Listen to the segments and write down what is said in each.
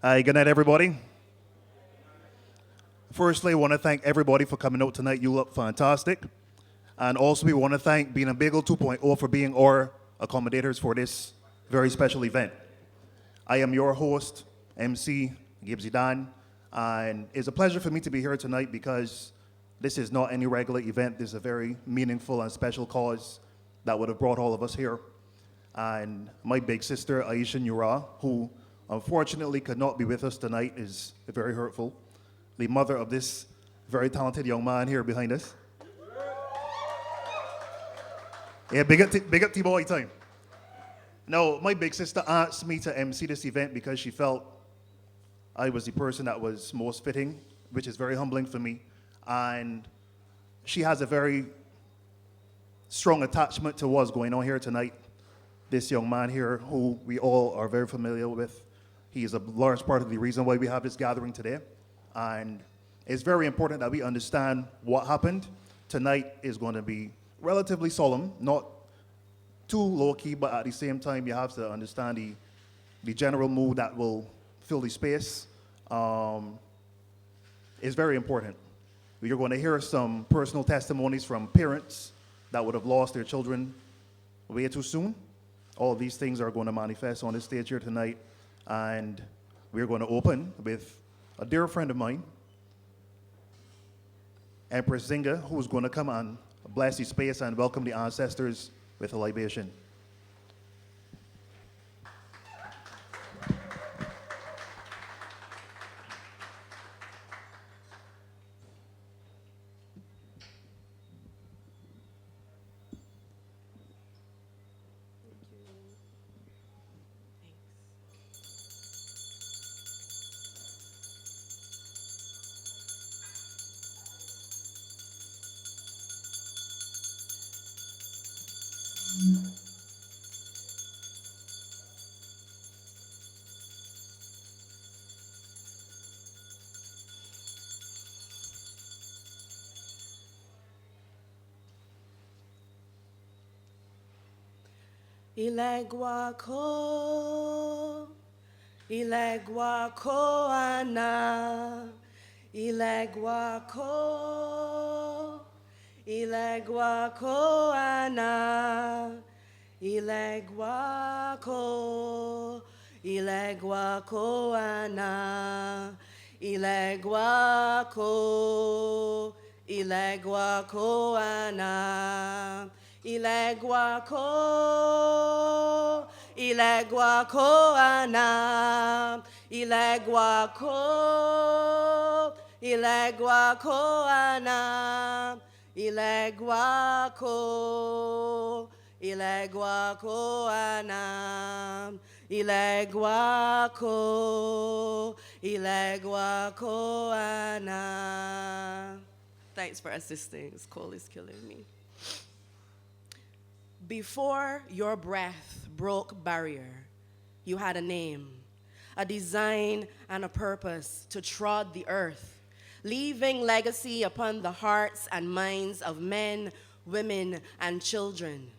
Hi, good night, everybody. Firstly, I want to thank everybody for coming out tonight. You look fantastic. And also, we want to thank Being a Bagel 2.0 for being our accommodators for this very special event. I am your host, MC Gibbsy Dan, and it's a pleasure for me to be here tonight because this is not any regular event. This is a very meaningful and special cause that would have brought all of us here. And my big sister, Aisha Nura, who unfortunately could not be with us tonight, is very hurtful. The mother of this very talented young man here behind us. Yeah, big up T-Boy time. No, my big sister asked me to MC this event because she felt I was the person that was most fitting, which is very humbling for me. And she has a very strong attachment to what's going on here tonight. This young man here, who we all are very familiar with, he is a large part of the reason why we have this gathering today. And it's very important that we understand what happened. Tonight is going to be relatively solemn, not too low-key, but at the same time, you have to understand the general mood that will fill the space. Is very important. You're going to hear some personal testimonies from parents that would have lost their children way too soon. All of these things are going to manifest on the stage here tonight. And we're going to open with a dear friend of mine, Empress Zinga, who's going to come and bless the space and welcome the ancestors with a libation. Ilegwako, Ilegwako ana, Ilegwako, Ilegwako ana, Ilegwako, Ilegwako ana, Ilegwako, Ilegwako ana. Ilegwako, Ilegwako ana, Ilegwako, Ilegwako ana, Ilegwako, Ilegwako ana, Ilegwako, Ilegwako ana. Thanks for assisting. This call is killing me. Before your breath broke barrier, you had a name, a design, and a purpose to trod the earth, leaving legacy upon the hearts and minds of men, women, and children.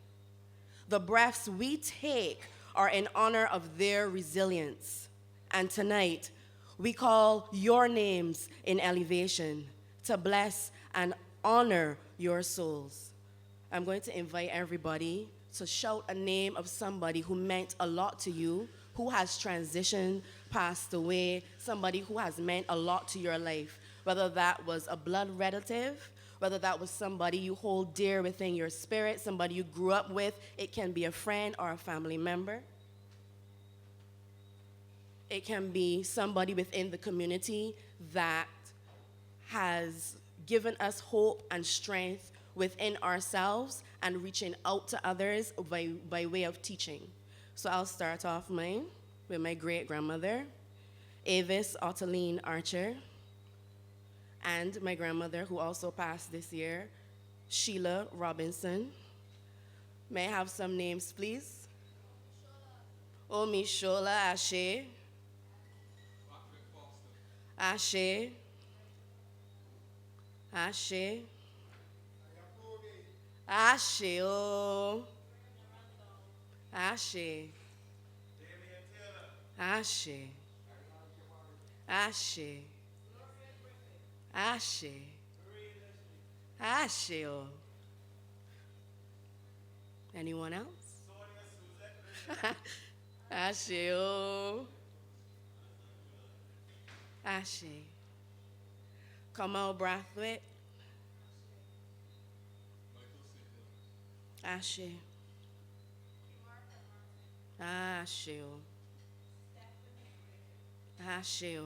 The breaths we take are in honor of their resilience. And tonight, we call your names in elevation to bless and honor your souls. I'm going to invite everybody to shout a name of somebody who meant a lot to you, who has transitioned, passed away, somebody who has meant a lot to your life, whether that was a blood relative, whether that was somebody you hold dear within your spirit, somebody you grew up with. It can be a friend or a family member. It can be somebody within the community that has given us hope and strength within ourselves and reaching out to others by way of teaching. So I'll start off mine with my great-grandmother, Avis Ottiline Archer, and my grandmother, who also passed this year, Sheila Robinson. May I have some names, please? Omishola Ashe. Ashe. Ashe. Ashe, oh. Ashe. Ashe. Ashe. Ashe. Ashe. Anyone else? Ashe. Ashe. Come out, Brathwaite. Ashe. Ashe. Ashe.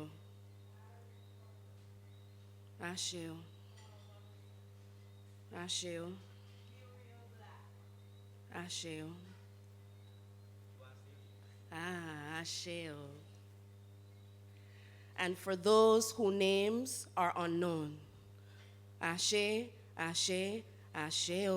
Ashe. Ashe. Ashe. Ashe. And for those whose names are unknown, Ashe, Ashe, Ashe.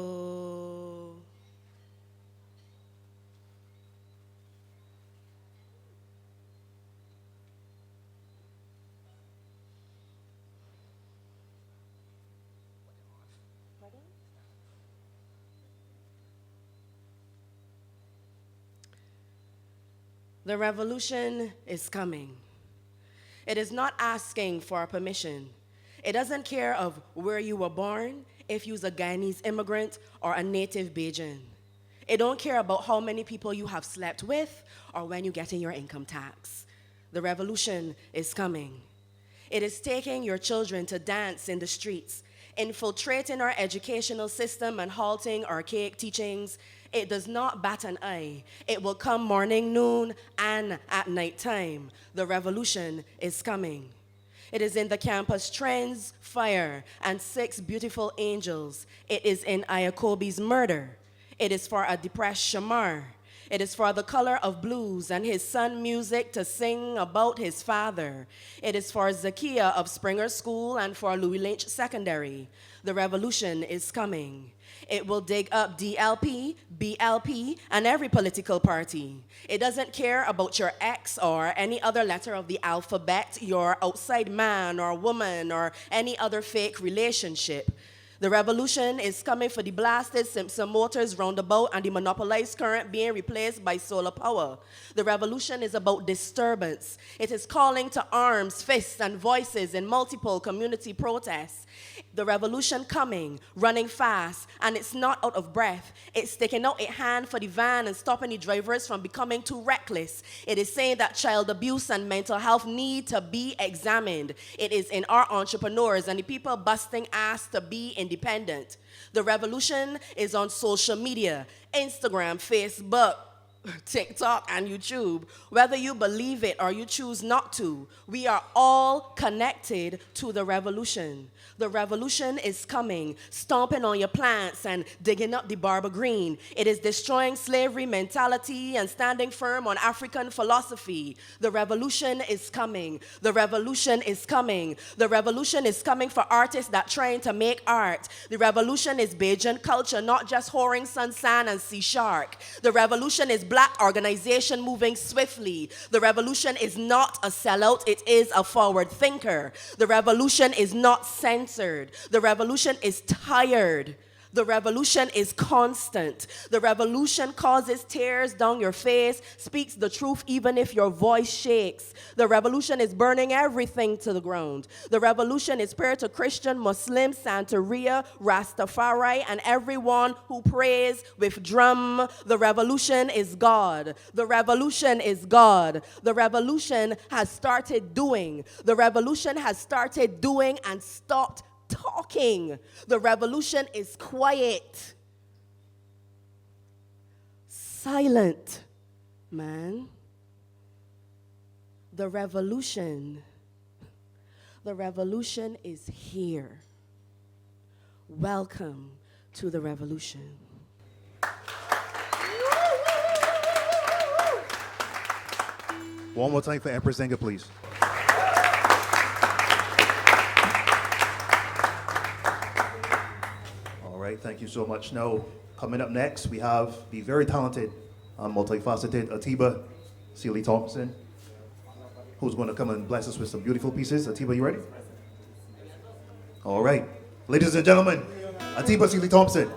The revolution is coming. It is not asking for permission. It doesn't care of where you were born, if you're a Guyanese immigrant or a native Bajan. It don't care about how many people you have slept with or when you get in your income tax. The revolution is coming. It is taking your children to dance in the streets, infiltrating our educational system and halting archaic teachings. It does not bat an eye. It will come morning, noon, and at nighttime. The revolution is coming. It is in the campus trends, fire, and 6 beautiful angels. It is in Ayakobi's murder. It is for a depressed Shamar. It is for the color of blues and his son music to sing about his father. It is for Zakia of Springer School and for Louis Lynch Secondary. The revolution is coming. It will dig up DLP, BLP, and every political party. It doesn't care about your X or any other letter of the alphabet, your outside man or woman, or any other fake relationship. The revolution is coming for the blasted Simpson Motors roundabout and the monopolized current being replaced by solar power. The revolution is about disturbance. It is calling to arms, fists, and voices in multiple community protests. The revolution coming, running fast, and it's not out of breath. It's sticking out a hand for the van and stopping the drivers from becoming too reckless. It is saying that child abuse and mental health need to be examined. It is in our entrepreneurs and the people busting ass to be independent. The revolution is on social media, Instagram, Facebook, TikTok, and YouTube. Whether you believe it or you choose not to, we are all connected to the revolution. The revolution is coming, stomping on your plants and digging up the Barbara Green. It is destroying slavery mentality and standing firm on African philosophy. The revolution is coming. The revolution is coming. The revolution is coming for artists that trying to make art. The revolution is Bajan culture, not just whoring Sun San and Sea Shark. The revolution is Black organization moving swiftly. The revolution is not a sellout, it is a forward thinker. The revolution is not censored. The revolution is tired. The revolution is constant. The revolution causes tears down your face, speaks the truth even if your voice shakes. The revolution is burning everything to the ground. The revolution is prayer to Christian, Muslim, Santeria, Rastafari, and everyone who prays with drum. The revolution is God. The revolution is God. The revolution has started doing. The revolution has started doing and stopped talking. The revolution is quiet. Silent, man. The revolution is here. Welcome to the revolution. One more time for Empress Zenga, please. All right, thank you so much. Now, coming up next, we have the very talented, multifaceted Atiba Seeley Thompson, who's going to come and bless us with some beautiful pieces. Atiba, you ready? All right. Ladies and gentlemen, Atiba Seeley Thompson.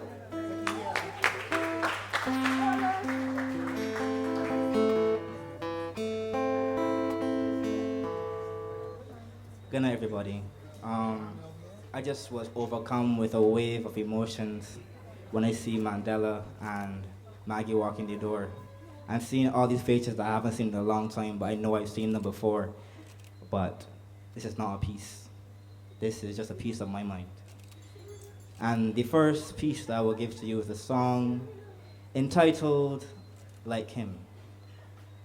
Good night, everybody. I just was overcome with a wave of emotions when I see Mandela and Maggie walking the door. I'm seeing all these faces that I haven't seen in a long time, but I know I've seen them before. But this is not a piece. This is just a piece of my mind. And the first piece that I will give to you is a song entitled Like Him.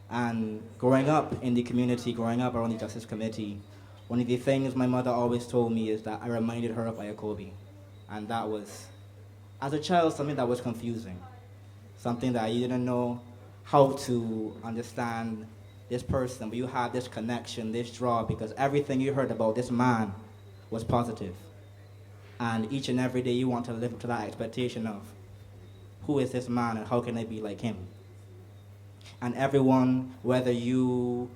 And growing up in the community, growing up around the Justice Committee, one of the things my mother always told me is that I reminded her of Ayakobi. And that was, as a child, something that was confusing. Something that you didn't know how to understand this person, but you had this connection, this draw, because everything you heard about this man was positive. And each and every day you want to live up to that expectation of, who is this man and how can I be like him? And everyone, whether you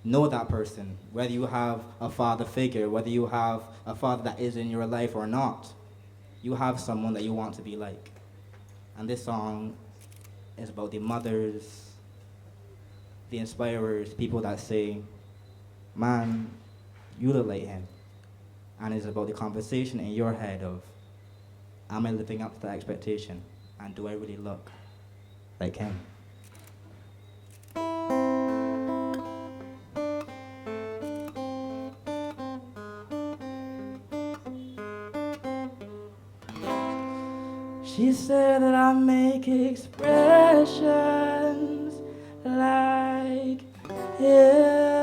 know that person, whether you have a father figure, whether you have a father that is in your life or not, you have someone that you want to be like. And this song is about the mothers, the inspirers, people that say, man, you look like him. And it's about the conversation in your head of, am I living up to that expectation? And do I really look like him? She said that I make expressions like him.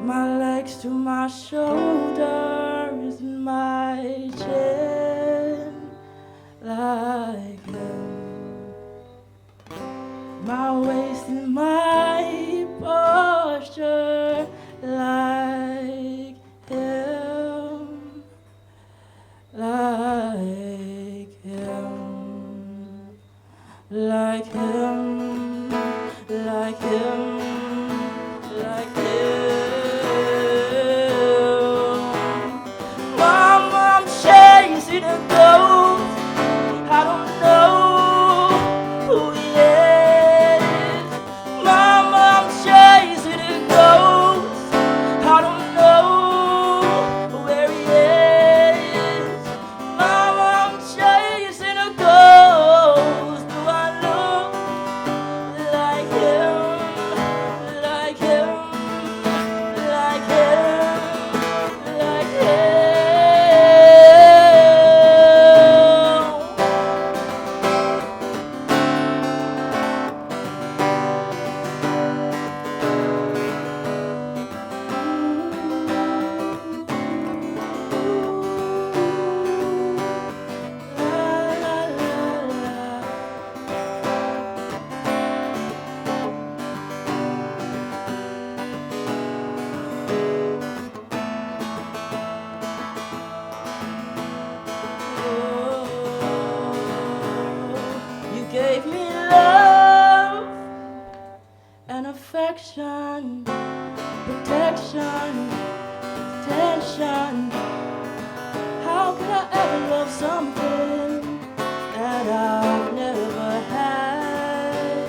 My legs to my shoulders and my chin like him. My waist and my posture like him. Like him. Like him. Like him. Like him. Mom, I'm chasing a ghost. I don't know who he is. Mom, I'm chasing a ghost. I don't know where he is. Mom, I'm chasing a ghost. Do I look like him? Like him? Like him? Like him? You gave me love and affection, protection, attention. How could I ever love something that I've never had?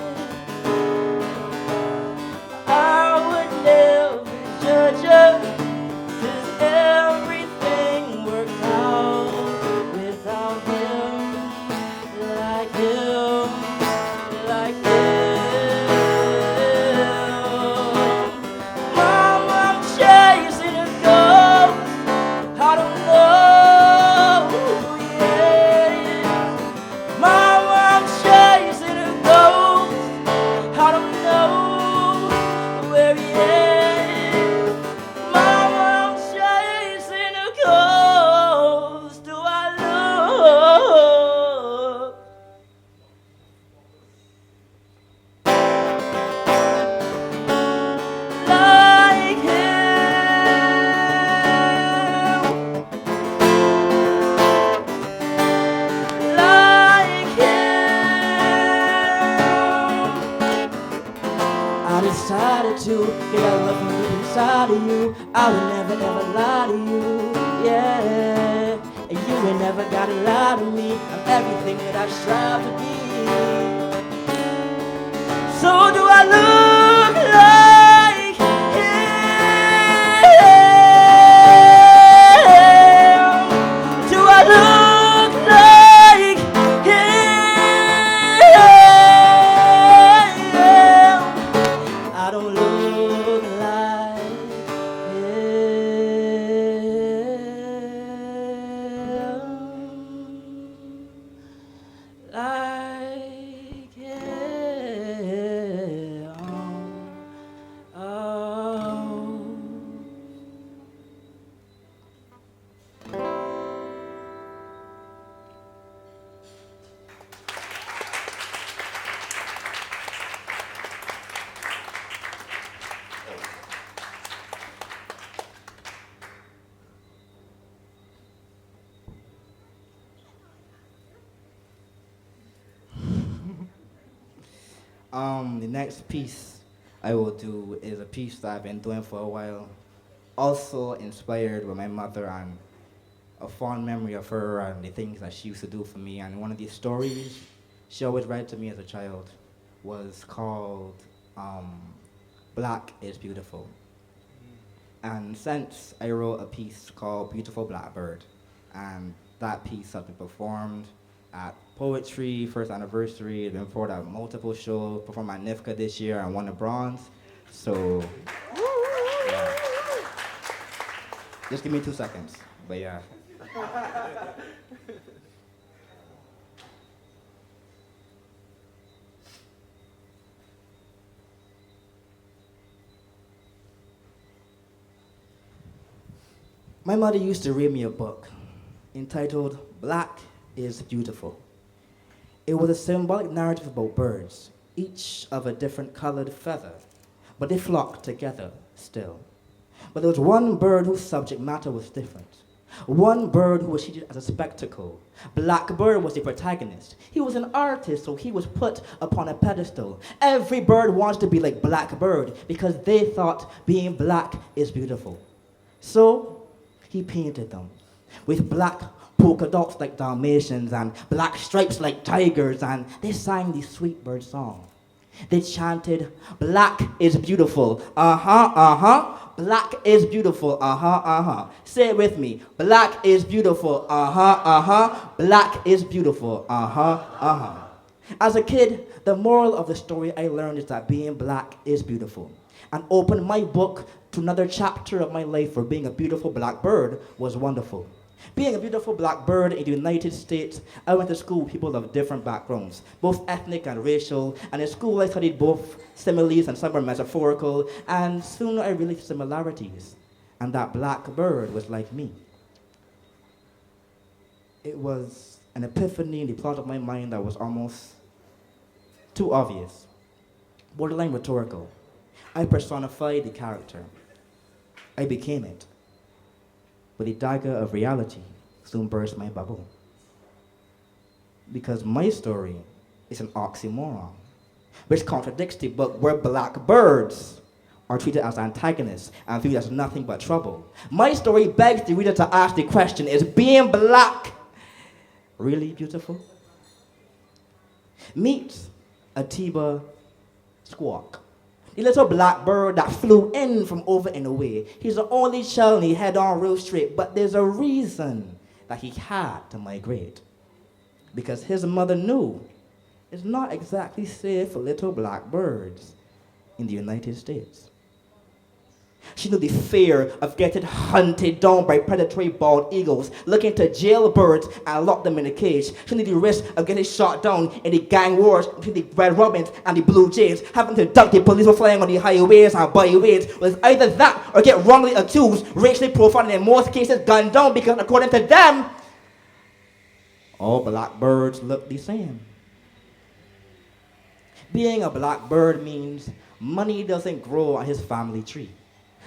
I would never judge her, 'cause everything worked out without him. Like him, like him. Mom, I'm chasing a ghost. I don't know who he is. Mom, I'm chasing a ghost. I don't know where he is. Mom, I'm chasing a ghost. Do I look like him? Like him? I decided to get a love from deep inside of you. I would never ever lie to you, yeah. And you ain't never gotta lie to me. I'm everything that I strive to be. So do I look like The next piece I will do is a piece that I've been doing for a while, also inspired by my mother and a fond memory of her and the things that she used to do for me. And one of these stories she always read to me as a child was called Black is Beautiful. And since I wrote a piece called Beautiful Blackbird, and that piece has been performed at Poetry First Anniversary, it's been performed at multiple shows, performed at NIFCA this year and won a bronze. So, yeah. Just give me 2 seconds, but yeah. My mother used to read me a book entitled Black is Beautiful. It was a symbolic narrative about birds, each of a different colored feather, but they flocked together still. But there was one bird whose subject matter was different. One bird who was treated as a spectacle. Blackbird was the protagonist. He was an artist, so he was put upon a pedestal. Every bird wants to be like Blackbird because they thought being black is beautiful. So he painted them with black polka dots like Dalmatians and black stripes like tigers, and they sang the sweet bird song. They chanted, "Black is beautiful, uh-huh, uh-huh. Black is beautiful, uh-huh, uh-huh." Say it with me. Black is beautiful, uh-huh, uh-huh. Black is beautiful, uh-huh, uh-huh. As a kid, the moral of the story I learned is that being black is beautiful. And opened my book to another chapter of my life where being a beautiful black bird was wonderful. Being a beautiful black bird in the United States, I went to school with people of different backgrounds, both ethnic and racial, and in school I studied both similes and some were metaphorical, and soon I realized similarities, and that black bird was like me. It was an epiphany in the plot of my mind that was almost too obvious, borderline rhetorical. I personified the character. I became it. But the dagger of reality soon burst my bubble. Because my story is an oxymoron, which contradicts the book where black birds are treated as antagonists and viewed as nothing but trouble. My story begs the reader to ask the question, is being black really beautiful? Meet Atiba Squawk, the little black bird that flew in from over and away. He's the only child and he head on real straight, but there's a reason that he had to migrate. Because his mother knew it's not exactly safe for little black birds in the United States. She knew the fear of getting hunted down by predatory bald eagles, looking to jail birds and lock them in a cage. She knew the risk of getting shot down in the gang wars between the red robins and the blue jays, having to duck the police were flying on the highways and byways. Was either that or get wrongly accused, racially profiled, and in most cases gunned down because according to them, all black birds look the same. Being a black bird means money doesn't grow on his family tree.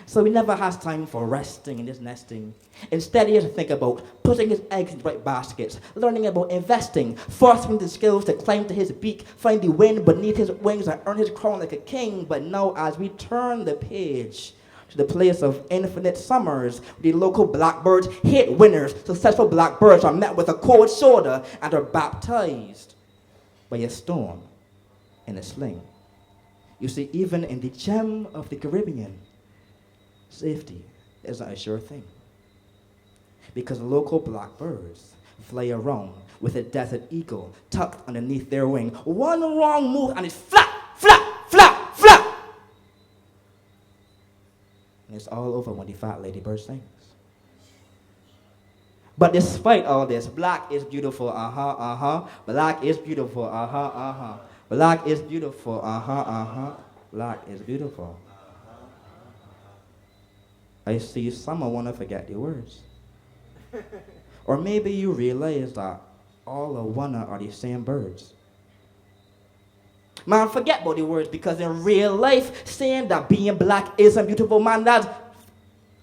So he never has time for resting and his nesting. Instead, he has to think about putting his eggs in the right baskets, learning about investing, fostering the skills to climb to his beak, find the wind beneath his wings, and earn his crown like a king. But now, as we turn the page to the place of infinite summers, the local blackbirds hit winners. Successful blackbirds are met with a cold shoulder and are baptized by a stone in a sling. You see, even in the gem of the Caribbean, safety is not a sure thing. Because local blackbirds fly around with a desert eagle tucked underneath their wing. One wrong move and it's flap, flap, flap, flap. And it's all over when the fat ladybird sings. But despite all this, black is beautiful, uh-huh, uh-huh. Black is beautiful, uh-huh, uh-huh. Black is beautiful, uh-huh, uh-huh. Black is beautiful. I see some want to forget the words. Or maybe you realize that all of one are the same birds. Man, forget about the words, because in real life, saying that being black isn't beautiful, man, that's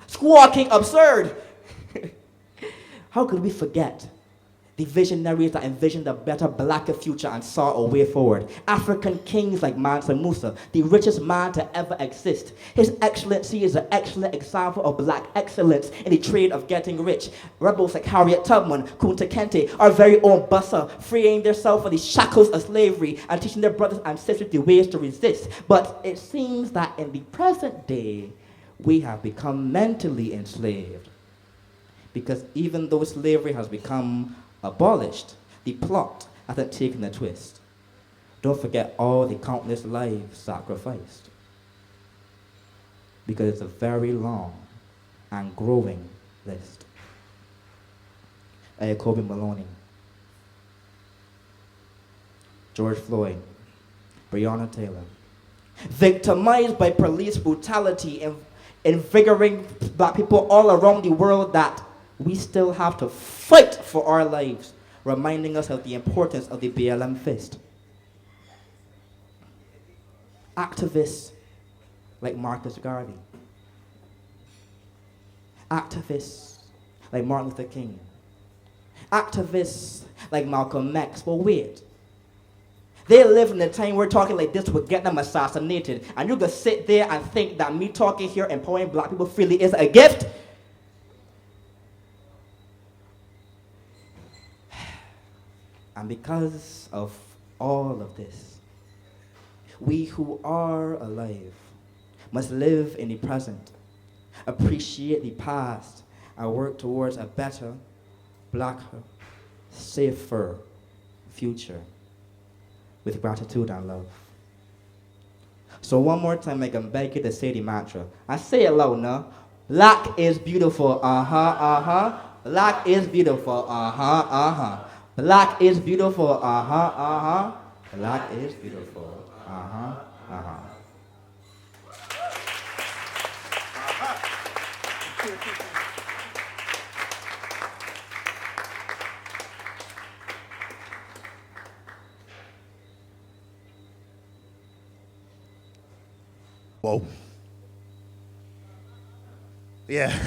squawking absurd. How could we forget The visionaries that envisioned a better, blacker future and saw a way forward. African kings like Mansa Musa, the richest man to ever exist. His Excellency is an excellent example of black excellence in the trade of getting rich. Rebels like Harriet Tubman, Kunta Kinte, our very own Bussa, freeing themselves from the shackles of slavery and teaching their brothers and sisters the ways to resist. But it seems that in the present day, we have become mentally enslaved. Because even though slavery has become abolished, the plot hasn't taken a twist. Don't forget all the countless lives sacrificed. Because it's a very long and growing list. Kobe Maloney, George Floyd, Breonna Taylor, victimized by police brutality and invigorating black people all around the world that we still have to fight for our lives, reminding us of the importance of the BLM fist. Activists like Marcus Garvey. Activists like Martin Luther King. Activists like Malcolm X. But wait. They live in a time where talking like this would get them assassinated. And you can sit there and think that me talking here empowering black people freely is a gift? And because of all of this, we who are alive must live in the present, appreciate the past, and work towards a better, blacker, safer future with gratitude and love. So one more time, I can beg you to say the mantra. I say it loud now. Black is beautiful, Black is beautiful, Black is beautiful, Black is beautiful, Whoa. Yeah.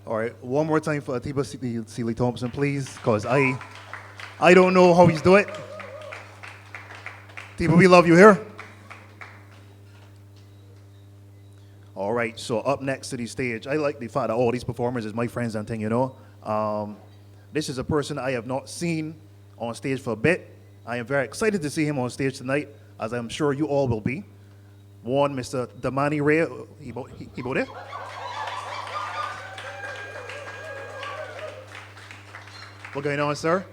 All right, one more time for Atiba Seeley Thompson, please, because I don't know how he's doing it. Atiba, we love you here. All right, so up next to the stage, I like the fact that all these performers is my friends and thing, you know. This is a person I have not seen on stage for a bit. I am very excited to see him on stage tonight, as I'm sure you all will be. One, Mr. Damani Ray, he about there? What's going on, sir?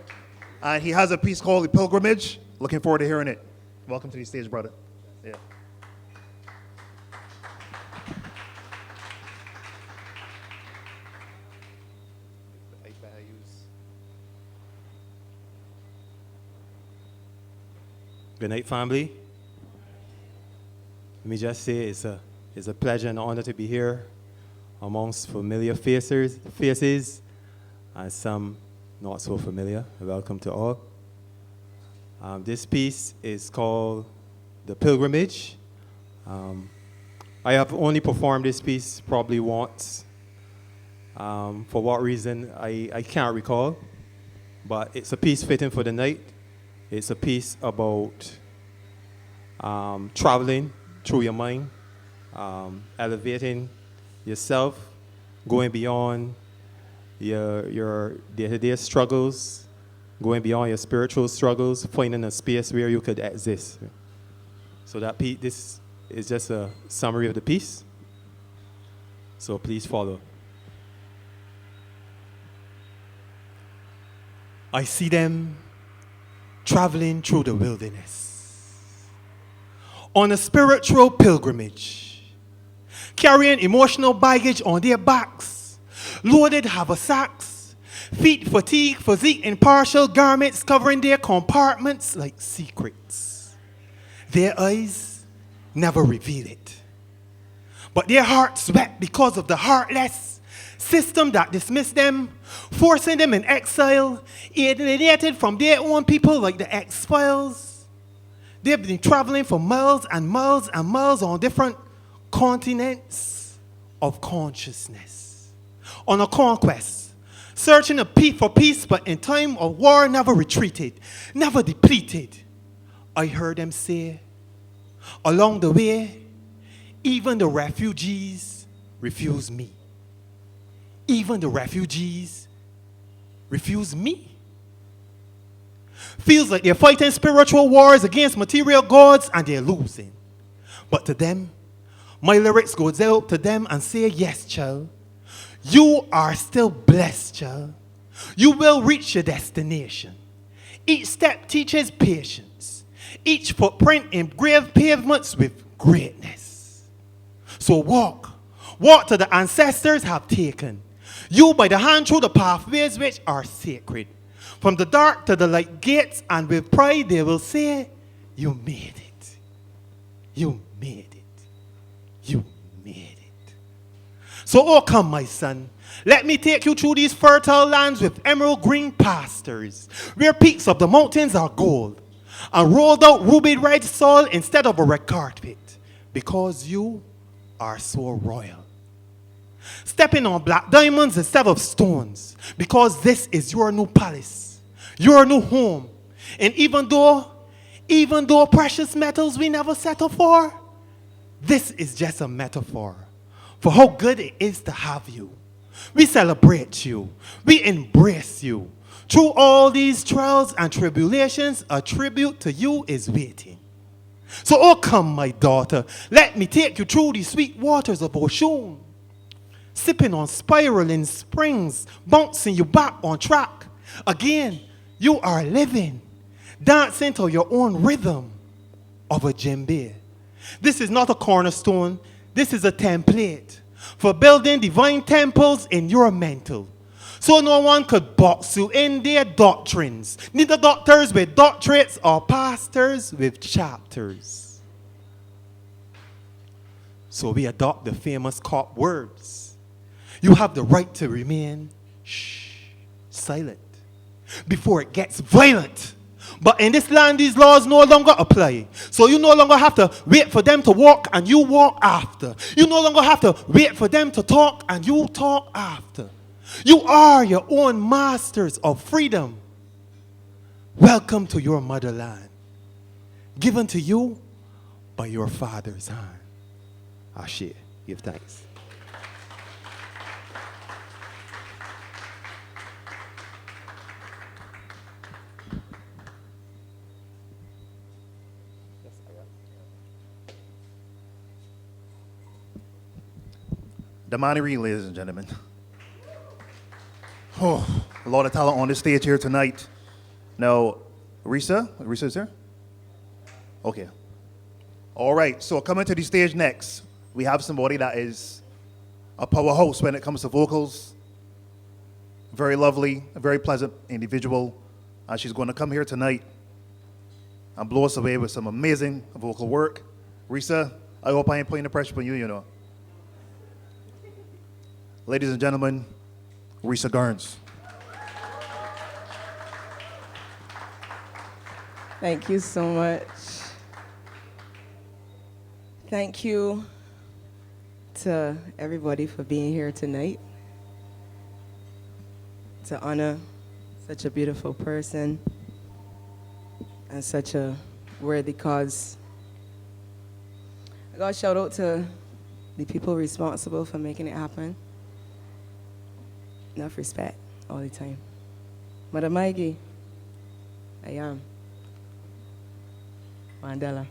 And he has a piece called The Pilgrimage. Looking forward to hearing it. Welcome to the stage, brother. Yeah. Good night, family. Let me just say it's a pleasure and honor to be here amongst familiar faces and some not so familiar. Welcome to all. This piece is called The Pilgrimage. I have only performed this piece probably once. For what reason, I can't recall. But it's a piece fitting for the night. It's a piece about traveling through your mind, elevating yourself, going beyond your day-to-day struggles, going beyond your spiritual struggles, finding a space where you could exist. So that this is just a summary of the piece. So please follow. I see them traveling through the wilderness on a spiritual pilgrimage, carrying emotional baggage on their backs, loaded haversacks, feet fatigued, physique in partial garments covering their compartments like secrets. Their eyes never reveal it, but their hearts wept because of the heartless system that dismissed them, forcing them in exile, alienated from their own people like the X-Files. They've been traveling for miles and miles and miles on different continents of consciousness, on a conquest, searching for peace, but in time of war never retreated, never depleted. I heard them say, along the way, even the refugees refuse me. Even the refugees refuse me. Feels like they're fighting spiritual wars against material gods and they're losing. But to them, my lyrics goes out to them and say, yes, child, you are still blessed, child. You will reach your destination. Each step teaches patience. Each footprint engraved pavements with greatness. So walk to the ancestors have taken. You by the hand through the pathways which are sacred. From the dark to the light gates, and with pride they will say, you made it. You made it. You made it. So, oh come, my son, let me take you through these fertile lands with emerald green pastures, where peaks of the mountains are gold, and rolled out ruby red soil instead of a red carpet, because you are so royal. Stepping on black diamonds instead of stones, because this is your new palace, your new home. And even though precious metals we never settle for, this is just a metaphor for how good it is to have you. We celebrate you. We embrace you. Through all these trials and tribulations, a tribute to you is waiting. So, oh come, my daughter, let me take you through the sweet waters of Oshun, sipping on spiraling springs, bouncing you back on track. Again, you are living, dancing to your own rhythm of a djembe. This is not a cornerstone. This is a template for building divine temples in your mental. So no one could box you in their doctrines. Neither doctors with doctorates or pastors with chapters. So we adopt the famous cop words. You have the right to remain silent before it gets violent. But in this land, these laws no longer apply. So you no longer have to wait for them to walk and you walk after. You no longer have to wait for them to talk and you talk after. You are your own masters of freedom. Welcome to your motherland, given to you by your father's hand. Ashe, give thanks. Damani, ladies and gentlemen. Oh, a lot of talent on this stage here tonight. Now, Risa is here? Okay. All right, so coming to the stage next, we have somebody that is a powerhouse when it comes to vocals. Very lovely, a very pleasant individual. And she's going to come here tonight and blow us away with some amazing vocal work. Risa, I hope I ain't putting the pressure on you, you know. Ladies and gentlemen, Risa Garns. Thank you so much. Thank you to everybody for being here tonight, to honor such a beautiful person and such a worthy cause. I got a shout out to the people responsible for making it happen. Enough respect all the time. Mother Maggie, I am. Mandela.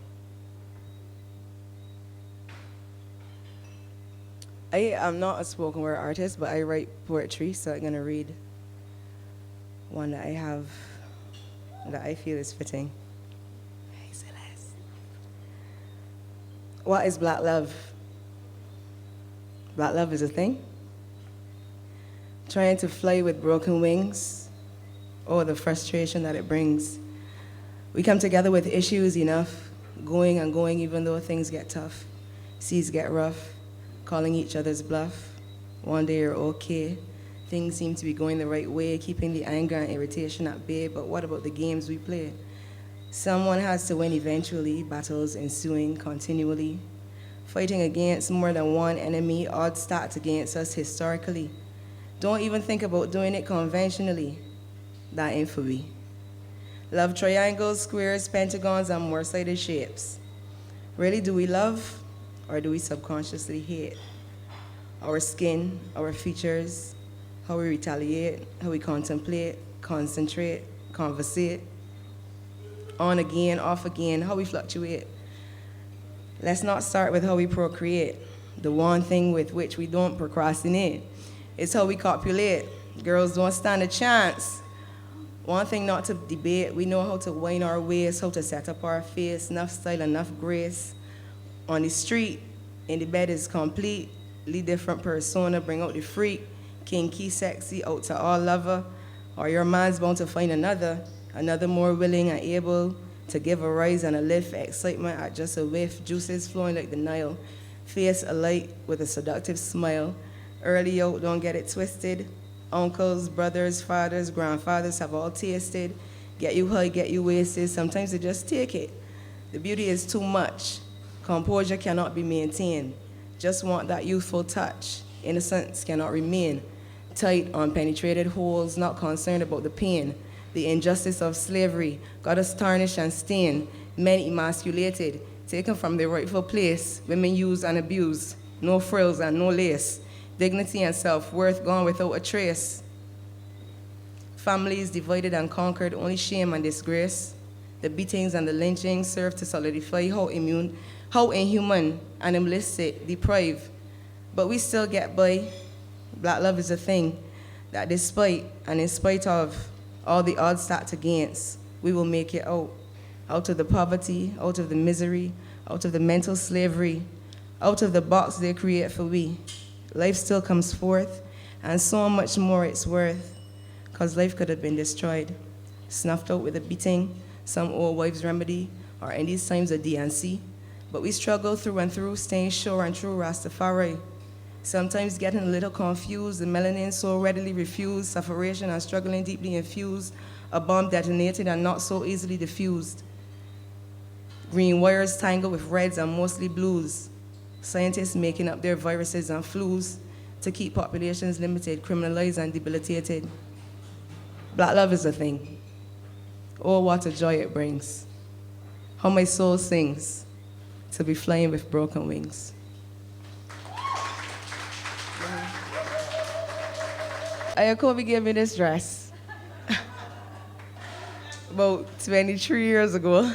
I am not a spoken word artist, but I write poetry, so I'm going to read one that I have that I feel is fitting. Hey, Celeste. What is black love? Black love is a thing. Trying to fly with broken wings, or the frustration that it brings. We come together with issues enough, going and going even though things get tough, seas get rough, calling each other's bluff. One day you're okay, things seem to be going the right way, keeping the anger and irritation at bay, but what about the games we play? Someone has to win eventually, battles ensuing continually. Fighting against more than one enemy, odds stacked against us historically. Don't even think about doing it conventionally. That ain't for me. Love triangles, squares, pentagons, and more sided shapes. Really, do we love or do we subconsciously hate? Our skin, our features, how we retaliate, how we contemplate, concentrate, conversate, on again, off again, how we fluctuate. Let's not start with how we procreate. The one thing with which we don't procrastinate is how we copulate. Girls don't stand a chance. One thing not to debate, we know how to wind our waist, how to set up our face, enough style, enough grace. On the street, in the bed is completely different persona, bring out the freak, kinky, sexy, out to all lover, or your man's bound to find another more willing and able to give a rise and a lift, excitement at just a whiff, juices flowing like the Nile, face alight with a seductive smile. Early out, don't get it twisted. Uncles, brothers, fathers, grandfathers have all tasted. Get you high, get you wasted. Sometimes they just take it. The beauty is too much. Composure cannot be maintained. Just want that youthful touch. Innocence cannot remain. Tight, unpenetrated holes, not concerned about the pain. The injustice of slavery got us tarnished and stained. Men emasculated, taken from their rightful place. Women used and abused. No frills and no lace. Dignity and self-worth gone without a trace. Families divided and conquered, only shame and disgrace. The beatings and the lynchings serve to solidify how inhuman, animalistic, deprived. But we still get by. Black love is a thing that despite and in spite of all the odds stacked against, we will make it out. Out of the poverty, out of the misery, out of the mental slavery, out of the box they create for we. Life still comes forth, and so much more it's worth, because life could have been destroyed, snuffed out with a beating, some old wife's remedy, or in these times a DNC. But we struggle through and through, staying sure and true Rastafari. Sometimes getting a little confused, the melanin so readily refused, sufferation and struggling deeply infused, a bomb detonated and not so easily diffused. Green wires tangled with reds and mostly blues. Scientists making up their viruses and flus to keep populations limited, criminalized and debilitated. Black love is a thing. Oh, what a joy it brings. How my soul sings to be flying with broken wings. Ayakobi gave me this dress about 23 years ago.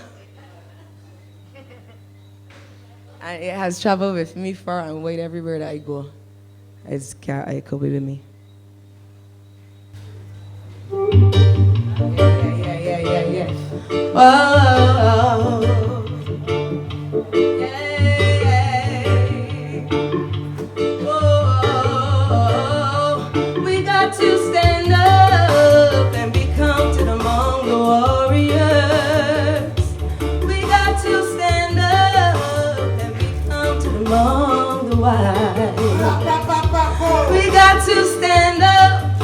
And it has traveled with me far and wide everywhere that I go. It's carry Ayakobi with me. Yeah. Oh. We got to stand up and be counted among the warriors. We got to stand up and be counted among the wise. We got to stand up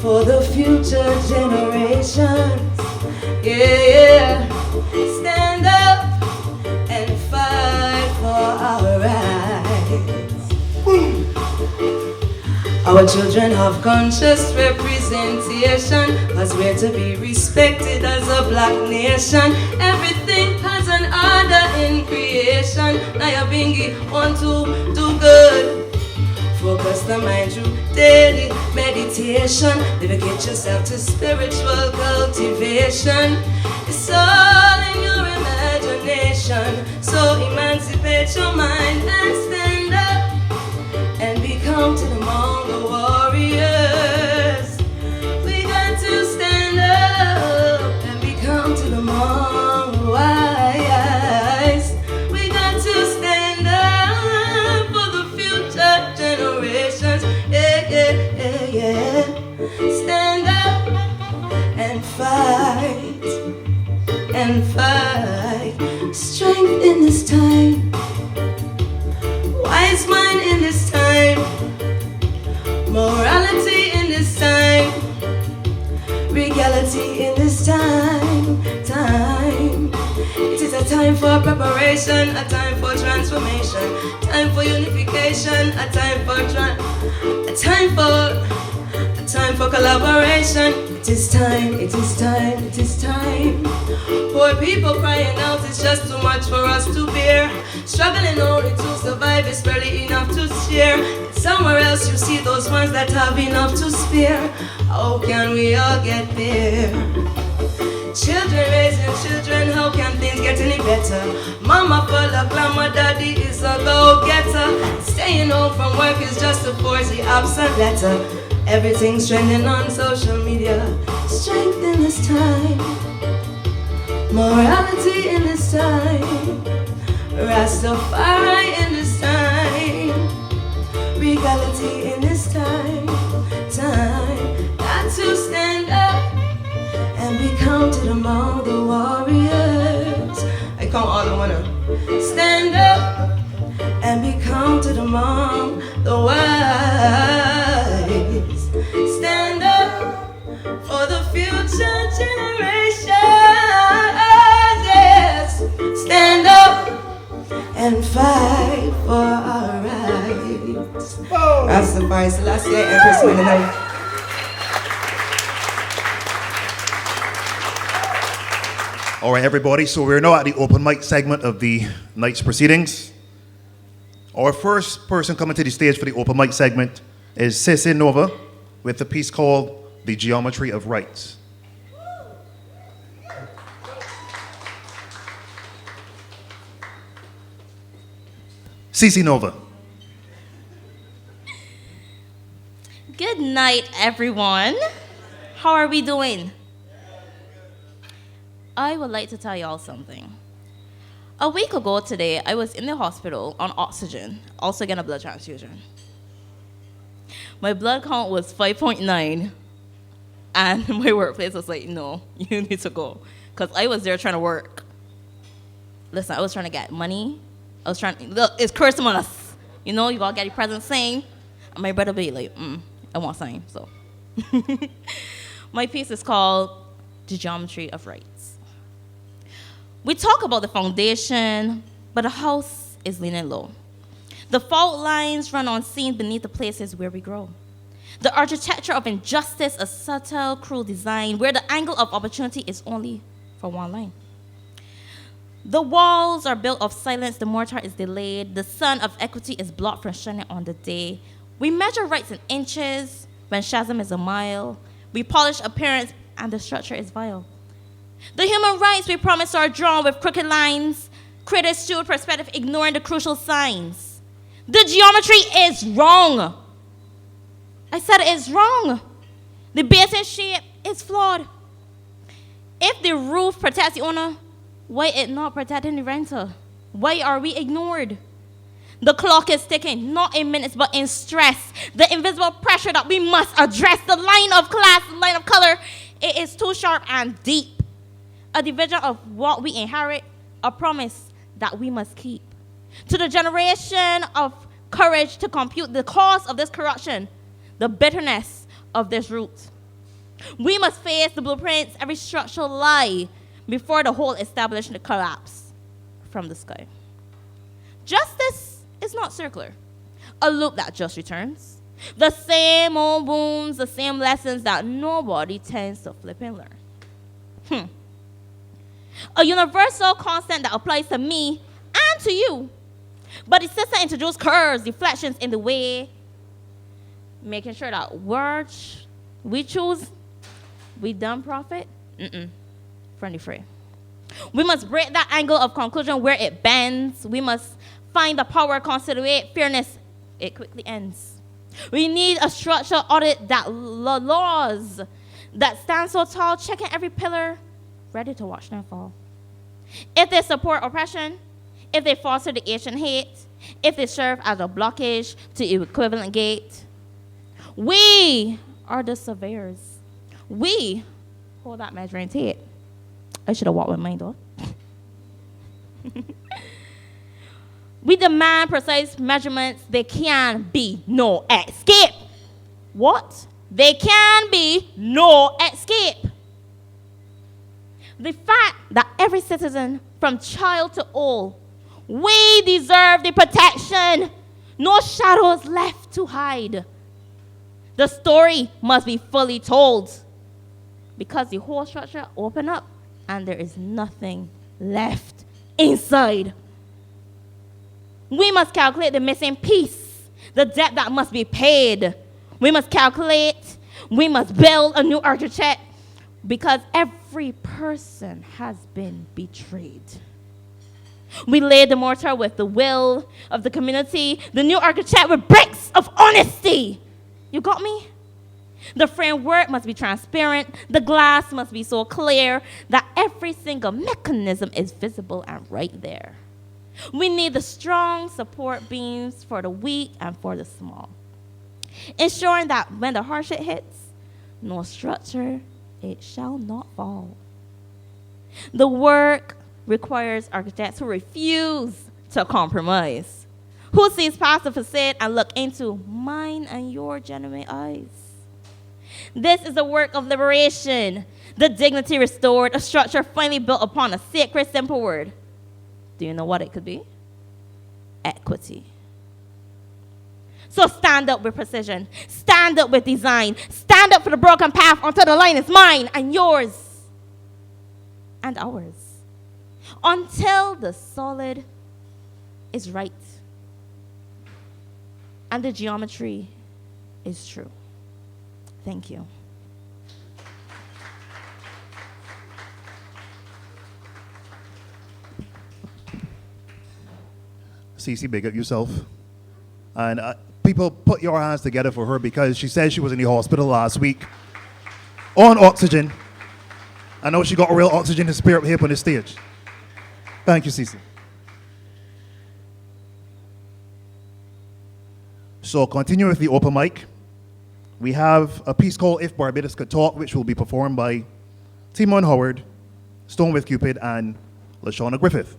for the future generations. Yeah. Stand up and fight for our rights. Our children have conscious representation, cause we're to be respected as a black nation. Everything has an order in creation. Naya Bingi want to do good. Focus the mind through daily meditation. Dedicate yourself to spiritual cultivation. It's all in your imagination. So emancipate your mind and stand up and be counted among the warriors. We got to stand up and be counted among the wise. We got to stand up for the future generations. Yeah. Stand up and fight. Strength in this time. Wise mind in this time. Morality in this time. Regality in this time. It is a time for preparation, a time for transformation, time for unification, a time for Time for collaboration. It is time, it is time, it is time. Poor people crying out, it's just too much for us to bear. Struggling only to survive, it's barely enough to share. Somewhere else you see those ones that have enough to spare. How can we all get there? Children raising children, how can things get any better? Mama full of glamour, daddy is a go-getter. Staying home from work is just to force the absent letter. Everything's trending on social media. Strength in this time, morality in this time, Rastafari in this time, regality in this time. Time got to stand up and be counted among the warriors. I count all the wanna stand up and be counted among the wise. Stand up for the future generations. Yes, stand up and fight for our rights. Rastafari Selassie, Empress Mennonite. All right, everybody, so we're now at the open mic segment of the night's proceedings. Our first person coming to the stage for the open mic segment is Cece Nova with a piece called The Geometry of Rights. Cece Nova. Good night, everyone. How are we doing? I would like to tell y'all something. A week ago today, I was in the hospital on oxygen, also getting a blood transfusion. My blood count was 5.9, and my workplace was like, no, you need to go. Because I was there trying to work. Listen, I was trying to get money. Look, it's Christmas. You know, you all get your presents same. And my brother be like, I want something, so. My piece is called The Geometry of Rights. We talk about the foundation, but the house is leaning low. The fault lines run unseen beneath the places where we grow. The architecture of injustice, a subtle, cruel design, where the angle of opportunity is only for one line. The walls are built of silence, the mortar is delayed, the sun of equity is blocked from shining on the day. We measure rights in inches, when chasm is a mile. We polish appearance, and the structure is vile. The human rights we promise are drawn with crooked lines, created skewed perspective, ignoring the crucial signs. The geometry is wrong. I said it is wrong. The basic shape is flawed. If the roof protects the owner, why it not protecting the renter? Why are we ignored? The clock is ticking, not in minutes, but in stress. The invisible pressure that we must address. The line of class, the line of color, it is too sharp and deep. A division of what we inherit, a promise that we must keep. To the generation of courage to compute the cause of this corruption, the bitterness of this root. We must face the blueprints, every structural lie, before the whole establishment collapse from the sky. Justice is not circular, a loop that just returns. The same old wounds, the same lessons that nobody tends to flip and learn. A universal constant that applies to me and to you. But the system introduced curves, deflections in the way, making sure that words we choose, we don't profit, friendly free. We must break that angle of conclusion where it bends. We must find the power, considerate fairness, it quickly ends. We need a structural audit that laws that stand so tall, checking every pillar, ready to watch them fall. If they support oppression, if they foster the Asian hate, if they serve as a blockage to equivalent gate, we are the surveyors. We hold that measuring tape. I should have walked with mine though. We demand precise measurements. There can be no escape. What? There can be no escape. The fact that every citizen, from child to old, we deserve the protection. No shadows left to hide. The story must be fully told because the whole structure open up and there is nothing left inside. We must calculate the missing piece, the debt that must be paid. We must calculate, we must build a new architect because every person has been betrayed. We lay the mortar with the will of the community, the new architect with bricks of honesty. You got me? The framework must be transparent. The glass must be so clear that every single mechanism is visible and right there. We need the strong support beams for the weak and for the small, ensuring that when the hardship hits, no structure, it shall not fall. The work requires architects who refuse to compromise, who sees past the facade and look into mine and your genuine eyes. This is a work of liberation, the dignity restored, a structure finally built upon a sacred simple word. Do you know what it could be? Equity. So stand up with precision, stand up with design, stand up for the broken path until the line is mine and yours and ours, until the solid is right and the geometry is true. Thank you. Cece, big up yourself. And people, put your hands together for her because she said she was in the hospital last week on oxygen. I know she got a real oxygen to spare up here on the stage. Thank you, Cece. So continue with the open mic. We have a piece called If Barbados Could Talk, which will be performed by Timon Howard, Stone with Cupid, and LaShawna Griffith.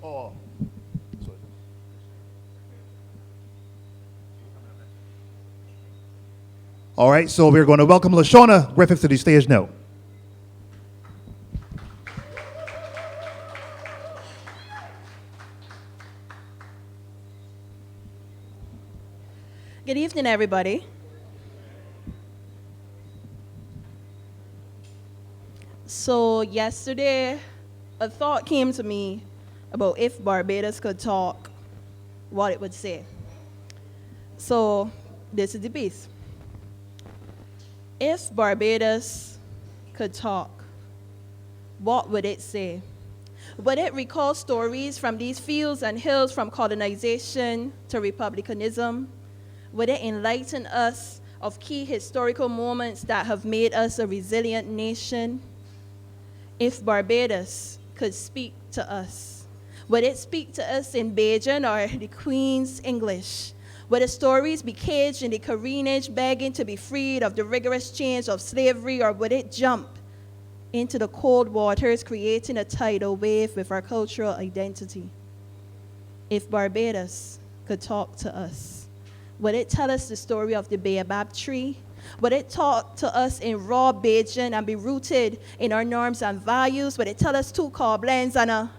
Oh. Sorry. All right, so we're going to welcome LaShawna Griffith to the stage now. Good evening, everybody. So yesterday, a thought came to me about if Barbados could talk, what it would say. So this is the piece. If Barbados could talk, what would it say? Would it recall stories from these fields and hills from colonization to republicanism? Would it enlighten us of key historical moments that have made us a resilient nation? If Barbados could speak to us, would it speak to us in Bajan or the Queen's English? Would the stories be caged in the careenage, begging to be freed of the rigorous chains of slavery, or would it jump into the cold waters, creating a tidal wave with our cultural identity? If Barbados could talk to us, would it tell us the story of the baobab tree? Would it talk to us in raw Bajan and be rooted in our norms and values? Would it tell us two blends and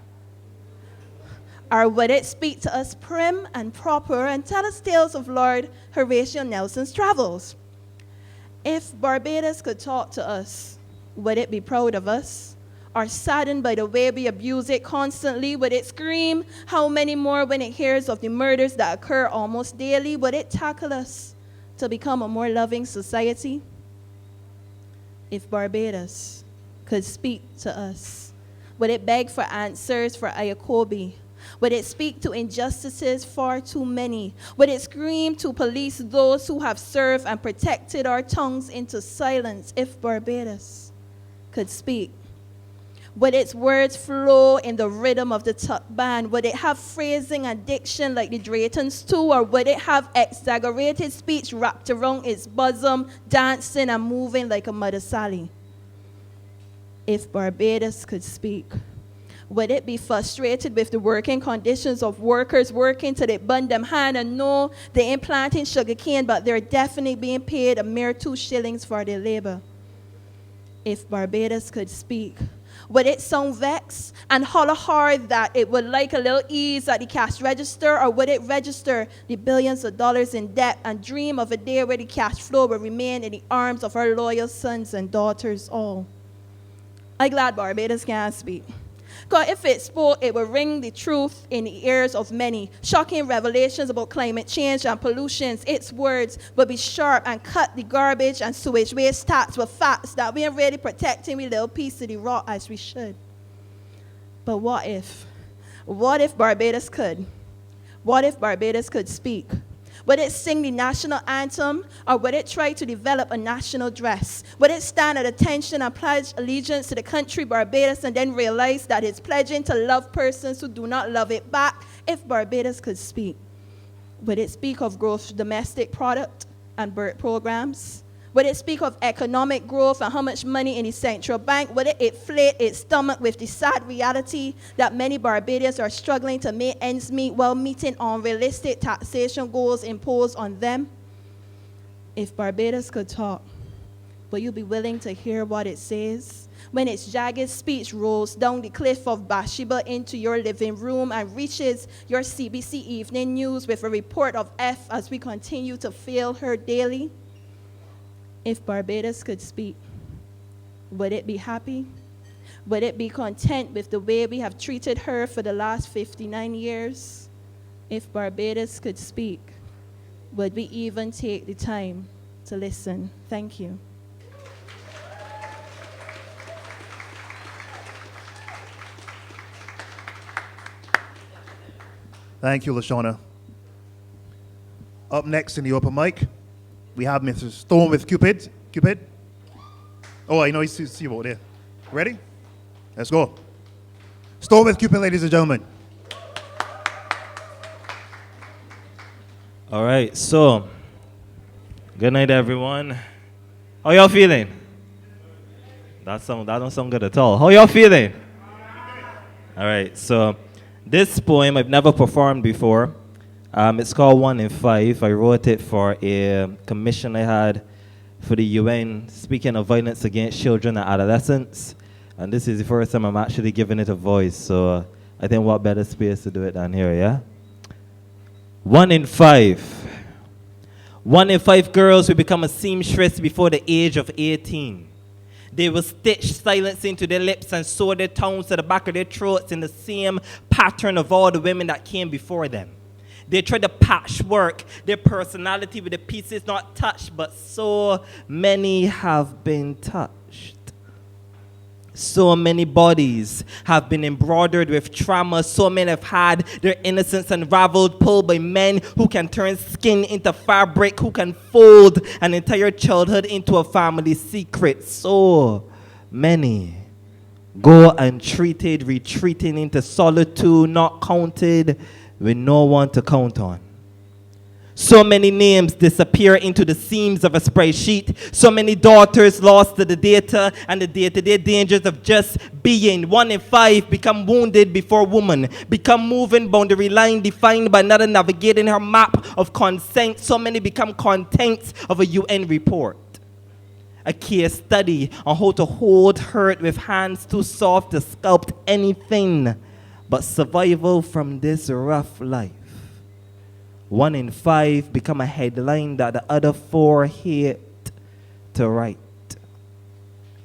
or would it speak to us prim and proper and tell us tales of Lord Horatio Nelson's travels? If Barbados could talk to us, would it be proud of us? Or saddened by the way we abuse it constantly? Would it scream how many more when it hears of the murders that occur almost daily? Would it tackle us to become a more loving society? If Barbados could speak to us, would it beg for answers for Ayakobi? Would it speak to injustices far too many? Would it scream to police those who have served and protected our tongues into silence? If Barbados could speak, would its words flow in the rhythm of the tuck band? Would it have phrasing and diction like the Draytons too? Or would it have exaggerated speech wrapped around its bosom, dancing and moving like a Mother Sally? If Barbados could speak, would it be frustrated with the working conditions of workers working till they bun them hand and know they ain't planting sugarcane, but they're definitely being paid a mere 2 shillings for their labor? if Barbados could speak? Would it sound vexed and holler hard that it would like a little ease at the cash register, or would it register the billions of dollars in debt and dream of a day where the cash flow will remain in the arms of our loyal sons and daughters all? I'm glad Barbados can't speak. Because if it spoke, it would ring the truth in the ears of many. Shocking revelations about climate change and pollution. Its words would be sharp and cut the garbage and sewage waste tax with facts that we ain't really protecting with a little piece of the rock as we should. But what if? What if Barbados could? What if Barbados could speak? Would it sing the national anthem, or would it try to develop a national dress? Would it stand at attention and pledge allegiance to the country Barbados and then realize that it's pledging to love persons who do not love it back? If Barbados could speak, would it speak of gross domestic product and birth programs? Would it speak of economic growth and how much money in the central bank? Would it inflate its stomach with the sad reality that many Barbadians are struggling to make ends meet while meeting unrealistic taxation goals imposed on them? If Barbados could talk, would you be willing to hear what it says? When its jagged speech rolls down the cliff of Bathsheba into your living room and reaches your CBC Evening News with a report of F as we continue to fail her daily? If Barbados could speak, would it be happy? Would it be content with the way we have treated her for the last 59 years? If Barbados could speak, would we even take the time to listen? Thank you. Thank you, Lashona. Up next in the open mic, we have Mr. Storm with Cupid. Cupid? Oh, I know you see you over there. Ready? Let's go. Storm with Cupid, ladies and gentlemen. All right, so good night, everyone. How y'all feeling? That don't sound good at all. How y'all feeling? All right, so this poem I've never performed before. It's called 1 in 5. I wrote it for a commission I had for the UN, speaking of violence against children and adolescents. And this is the first time I'm actually giving it a voice. So I think what better space to do it than here, yeah? 1 in 5. 1 in 5 girls will become a seamstress before the age of 18. They will stitch silence into their lips and sew their tongues to the back of their throats in the same pattern of all the women that came before them. They try to patchwork their personality with the pieces not touched, but so many have been touched. So many bodies have been embroidered with trauma. So many have had their innocence unraveled, pulled by men who can turn skin into fabric, who can fold an entire childhood into a family secret. So many go untreated, retreating into solitude, not counted, with no one to count on. So many names disappear into the seams of a spreadsheet. So many daughters lost to the data and the day-to-day dangers of just being. 1 in 5 become wounded before woman, become moving boundary line defined by another navigating her map of consent. So many become contents of a UN report. A case study on how to hold hurt with hands too soft to sculpt anything but survival from this rough life. 1 in 5 become a headline that the other 4 hate to write.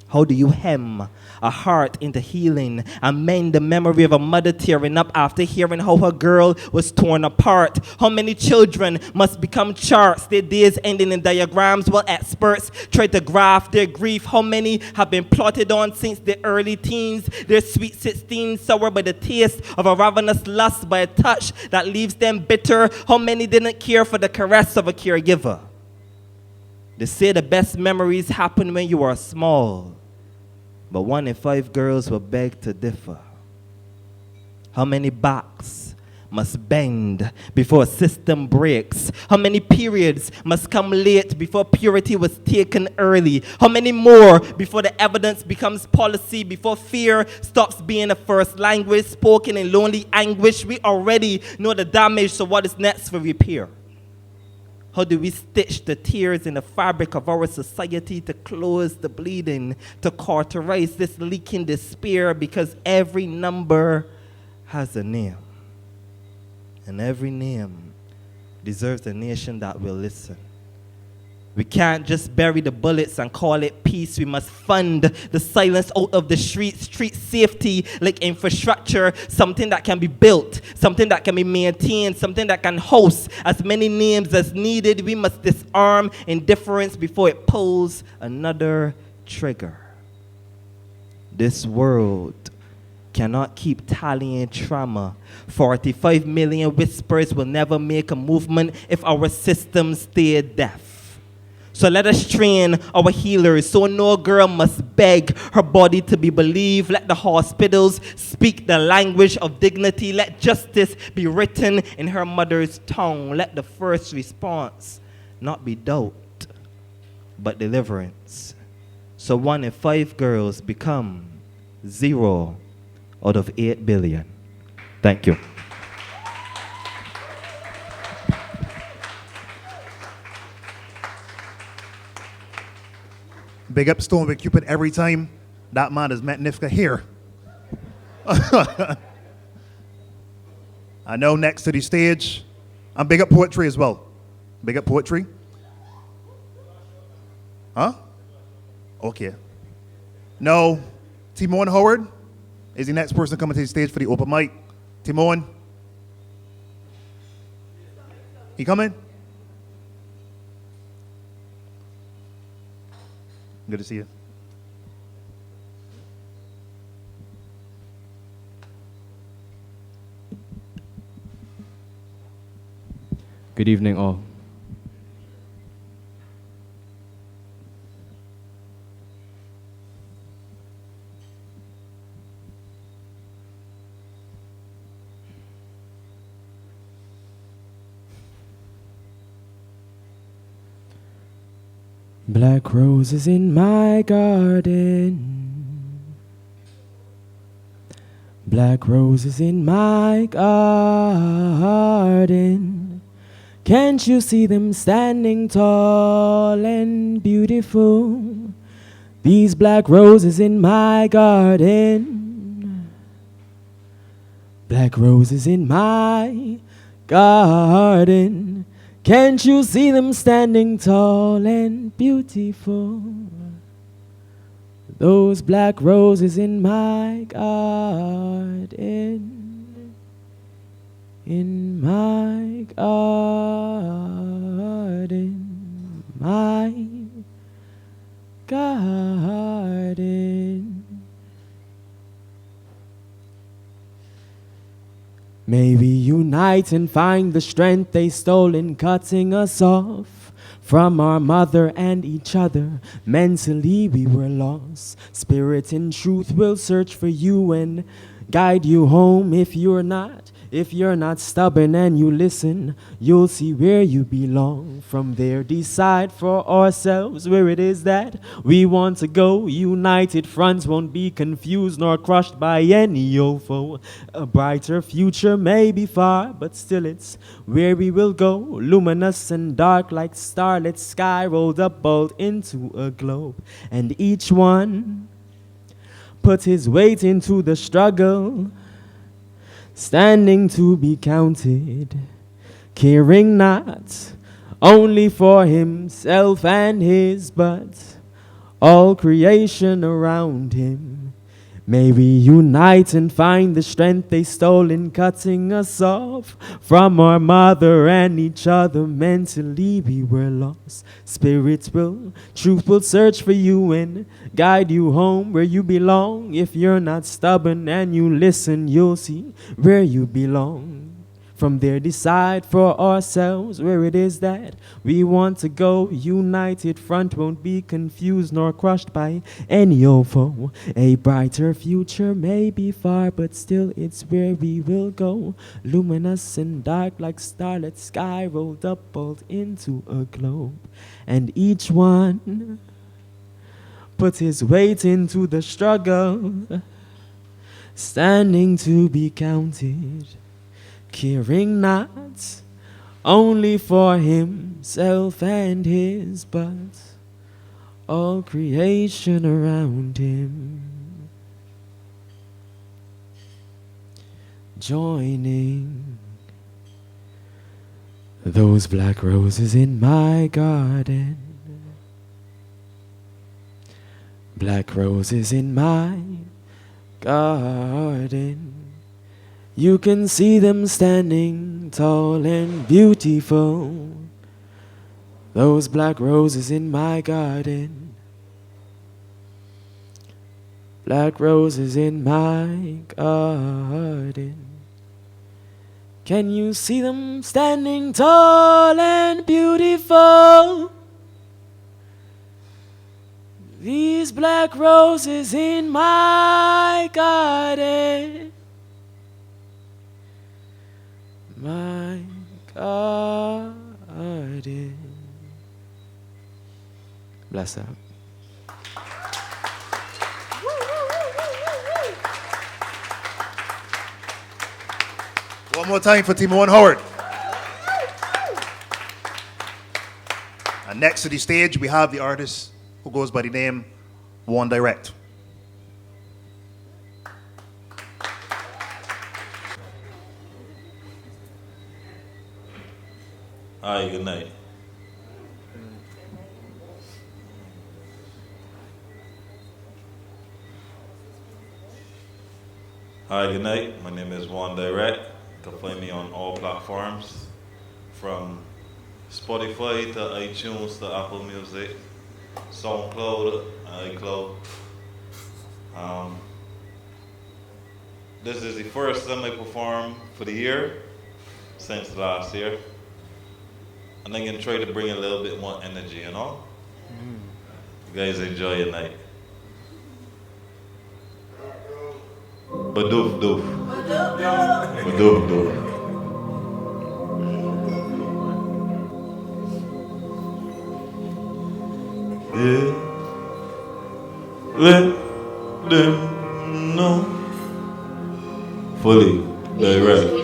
How do you hem a heart into healing and mend the memory of a mother tearing up after hearing how her girl was torn apart? How many children must become charts, their days ending in diagrams while experts try to graph their grief? How many have been plotted on since the early teens, their sweet 16 sour by the taste of a ravenous lust, by a touch that leaves them bitter? How many didn't care for the caress of a caregiver? They say the best memories happen when you are small, but 1 in 5 girls will beg to differ. How many backs must bend before a system breaks? How many periods must come late before purity was taken early? How many more before the evidence becomes policy, before fear stops being a first language spoken in lonely anguish? We already know the damage, so what is next for repair? How do we stitch the tears in the fabric of our society to close the bleeding, to cauterize this leaking despair? Because every number has a name. And every name deserves a nation that will listen. We can't just bury the bullets and call it peace. We must fund the silence out of the streets, treat safety like infrastructure, something that can be built, something that can be maintained, something that can host as many names as needed. We must disarm indifference before it pulls another trigger. This world cannot keep tallying trauma. 45 million whispers will never make a movement if our systems stay deaf. So let us train our healers so no girl must beg her body to be believed. Let the hospitals speak the language of dignity. Let justice be written in her mother's tongue. Let the first response not be doubt, but deliverance. So 1 in 5 girls become 0 out of 8 billion. Thank you. Big up Stonewick Cupid every time. That man has met Nifka here. I know next to the stage. I'm big up poetry as well. Big up poetry. Huh? Okay. No. Timon Howard is the next person coming to the stage for the open mic. Timon. He coming? Good to see you. Good evening, all. Black roses in my garden. Black roses in my garden. Can't you see them standing tall and beautiful? These black roses in my garden. Black roses in my garden. Can't you see them standing tall and beautiful? Those black roses in my garden. In my garden. My garden. May we unite and find the strength they stole in cutting us off from our mother and each other. Mentally we were lost. Spirit and truth will search for you and guide you home. If you're not stubborn and you listen, you'll see where you belong. From there decide for ourselves where it is that we want to go. United fronts won't be confused nor crushed by any old foe. A brighter future may be far, but still it's where we will go. Luminous and dark like starlit sky rolled up bold into a globe. And each one put his weight into the struggle, standing to be counted, caring not only for himself and his, but all creation around him. May we unite and find the strength they stole in cutting us off from our mother and each other. Mentally we were lost. Truth will search for you and guide you home where you belong. If you're not stubborn and you listen, you'll see where you belong. From there decide for ourselves where it is that we want to go. United front won't be confused nor crushed by any old foe. A brighter future may be far, but still it's where we will go. Luminous and dark like starlit sky rolled up bold into a globe. And each one put his weight into the struggle, standing to be counted, caring not only for himself and his, but all creation around him. Joining those black roses in my garden. Black roses in my garden. You can see them standing tall and beautiful. Those black roses in my garden. Black roses in my garden. Can you see them standing tall and beautiful? These black roses in my garden. My garden. Bless up. One more time for Timon Howard. And next to the stage, we have the artist who goes by the name One Direct. Hi, good night. Hi, good night. My name is One Direct. You can find me on all platforms, from Spotify to iTunes to Apple Music, SoundCloud, iCloud. This is the first time I perform for the year since last year. And I'm going to try to bring a little bit more energy, you know? You guys enjoy your night. Badoof doof. Badoof doof. Yeah. Let them know. Fully direct.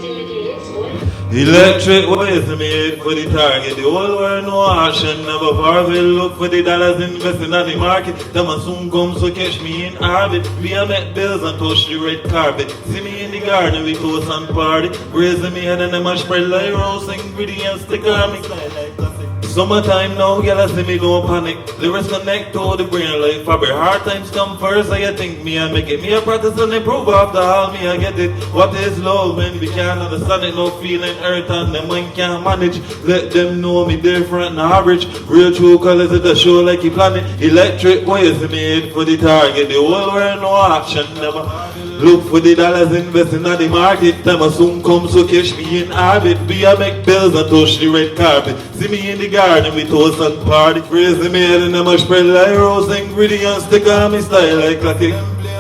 Electric ways made for the target. The whole world no action, never far will look for the dollars investing on the market. Them a soon come, so catch me in orbit. We a make bills and touch the red carpet. See me in the garden, we toast and party. Raising me head and them a spread like rose ingredients, stick on me. Summertime now, y'all see me go panic. Lyrics connect to the brain like fabric. Hard times come first, I think me I make it. Me a practice and improve after all, me I get it. What is love when we can't understand it? No feeling hurt and the mind can't manage. Let them know me different and average. Real true colors at the show like you plan it. Electric ways made for the target. The whole world no action, never. Look for the dollars investing on the market. Time will soon come, so catch me in orbit. We a make bills and touch the red carpet. See me in the garden, we toast and party. Crazy me head and them a spread like rose ingredients. Stick on me style like classic.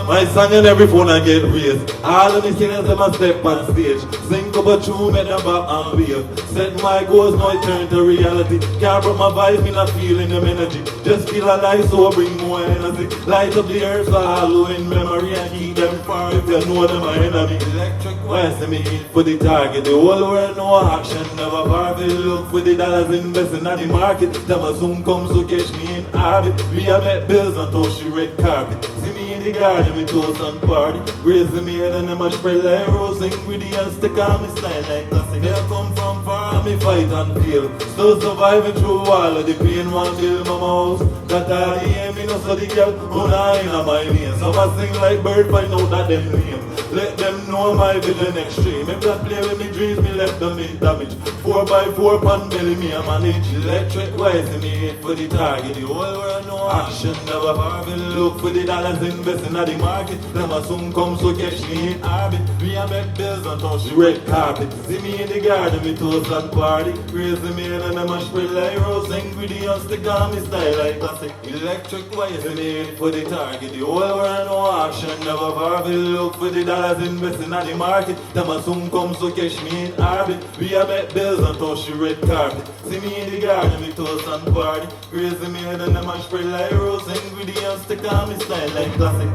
My song and every phone I get raised. All of the singers them a step on stage. Sing up a tune, make them back and wave. Set my goals, now it turn to reality. Can't break my vibe, me not feeling them energy. Just feel alive, so I bring more energy. Light up the earth, so hollow in memory and keep them far if you know them are enemy. Electric wise, me hit for the target. The whole world no action, never far. They look for the dollars investing on the market. Them a soon come, so catch me in orbit. We a make bills and touch the red carpet. See me in the garden, we toast and party. Raising me head and them a spread like rose ingredients. Stick on me style like classic. They come from far, me fight and fail. Still surviving through all of the pain. One build mama house. That I hear me no study girl. Who not in my lane. Some a sing like bird, find out that them name. Let them know my vision extreme. If that play with me dreams, me left them in damage. 4x4 pan belly, me a manage. Electric wise, me hit for the target. The whole world no action, never far. Look for the dollars investing at the market. Them a soon come, so catch me in orbit. We a make bills and touch the red carpet. See me in the garden, we toast and party. Crazy me and them a spread like rose ingredients. Stick on me style like classic. Electric wise, me hit for the target. The whole world no action, never far. Look for the dollars investing at the market. Them a soon come, so catch me in orbit. We a make bills and touch the red carpet. See me in the garden, we toast and party. Crazy me and them a spread like rose ingredients. Stick on me style like classic.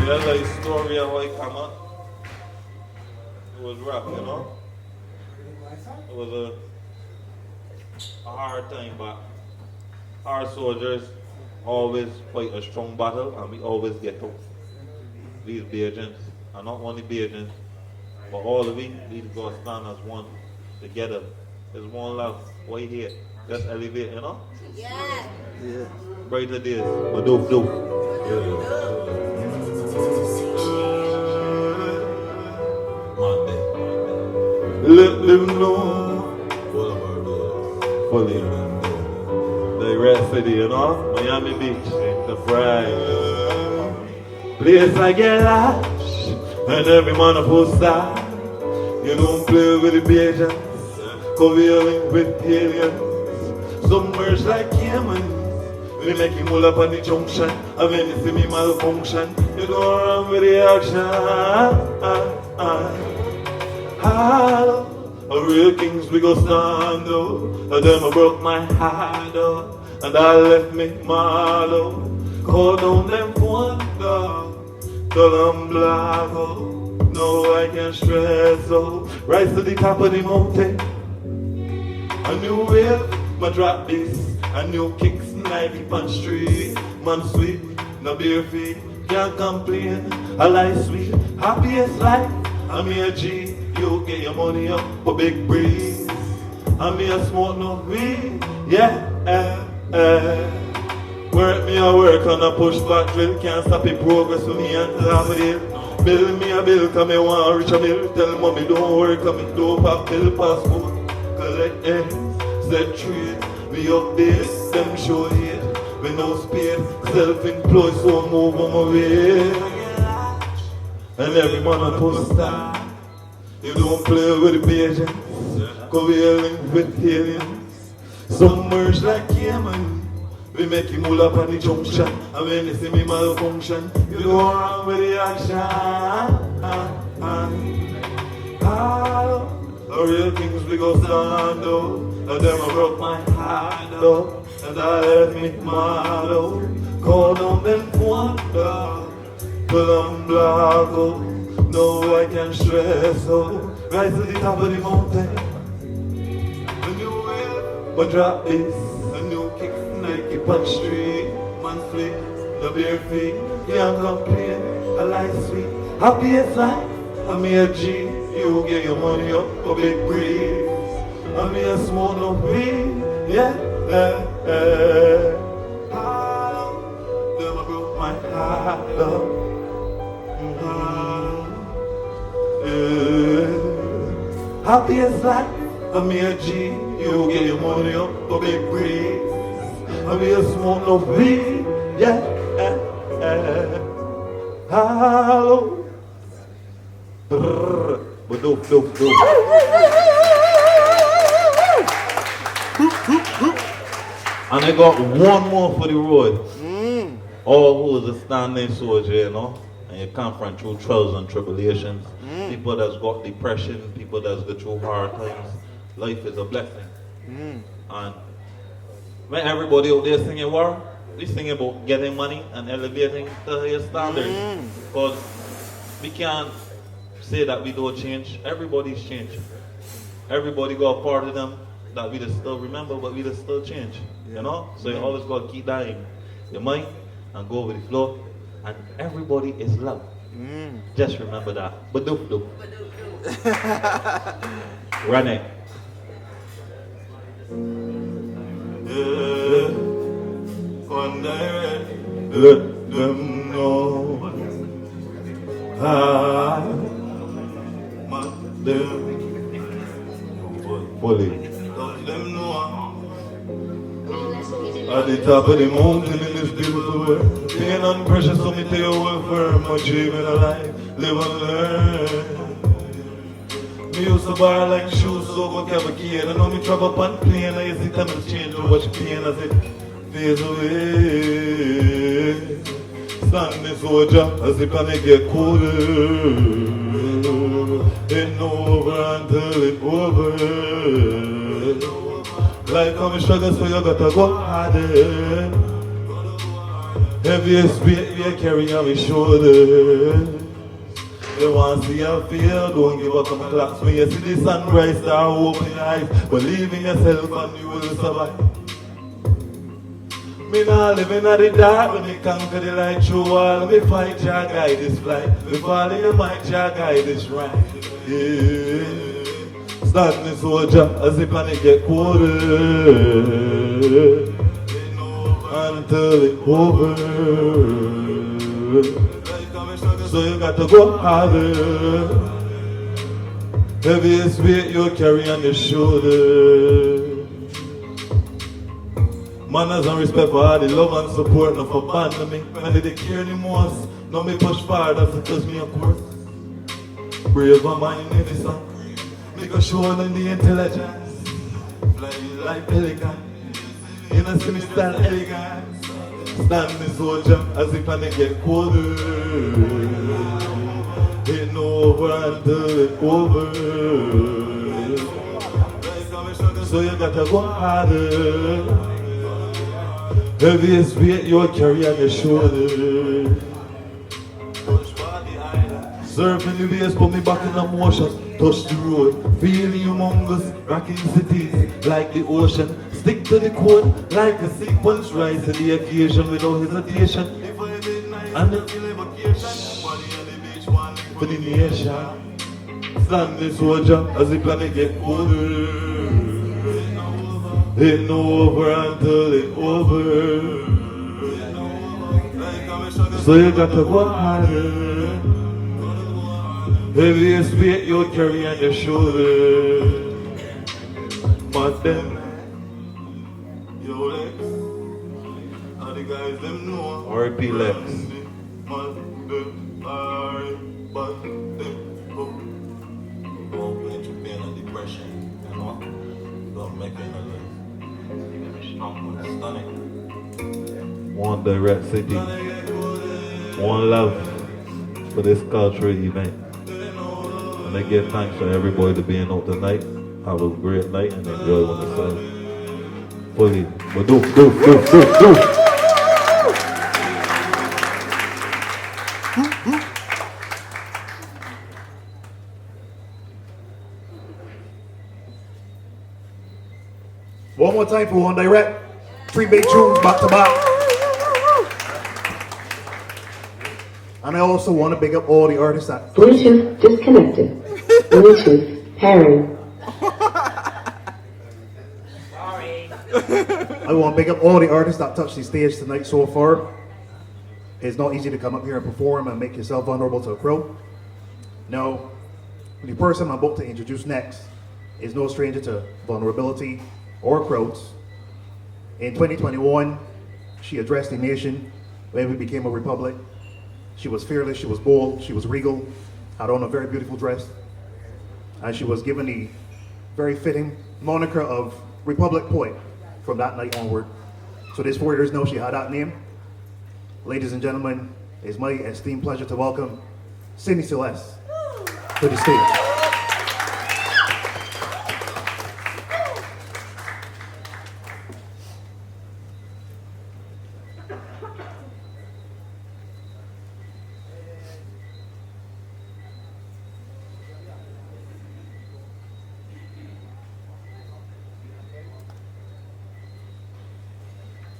tell the story of how I come up. It was rough, you know? It was a hard time, but our soldiers always fight a strong battle and we always get through. These Bajans, and not only Bajans, but all of we go stand as one together. There's one love, why here? Just elevate, you know? Yeah. Brighter days, but doof. Monday. Let them know. Fully. The rest city, you know? Miami Beach, the Friday. Place I get lost, and every man of both sides. You don't play with the Bajans, coveling with aliens. Some merge like Yemen. We make him all up on the junction, and when you see me malfunction, you go around with the action. A real kings we go stand out, and them I broke my heart out, and I left me mallow. Call down them one dog, till I'm black out. No, I can't stress out. Rise to the top of the mountain. A new wave, my drop this. A new kicks, Nike punch street. Man sweet, no bare feet. Can't complain, I like sweet. Happiest life, I'm here G. You get your money up for big breeze. I'm here smoke no weed. Yeah, Work me a work on a push back drill. Can't stop it progress with me until I'm with it. Bill me a bill, cause me want reach a mill. Tell mommy don't work, cause me don't pop bill passport. Collect ends, set trade. We update, them show it. We no space, self-employed, so move on my way. And every man a poster. You don't play with the Bajans, coveling with aliens. Some merge like Yemen. We make him all up on the junction, and when you see me malfunction, you go around with the action. A real kings we go stand out, and them I broke my heart out, and I left me mallow. Call down them wonder, till I'm black out. No, I can't stress out. Rise to the top of the mountain. A new wave, but drop this. A new kick, Nike punch street. Man flick, the bare feet. Can't complain, I like sweet. Happiest life, I'm here G. You get your money up for big breeze. I'm here smoke no weed. Yeah, Never broke my heart up. Happiest life, I'm here G. You get your money up for big breeze. I'm here smoke no weed. Yeah, Hello. But dope. And I got one more for the road. All who is a standing soldier, you know. And you confront through trials and tribulations. People that's got depression, people that's go through hard times. Life is a blessing. And when everybody out there singing war, we sing about getting money and elevating to higher standards. Because we can't say that we don't change. Everybody's changed. Everybody got a part of them that we just still remember, but we just still change. You know? So you always got to keep that in your mind and go with the flow. And everybody is loved. Just remember that. Badoop. Run it. Yeah. One day, let them know. Fully. Let them know. At the top of the mountain in this beautiful world, pain and pressure, so me tell you well firm, my dream in a life, live and learn. Me used to borrow like shoes, so go have a kid. I know me travel up on plane, I used to tell me to change to watch pain as it fades away. Standing soldier, as it can get colder. Ain't no over until it's over. Like how me struggle, so you gotta go harder. Heaviest weight you carry on my shoulders. You want to see how feel, don't give up some claps. When you see the sunrise, start open your eyes. Believe in yourself and you will survive. Me not living at the dark, when me conquer the light through all. Me fight, Jah guide this flight. Me fall in the mic, Jah guide this ride. Yeah. Standing soldier as the planet get colder. Until it's over. So you got to go harder. Heaviest weight you carry on your shoulder. Manners and respect for all the love and support, not for abandon me. When they care the most, no me push forward, that's because me of course. Brave and magnificent, make a show them the intelligence. Flying like pelican, in a semi-style elegance. Standing soldier as the planet get colder. Ain't no over until it's over. So you gotta go harder. Heaviest weight you carry on your shoulder. Surfing the waves, put me back in the motion. Touch the road, feeling humongous, rocking cities like the ocean. Stick to the code like a sequence, rise to the occasion without hesitation. And for the nation, standing soldier as the planet get colder. Ain't no over until it's over. So you got to go harder. Heaviest weight you carry on your shoulder. But then, yo Lex, all the guys them know. R.I.P. Lex. Don't go into pain and depression, you know. Don't make it a One Direct City, one love for this cultural event. And I give thanks for everybody to being out tonight. Have a great night and enjoy when the sun fully. But do. One more time for One Direct. 3 big tunes back to back. And I also want to big up all the artists that... Bluetooth disconnected. Bluetooth pairing. Sorry. I want to big up all the artists that touched the stage tonight so far. It's not easy to come up here and perform and make yourself vulnerable to a crowd. No, the person I'm about to introduce next is no stranger to vulnerability or crowds. In 2021, she addressed the nation when we became a republic. She was fearless, she was bold, she was regal, had on a very beautiful dress, and she was given the very fitting moniker of Republic Poet from that night onward. So this 4 years now she had that name. Ladies and gentlemen, it's my esteemed pleasure to welcome Cindy Celeste to the stage.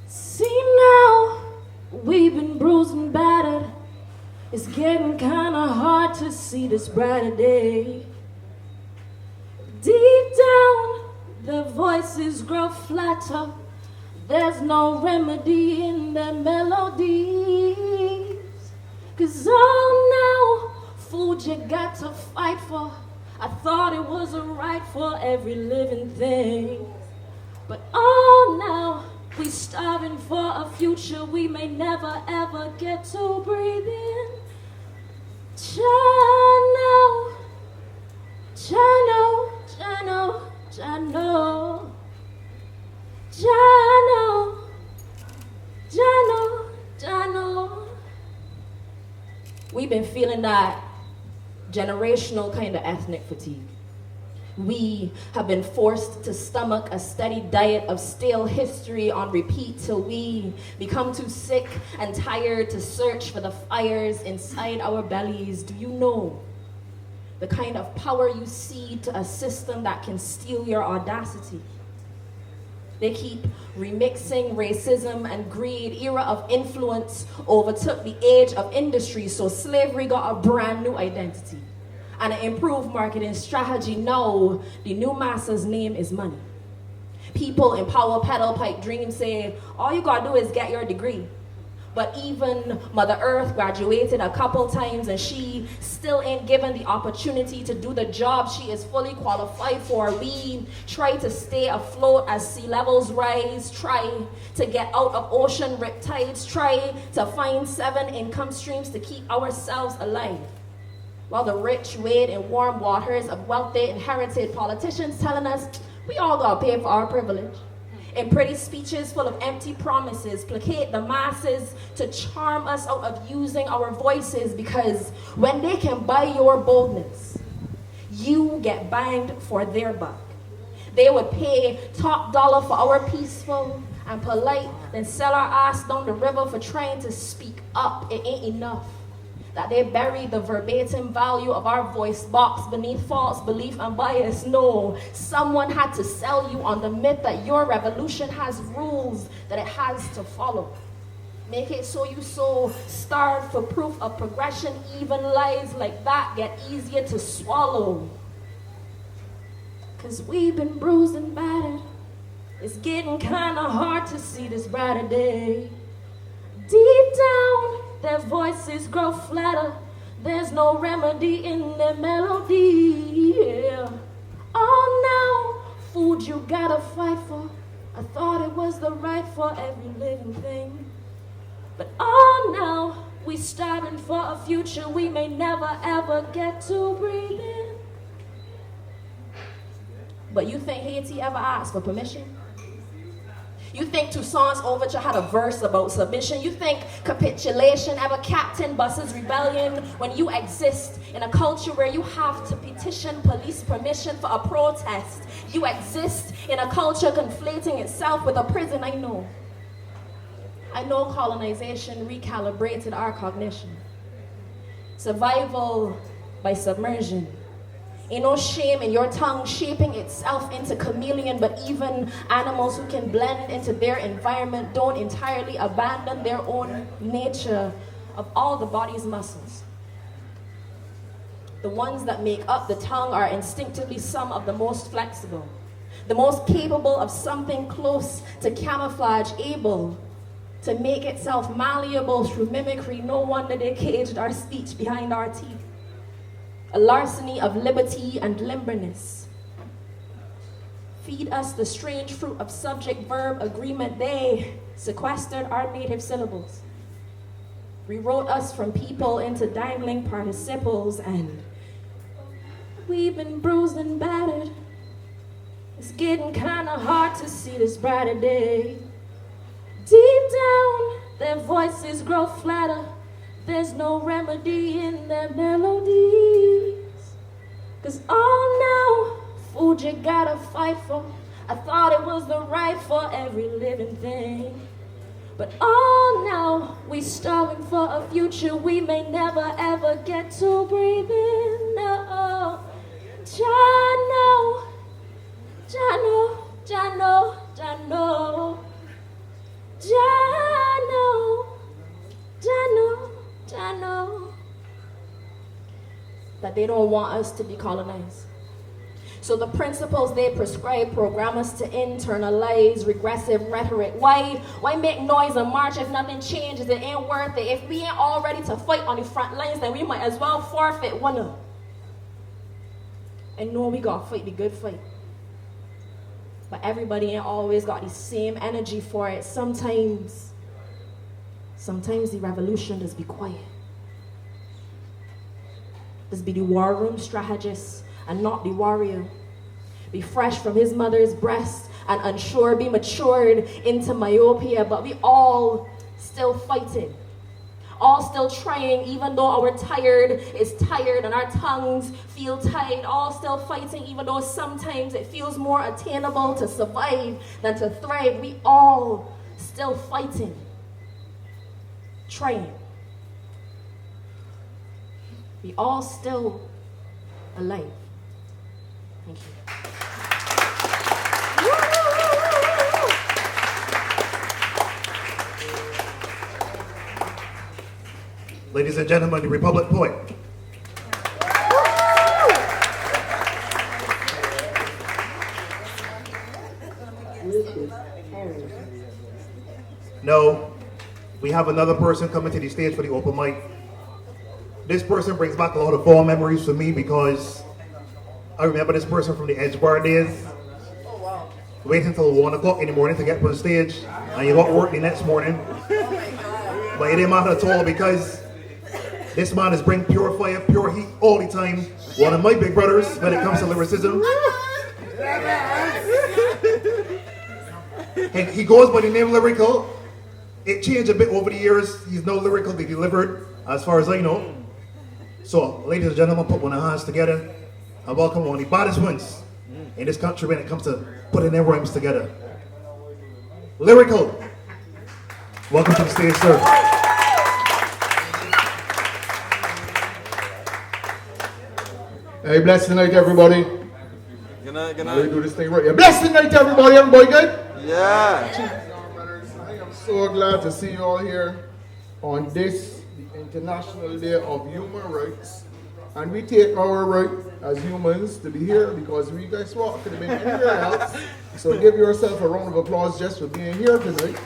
See now, we've been bruised and battered. It's getting kinda hard to see this brighter day. Deep down, the voices grow flatter. There's no remedy in their melodies. 'Cause all now, food you got to fight for. I thought it was a right for every living thing. But all now, we starving for a future we may never ever get to breathe in. Jano, Jano, Jano, Jano, Jano, Jano, Jano. We've been feeling that generational kind of ethnic fatigue. We have been forced to stomach a steady diet of stale history on repeat till we become too sick and tired to search for the fires inside our bellies. Do you know the kind of power you cede to a system that can steal your audacity? They keep remixing racism and greed. Era of influence overtook the age of industry, so slavery got a brand new identity and an improved marketing strategy. Now, the new master's name is money. People in power pedal pipe dreams say, all you gotta do is get your degree. But even Mother Earth graduated a couple times and she still ain't given the opportunity to do the job she is fully qualified for. We try to stay afloat as sea levels rise, try to get out of ocean riptides, try to find 7 income streams to keep ourselves alive. While the rich wade in warm waters of wealthy inherited politicians telling us we all gotta pay for our privilege. In pretty speeches full of empty promises, placate the masses to charm us out of using our voices, because when they can buy your boldness, you get banged for their buck. They would pay top dollar for our peaceful and polite, then sell our ass down the river for trying to speak up. It ain't enough that they bury the verbatim value of our voice box beneath false belief and bias. No, someone had to sell you on the myth that your revolution has rules that it has to follow. Make it so you so starved for proof of progression, even lies like that get easier to swallow. Cause we've been bruised and battered. It's getting kinda hard to see this brighter day. Deep down, their voices grow flatter. There's no remedy in their melody. Yeah. Oh, now, food you gotta fight for. I thought it was the right for every living thing. But oh, now, we starving for a future we may never ever get to breathe in. But you think Haiti ever asked for permission? You think Toussaint's Overture had a verse about submission? You think capitulation ever captained Bus's rebellion? When you exist in a culture where you have to petition police permission for a protest, you exist in a culture conflating itself with a prison. I know colonization recalibrated our cognition. Survival by submersion. Ain't no shame in your tongue shaping itself into chameleon, but even animals who can blend into their environment don't entirely abandon their own nature of all the body's muscles. The ones that make up the tongue are instinctively some of the most flexible, the most capable of something close to camouflage, able to make itself malleable through mimicry. No wonder they caged our speech behind our teeth. A larceny of liberty and limberness. Feed us the strange fruit of subject-verb agreement. They sequestered our native syllables, rewrote us from people into dangling participles, and we've been bruised and battered. It's getting kinda hard to see this brighter day. Deep down, their voices grow flatter. There's no remedy in their melodies. Cause oh, now, food you gotta fight for. I thought it was the right for every living thing. But oh, now, we starving for a future we may never ever get to breathe in. No, Jano, Jano, Jano, Jano, Jano, Jano. I know that they don't want us to be colonized. So the principles they prescribe program us to internalize regressive rhetoric. Why make noise and march if nothing changes? It ain't worth it. If we ain't all ready to fight on the front lines, then we might as well forfeit one of them. And know we gotta fight the good fight. But everybody ain't always got the same energy for it. Sometimes the revolution does be quiet. Does be the war room strategist and not the warrior. Be fresh from his mother's breast and unsure, be matured into myopia, but we all still fighting. all still trying, even though our tired is tired and our tongues feel tight, all still fighting, even though sometimes it feels more attainable to survive than to thrive. We all still fighting, trying. We all still alive. Thank you. Ladies and gentlemen, the Republic Poet. No, we have another person coming to the stage for the open mic. This person brings back a lot of fond memories for me because I remember this person from the Edge Bar days. Waiting until 1 o'clock in the morning to get up on stage, and you got work the next morning. But it didn't matter at all because this man is bring pure fire, pure heat all the time. One of my big brothers when it comes to lyricism. And he goes by the name Lyrical. It changed a bit over the years. He's now lyrically delivered, as far as I know. So, ladies and gentlemen, put one of our hands together and welcome one of the baddest ones in this country when it comes to putting their rhymes together. Lyrical. Welcome to the stage, sir. Hey, blessed night, everybody. Good night, good How do night. you do this thing right? Yeah, blessed night, everybody. Everybody good? Yeah. I am so glad to see you all here on this, the International Day of Human Rights. And we take our right as humans to be here because we, guess what, could have been anywhere else. So give yourself a round of applause just for being here tonight.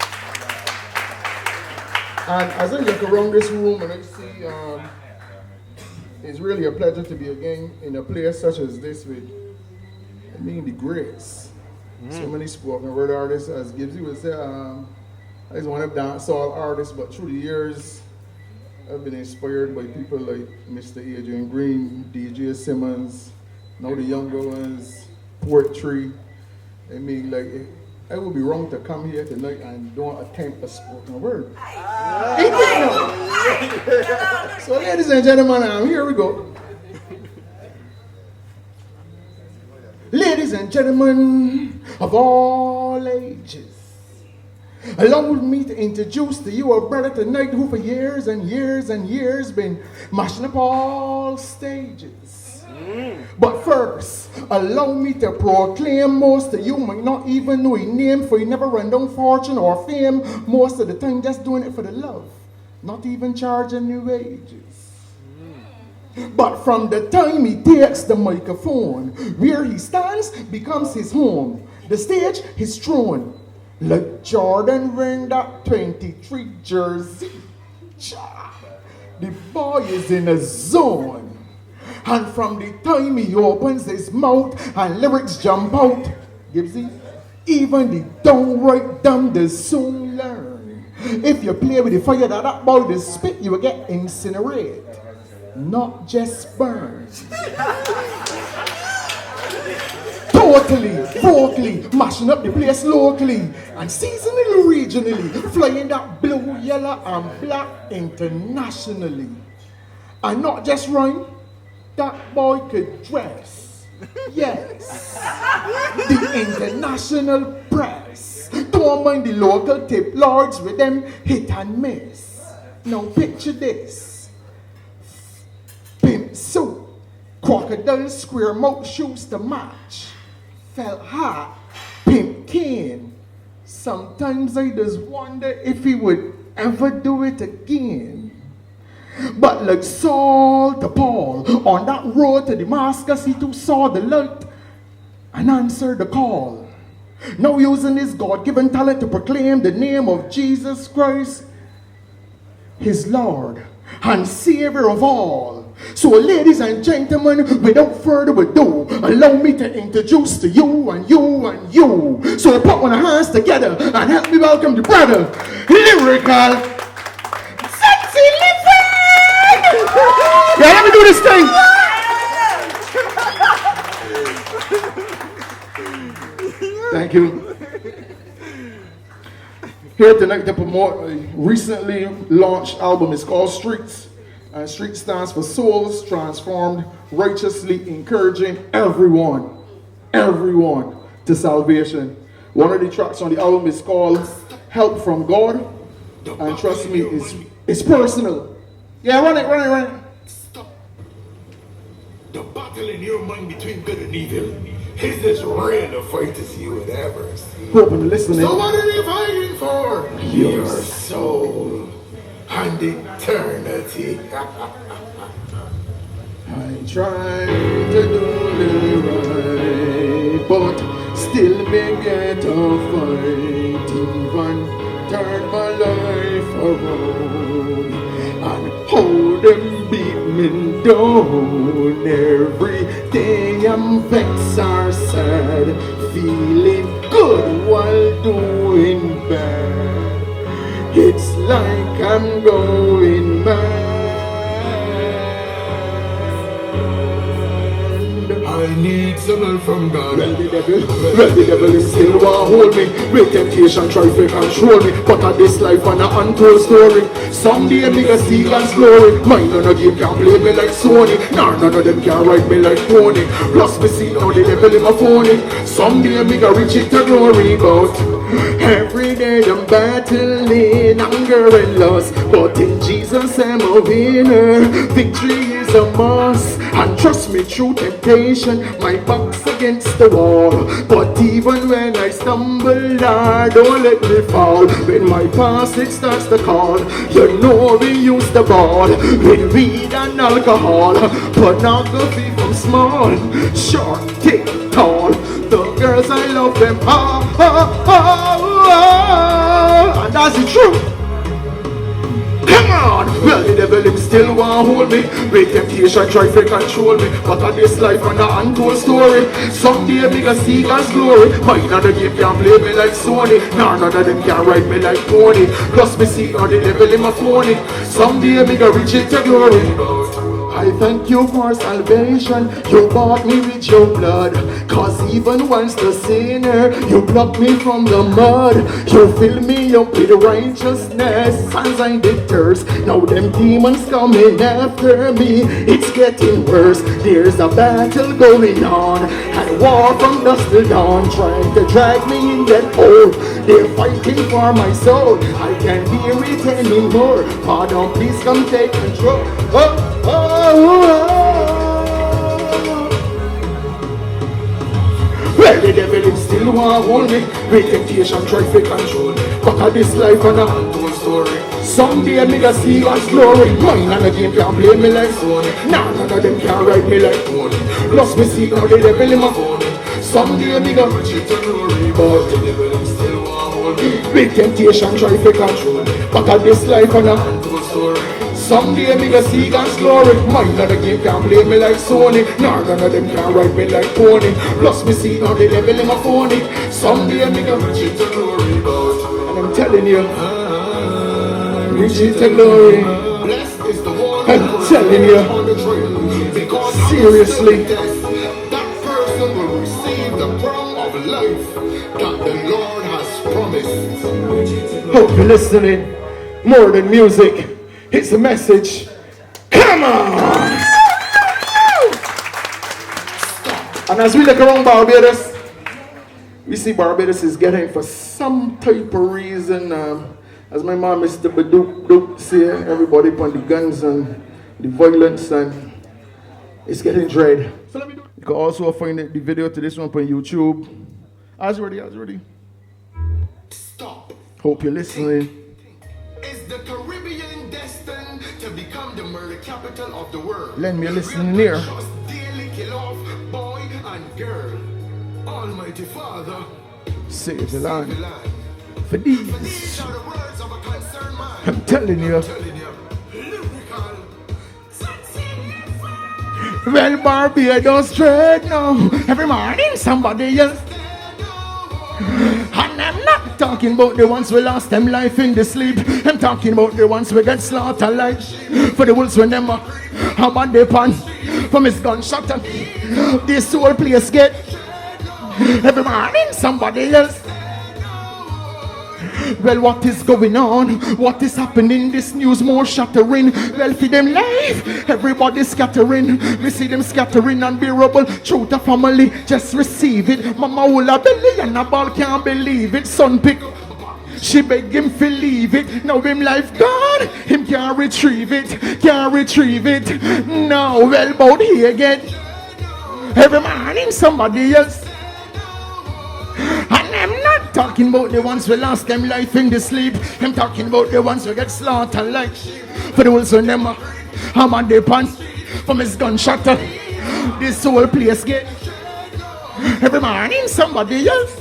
And as I look around this room and I see, it's really a pleasure to be again in a place such as this with, the greats. So many spoken word artists, as Gibbsy would say, I just want to dancehall artists, but through the years, I've been inspired by people like Mr. Adrian Green, DJ Simmons, now the younger ones, poetry. I would be wrong to come here tonight and don't attempt a spoken word. So ladies and gentlemen, here we go. Ladies and gentlemen of all ages, allow me to introduce to you a brother tonight who for years and years and years been mashing up all stages. But first, allow me to proclaim most of you might not even know his name, for he never run down fortune or fame. Most of the time just doing it for the love, not even charging new wages. But from the time he takes the microphone, where he stands becomes his home, the stage his throne. Like Jordan wearing that 23 jersey, the boy is in a zone. And from the time he opens his mouth and lyrics jump out, Gibbsy, even the downright dumb they soon learn. If you play with the fire that boy will spit, you will get incinerated, not just burned. Totally, vocally, mashing up the place locally and seasonally, regionally, flying that blue, yellow, and black internationally. And not just rhyme, that boy could dress. Yes, the international press. Don't mind the local tip lords with them hit and miss. Now picture this. Pimp suit, crocodile square mouth shoes to match. Felt hat, pimp cane. Sometimes I just wonder if he would ever do it again. But like Saul to Paul, on that road to Damascus, he too saw the light and answered the call. Now using his God-given talent to proclaim the name of Jesus Christ, his Lord and Savior of all. So ladies and gentlemen, without further ado, allow me to introduce to you and you and you. So put one of hands together and help me welcome the brother, Lyrical Sexy Living! Yeah, let me do this thing. Thank you. Here tonight to promote a recently launched album. It's called Streets. And Street stands for Souls Transformed Righteously, encouraging everyone to salvation. One of the tracks on the album is called Help from God. And trust me, it's personal. Yeah, run it. Stop. The battle in your mind between good and evil is as real a fight as you would ever see. Hope you're listening. So what are you fighting for? Your soul and eternity. I try to do the right, but still may get a fight. Even turn my life around and hold them beat me down. Every day I'm vexed or sad, feeling good while doing bad. It's like I'm going mad. I need some help from God. Well, the devil is still want hold me. With temptation try to control me, but at this life and an untold story. Someday me gonna see God's glory. Mine on a game can't play me like Sony, nor none of them can ride me like Tony. Plus me see now the devil in my phone. Someday me gonna reach it to glory, but every day I'm battling hunger and loss. But in Jesus I'm a winner. Victory is a must. And trust me, through temptation, my back's against the wall. But even when I stumble, Lord, don't let me fall. When my past it starts to call, you know we use the ball with weed and alcohol. Pornography from small, short, thick, tall. The girls I love them, and that's the truth. Come on! Well, the devil him still want hold me. With temptation try to control me, but on this life and an untold story. Someday me gonna see God's glory. Mine on the game can't play me like Sony, nor none of them can ride me like Tony. Plus me see how the devil in my phone. Someday me gonna reach it to glory. I thank you for salvation. You bought me with your blood. Cause even once the sinner, you plucked me from the mud. You fill me up with righteousness as I did thirst. Now them demons coming after me. It's getting worse. There's a battle going on, and war from dusk till dawn, trying to drag me in that hole. They're fighting for my soul. I can't hear it anymore. Father, please come take control. Well, the devil him still want hold me. With temptation try to control me, but at this life and a untold story. Someday me gonna see God's glory. Mine and the game can't play me like Sony, nah, none of them can ride me like Tony. Plus me see now the devil in my phone. Someday me gonna reach it to glory, but the devil him still want hold me. With temptation try to control me, but at this life and a untold story. Someday me gonna see God's glory. Mine and the game can't play me like Sony, nor none of them can ride me like Tony. Plus me see now the devil in my phone. Someday me gonna reach it to glory, and I'm telling you, reach it to glory. Blessed is the one I'm telling you, on the trail. Because seriously, that person will receive the crown of life that the Lord has promised. hope you're listening. More than music, it's a message. Come on! And as we look around Barbados, we see Barbados is getting, for some type of reason, as my mom Mr. Badook say, everybody upon the guns and the violence, and it's getting dread. So you can also find the video to this one on YouTube. As ready. Stop. Hope you're listening. Is the Caribbean destined to become the murder capital of the world? Lend me a listening ear. Just daily kill off boy and girl. Almighty Father, Save the land. For these, I'm telling you. Well, Barbados straight now. Every morning somebody else. And I'm not talking about the ones who lost them life in the sleep. I'm talking about the ones who get slaughtered like for the wolves when them how about they pan from his gunshot and this whole place get every morning somebody else. Well, what is going on? What is happening? This news more shattering. Well, for them life, everybody scattering. We see them scattering unbearable. Truth of family, just receive it. Mama will have belly and a ball can't believe it. Son pick. She beg him to leave it. Now him life gone. Him can't retrieve it. Can't retrieve it. Now well about here again. Every morning somebody else. And I'm not talking about the ones who lost them life in the sleep. I'm talking about the ones who get slaughtered like sheep. For the ones who never I'm on their pants from his gunshot. This whole place get. Every morning somebody else.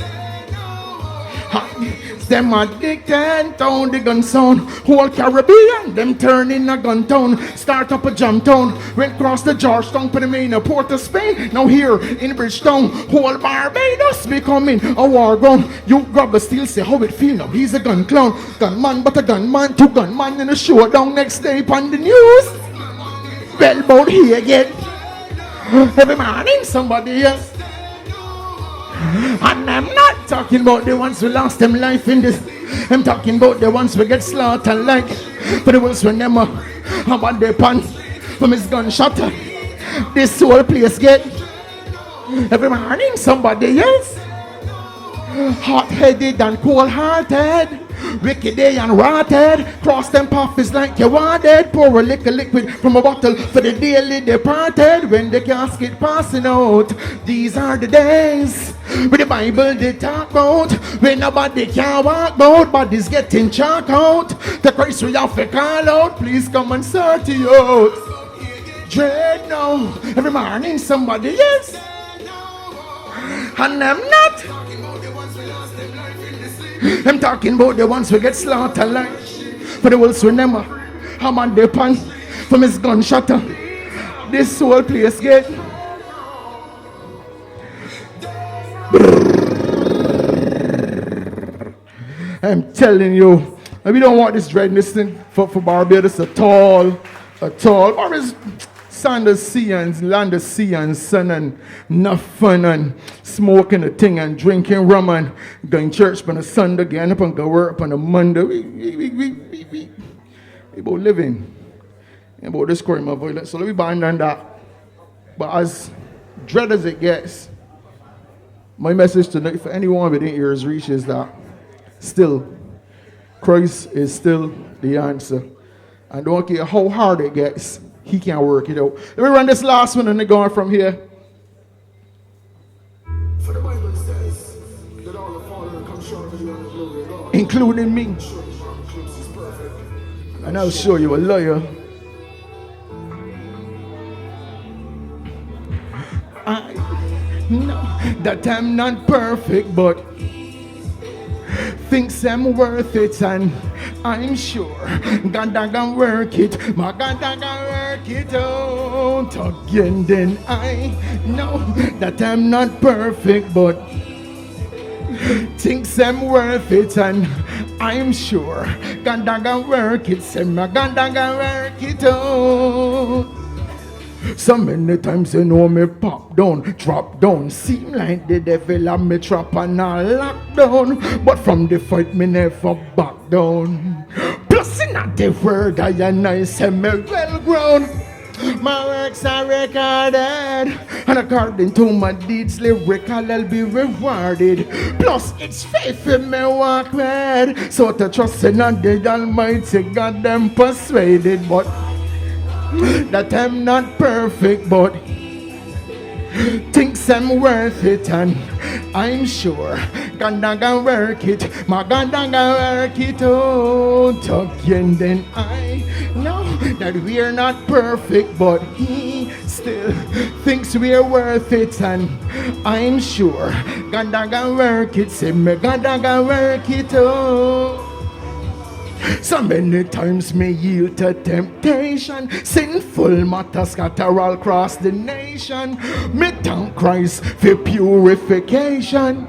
Them addicted town, the gun sound. Whole Caribbean, them turn in a gun town. Start up a jam town. Went across the Georgetown, Panama, Port of Spain. Now here in Bridgetown, whole Barbados becoming a war ground. You grab a steel, say how it feel now. He's a gun clown. Gunman, but a gunman. Two gunman in a showdown next day on the news. Well, about here again. Every morning, somebody else. And I'm not talking about the ones who lost them life in this. I'm talking about the ones who get slaughtered like. For the ones who never about their pants from his gunshot. This whole place get. Every morning somebody else. Hot-headed and cold-hearted. Wicked day and rotted. Cross them path is like you wanted. Pour a liquor liquid from a bottle for the daily departed. When the casket passing out, these are the days with the Bible they talk about. When nobody can walk about, bodies getting chalk out. The Christ we have to call out. Please come and sort you out. Dread now. Every morning somebody else. And I'm not. I'm talking about the ones who get slaughtered like. For the ones who never I'm on their pants from his gunshot. This whole place get. I'm telling you, and we don't want this dreadness thing for Barbados at all. Or is Sanders sea and land of sea and sun and nothing and smoking a thing and drinking rum and going church on a Sunday, getting up and go work on a Monday. We about living. About this crime of violence. So let me bind on that. But as dread as it gets, my message tonight for anyone within ears reach is that still, Christ is still the answer. And don't care how hard it gets, he can work it out. Let me run this last one and then go on from here. For the Bible says that all the fallen come short of the glory of God. Including me. And I'll show you a lawyer. I know that I'm not perfect, but thinks I'm worth it, and I'm sure God I can work it. My God I can work it out again. Then I know that I'm not perfect, but thinks I'm worth it, and I'm sure God I can work it. Say my God I can work it out. So many times you know me pop down, drop down. Seem like the devil and me trap and I lock down. But from the fight me never back down. Plus in the word I and I say me well grown. My works are recorded, and according to my deeds lyrical I'll be rewarded. Plus it's faith in me walk with. So to trust in the Almighty God them persuaded. But that I'm not perfect, but thinks I'm worth it, and I'm sure God I can work it. My God I can work it out again. Then I know that we're not perfect, but he still thinks we're worth it, and I'm sure God I can work it. Say me God I can work it out. So many times me yield to temptation. Sinful matters scatter all across the nation. Me thank Christ for purification.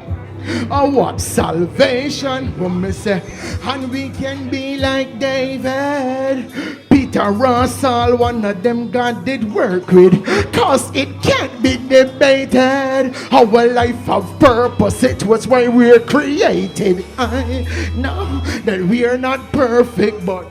Oh, what salvation when me say, and we can be like David. Peter Peter, Ross, all one of them God did work with. Cause it can't be debated. Our life of purpose, it was why we're created. I know that we are not perfect, but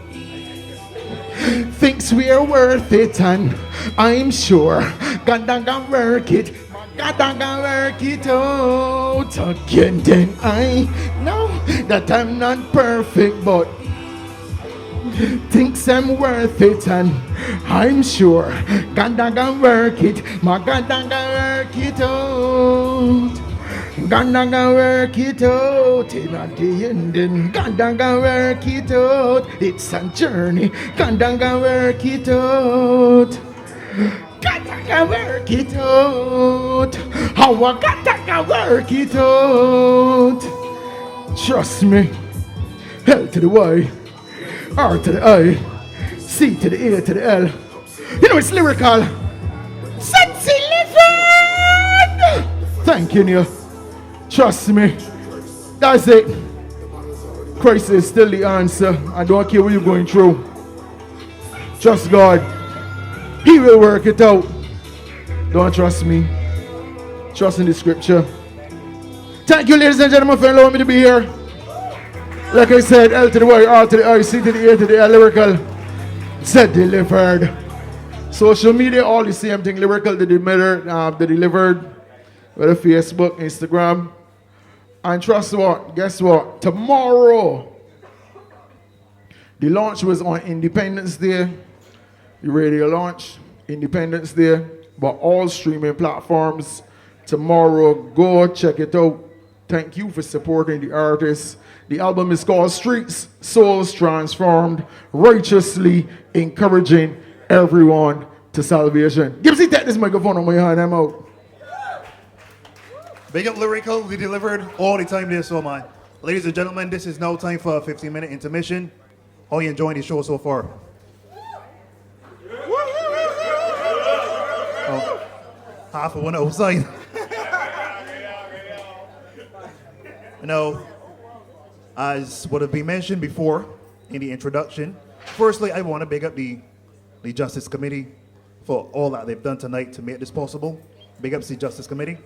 thinks we're worth it, and I'm sure God done gonna work it. God done gonna work it out again. Then I know that I'm not perfect, but thinks I'm worth it, and I'm sure God done gonna work it. My God done gonna work it out. God done gonna work it out in the ending. God done gonna work it out. It's a journey. God done gonna work it out. God done gonna work it out. How God done gonna work it out. Trust me. L to the Y, R to the I, C to the A to the L. You know it's lyrical. Sexy living. Thank you. Trust me. That's it. Christ is still the answer. I don't care what you're going through. Trust God. He will work it out. Don't trust me. Trust in the scripture. Thank you, ladies and gentlemen, for allowing me to be here. Like I said, L to the Y, R to the I, C to the A to the L, lyrical. Said delivered. Social media, all the same thing. Lyrical, the delivered. Whether Facebook, Instagram. And trust what? Guess what? Tomorrow, the launch was on Independence Day. The radio launch, Independence Day. But all streaming platforms. Tomorrow, go check it out. Thank you for supporting the artists. The album is called Streets, Souls Transformed, Righteously Encouraging Everyone to Salvation. Give me take this microphone on my hand, I'm out. Big up Lyrical, we delivered all the time there, so man. Ladies and gentlemen, this is now time for a 15-minute intermission. How are you enjoying the show so far? Oh, half of one outside. As would have been mentioned before in the introduction, firstly, I want to big up the Justice Committee for all that they've done tonight to make this possible. Big up to the Justice Committee.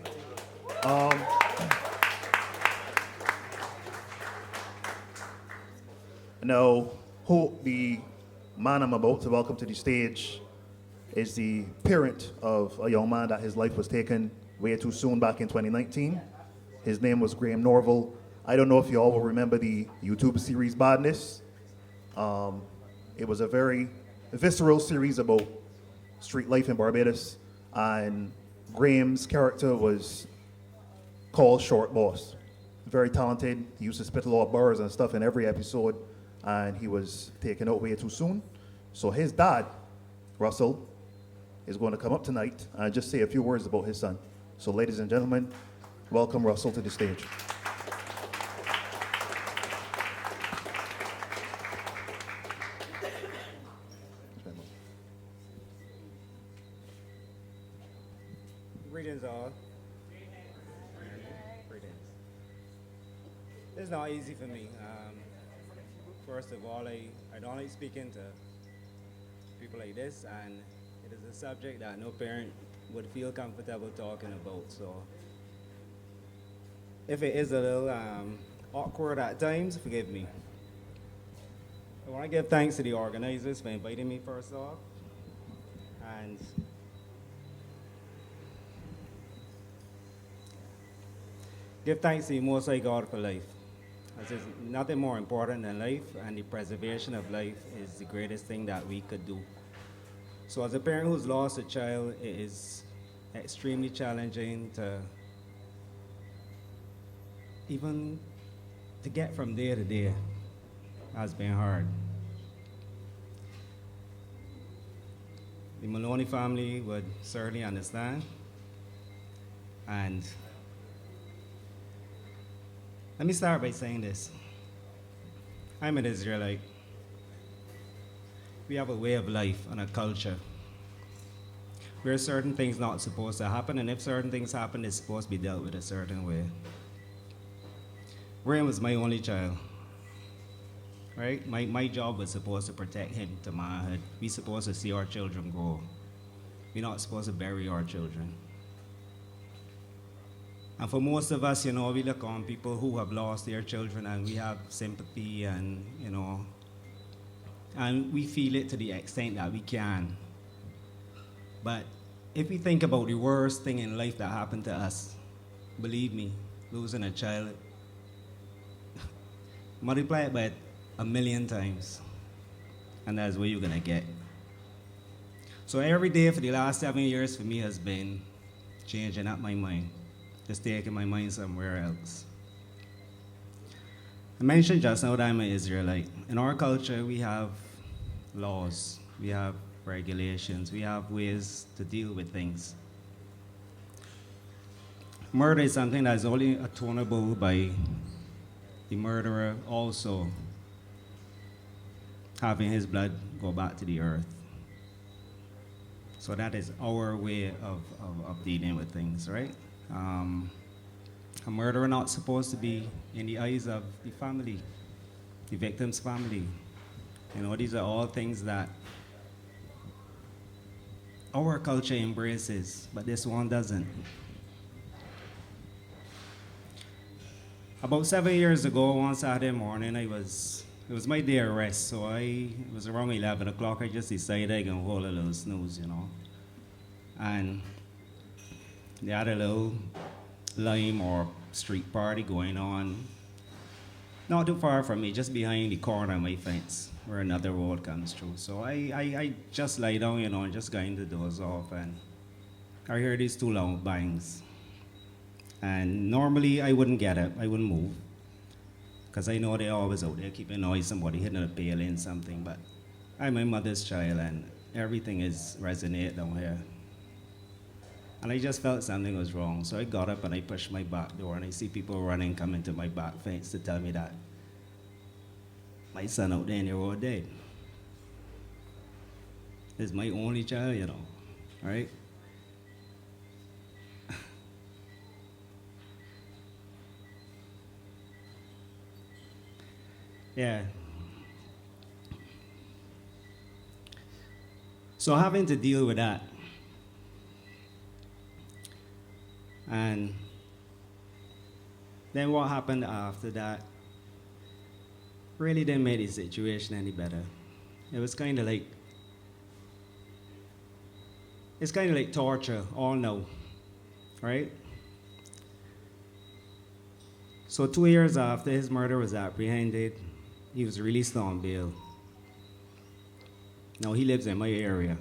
Now, the man I'm about to welcome to the stage is the parent of a young man that his life was taken way too soon back in 2019. His name was Graham Norval. I don't know if you all will remember the YouTube series Badness. It was a very visceral series about street life in Barbados, and Graham's character was called Short Boss. Very talented. He used to spit a lot of bars and stuff in every episode, and he was taken out way too soon. So his dad, Russell, is going to come up tonight and just say a few words about his son. So ladies and gentlemen, welcome Russell to the stage. Greetings all. Greetings. It's not easy for me. First of all, I don't like speaking to people like this, and it is a subject that no parent would feel comfortable talking about. So if it is a little awkward at times, forgive me. I want to give thanks to the organizers for inviting me first off, and give thanks to the Most High God for life. As there's nothing more important than life, and the preservation of life is the greatest thing that we could do. So as a parent who's lost a child, it is extremely challenging to even to get from day to day has been hard. The Maloney family would certainly understand, and let me start by saying this. I'm an Israelite. We have a way of life and a culture where certain things not supposed to happen, and if certain things happen, it's supposed to be dealt with a certain way. Graham was my only child. right? My job was supposed to protect him to manhood. We supposed to see our children grow. We're not supposed to bury our children. And for most of us, we look on people who have lost their children and we have sympathy and, and we feel it to the extent that we can. But if we think about the worst thing in life that happened to us, believe me, losing a child, multiply it by 1,000,000 times, and that's what you're gonna get. So every day for the last 7 years for me has been changing up my mind, just taking my mind somewhere else. I mentioned just now that I'm an Israelite. In our culture, we have laws, we have regulations, we have ways to deal with things. Murder is something that is only atonable by the murderer also having his blood go back to the earth. So that is our way of dealing with things, right? A murderer not supposed to be in the eyes of the family, the victim's family. These are all things that our culture embraces, but this one doesn't. About 7 years ago, one Saturday morning, it was my day of rest, so it was around 11 o'clock, I just decided I can hold a little snooze, And they had a little lime or street party going on, not too far from me, just behind the corner of my fence, where another road comes through. So I just lie down, and just got the doors off, and I heard these two loud bangs. And normally I wouldn't get up, I wouldn't move, because I know they're always out there keeping noise, somebody hitting a pail in something, but I'm my mother's child and everything is resonate down here. And I just felt something was wrong, so I got up and I pushed my back door and I see people running, coming to my back fence to tell me that my son out there in the road dead. It's my only child, right? Yeah. So having to deal with that. And then what happened after that really didn't make the situation any better. It was kind of like, it's kind of like torture, all no, right? So 2 years after his murder was apprehended, he was released on bail. Now he lives in my area.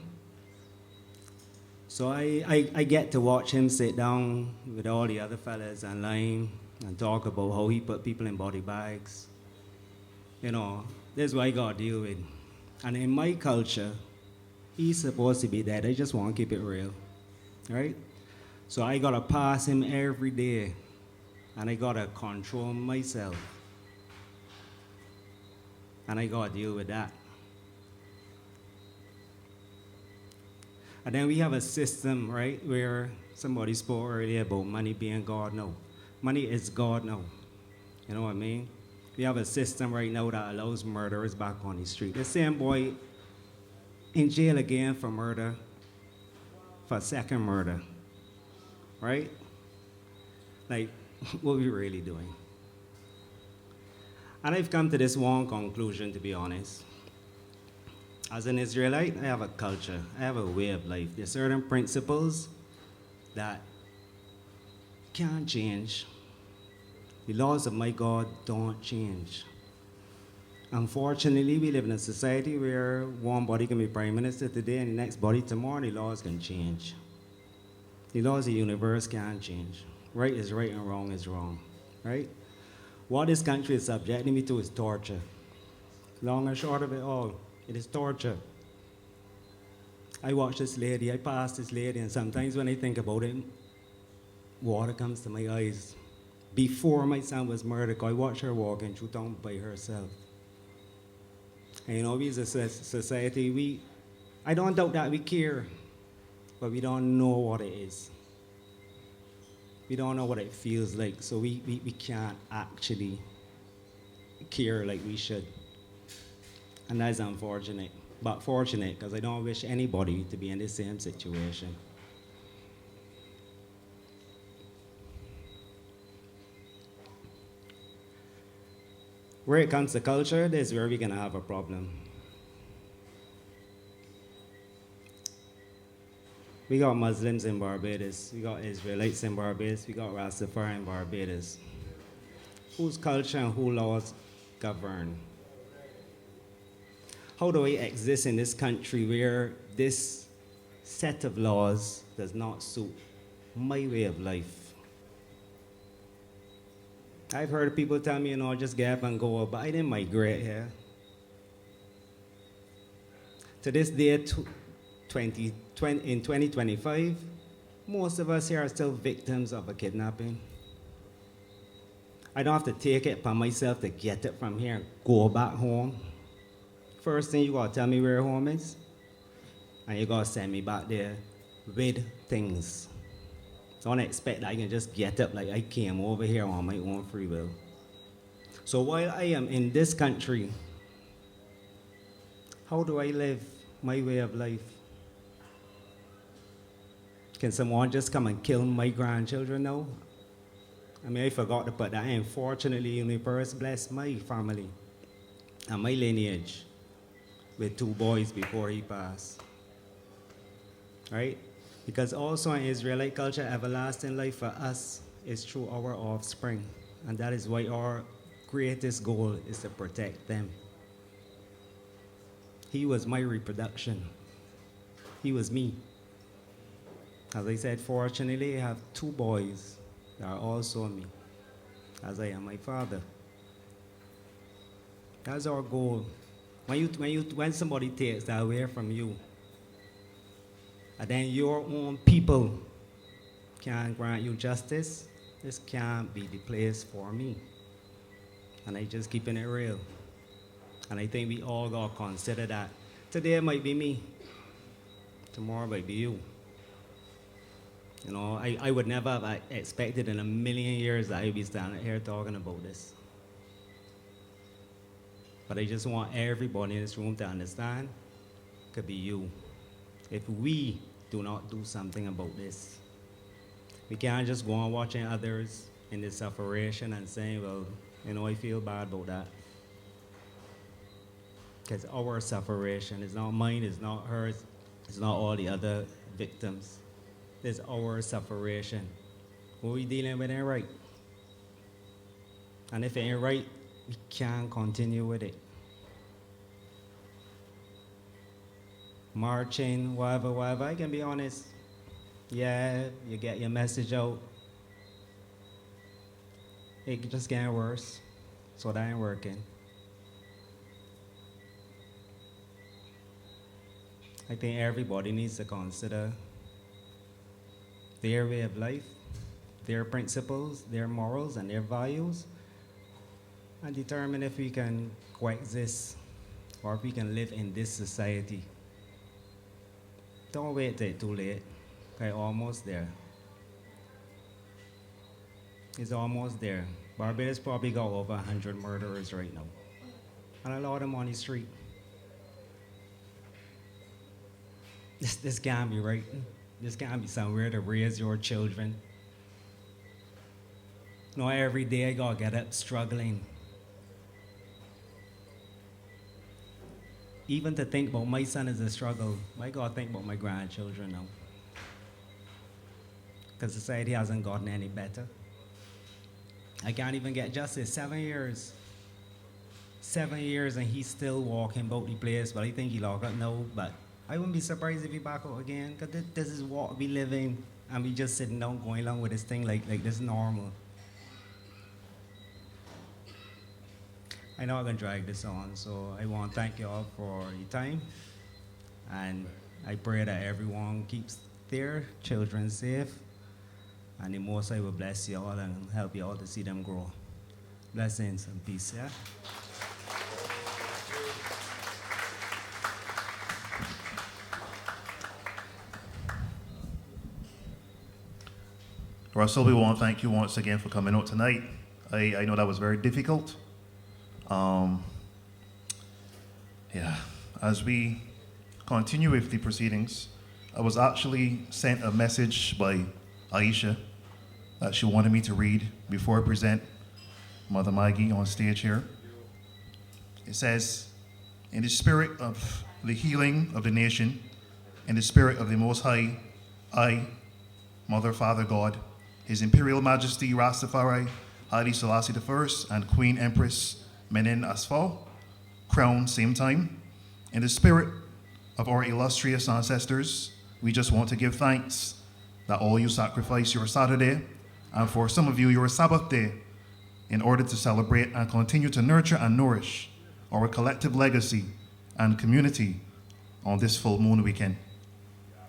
So I get to watch him sit down with all the other fellas online and talk about how he put people in body bags. This is what I got to deal with. And in my culture, he's supposed to be dead. I just want to keep it real, right? So I got to pass him every day, and I got to control myself. And I got to deal with that. And then we have a system, right, where somebody spoke earlier about money being God. No, money is God now. You know what I mean? We have a system right now that allows murderers back on the street. The same boy in jail again for murder, for second murder, right? Like, what are we really doing? And I've come to this one conclusion, to be honest. As an Israelite, I have a culture, I have a way of life. There's certain principles that can't change. The laws of my God don't change. Unfortunately, we live in a society where one body can be prime minister today and the next body tomorrow, the laws can change. The laws of the universe can't change. Right is right and wrong is wrong, right? What this country is subjecting me to is torture. Long and short of it all, it is torture. I watch this lady, I pass this lady, and sometimes when I think about it, water comes to my eyes. Before my son was murdered, I watched her walking through town by herself. And we as a society, I don't doubt that we care, but we don't know what it is. We don't know what it feels like, so we can't actually care like we should. And that's unfortunate, but fortunate, because I don't wish anybody to be in the same situation. Where it comes to culture, that's where we're gonna have a problem. We got Muslims in Barbados, we got Israelites in Barbados, we got Rastafari in Barbados. Whose culture and who laws govern? How do I exist in this country where this set of laws does not suit my way of life? I've heard people tell me, just get up and go, but I didn't migrate here. To this day, in 2025, most of us here are still victims of a kidnapping. I don't have to take it upon myself to get it from here and go back home. First thing, you gotta tell me where home is, and you gotta send me back there with things. Don't expect that I can just get up like I came over here on my own free will. So while I am in this country, how do I live my way of life? Can someone just come and kill my grandchildren now? I mean, I forgot to put that in. Fortunately, Universe blessed my family and my lineage with 2 boys before he passed. Right? Because also in Israelite culture, everlasting life for us is through our offspring. And that is why our greatest goal is to protect them. He was my reproduction. He was me. As I said, fortunately, I have 2 boys that are also me, as I am my father. That's our goal. When somebody takes that away from you, and then your own people can't grant you justice, this can't be the place for me. And I just keeping it real. And I think we all gotta consider that. Today it might be me, tomorrow it might be you. I would never have expected in a million years that I'd be standing here talking about this. But I just want everybody in this room to understand, it could be you. If we do not do something about this, we can't just go on watching others in this separation and saying, well, I feel bad about that. Because our separation is not mine, it's not hers, it's not all the other victims. It's our separation. What we dealing with ain't right. And if it ain't right, we can't continue with it. Marching, whatever, I can be honest. Yeah, you get your message out. It just getting worse. So that ain't working. I think everybody needs to consider their way of life, their principles, their morals, and their values, and determine if we can coexist or if we can live in this society. Don't wait till it's too late. Okay, almost there. It's almost there. Barbados probably got over 100 murderers right now. And a lot of them on the street. This can't be right. This can't be somewhere to raise your children. Every day I gotta get up struggling. Even to think about my son is a struggle. I gotta think about my grandchildren now. Because society hasn't gotten any better. I can't even get justice. 7 years. 7 years and he's still walking about the place, but I think he locked up now, but I wouldn't be surprised if he back out again, because this is what we live in, and we just sitting down going along with this thing like this normal. I know I'm going to drag this on, so I want to thank you all for your time, and I pray that everyone keeps their children safe, and the Most High will bless you all and help you all to see them grow. Blessings and peace, yeah? Russell, we want to thank you once again for coming out tonight. I know that was very difficult. Yeah, as we continue with the proceedings, I was actually sent a message by Aisha that she wanted me to read before I present Mother Maggie on stage here. It says, in the spirit of the healing of the nation, in the spirit of the Most High, I, Mother, Father, God, His Imperial Majesty Rastafari, Haile Selassie I, and Queen Empress Menen Asfal, crowned same time. In the spirit of our illustrious ancestors, we just want to give thanks that all you sacrifice your Saturday, and for some of you, your Sabbath day, in order to celebrate and continue to nurture and nourish our collective legacy and community on this full moon weekend.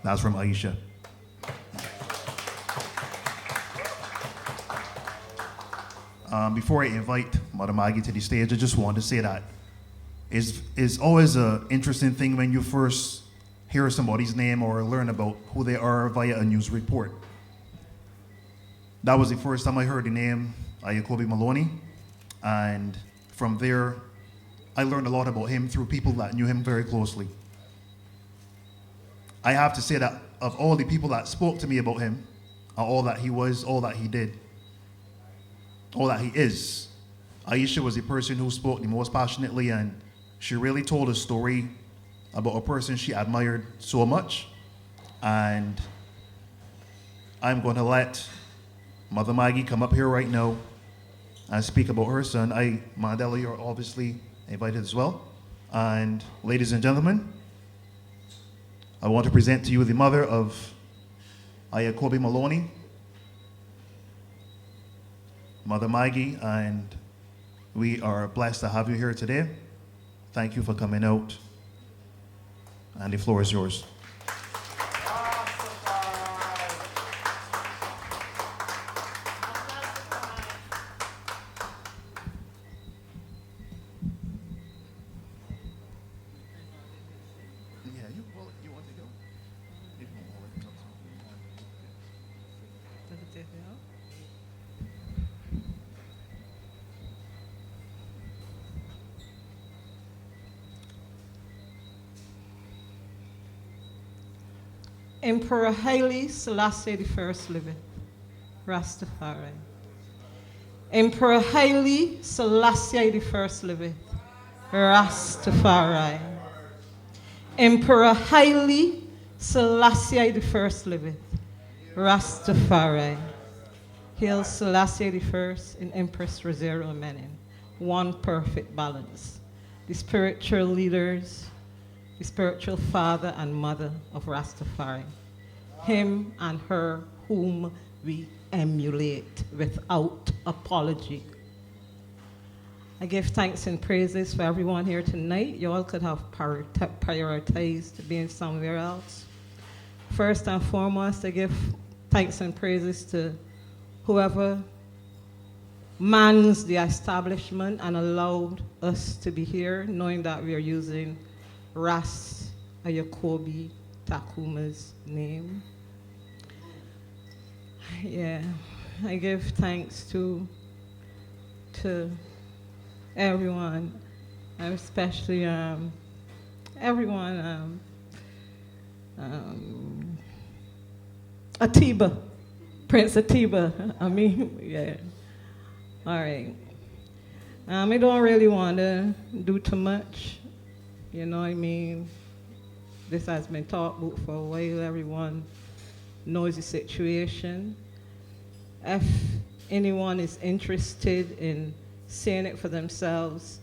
That's from Aisha. Before I invite Mother Maggie to the stage, I just want to say that it's always an interesting thing when you first hear somebody's name or learn about who they are via a news report. That was the first time I heard the name Ayakobi Maloney, and from there, I learned a lot about him through people that knew him very closely. I have to say that of all the people that spoke to me about him, all that he was, all that he did, all that he is, Aisha was the person who spoke the most passionately, and she really told a story about a person she admired so much. And I'm going to let Mother Maggie come up here right now and speak about her son. Mandela, you're obviously invited as well. And ladies and gentlemen, I want to present to you the mother of Ayakobi Maloney, Mother Maggie, and we are blessed to have you here today. Thank you for coming out, and the floor is yours. Emperor Haile Selassie I liveth, Rastafari. Emperor Haile Selassie I liveth, Rastafari. Emperor Haile Selassie I liveth, Rastafari. Hail Selassie I and Empress Rosero Menin, one perfect balance. The spiritual leaders, the spiritual father and mother of Rastafari, him and her whom we emulate without apology. I give thanks and praises for everyone here tonight. You all could have prioritized being somewhere else. First and foremost, I give thanks and praises to whoever mans the establishment and allowed us to be here, knowing that we are using Ras Ayakobi Takuma's name. Yeah, I give thanks to everyone, especially everyone, Atiba, Prince Atiba, yeah. All right. I don't really want to do too much. You know what I mean? This has been talked about for a while. Everyone knows the situation. If anyone is interested in seeing it for themselves,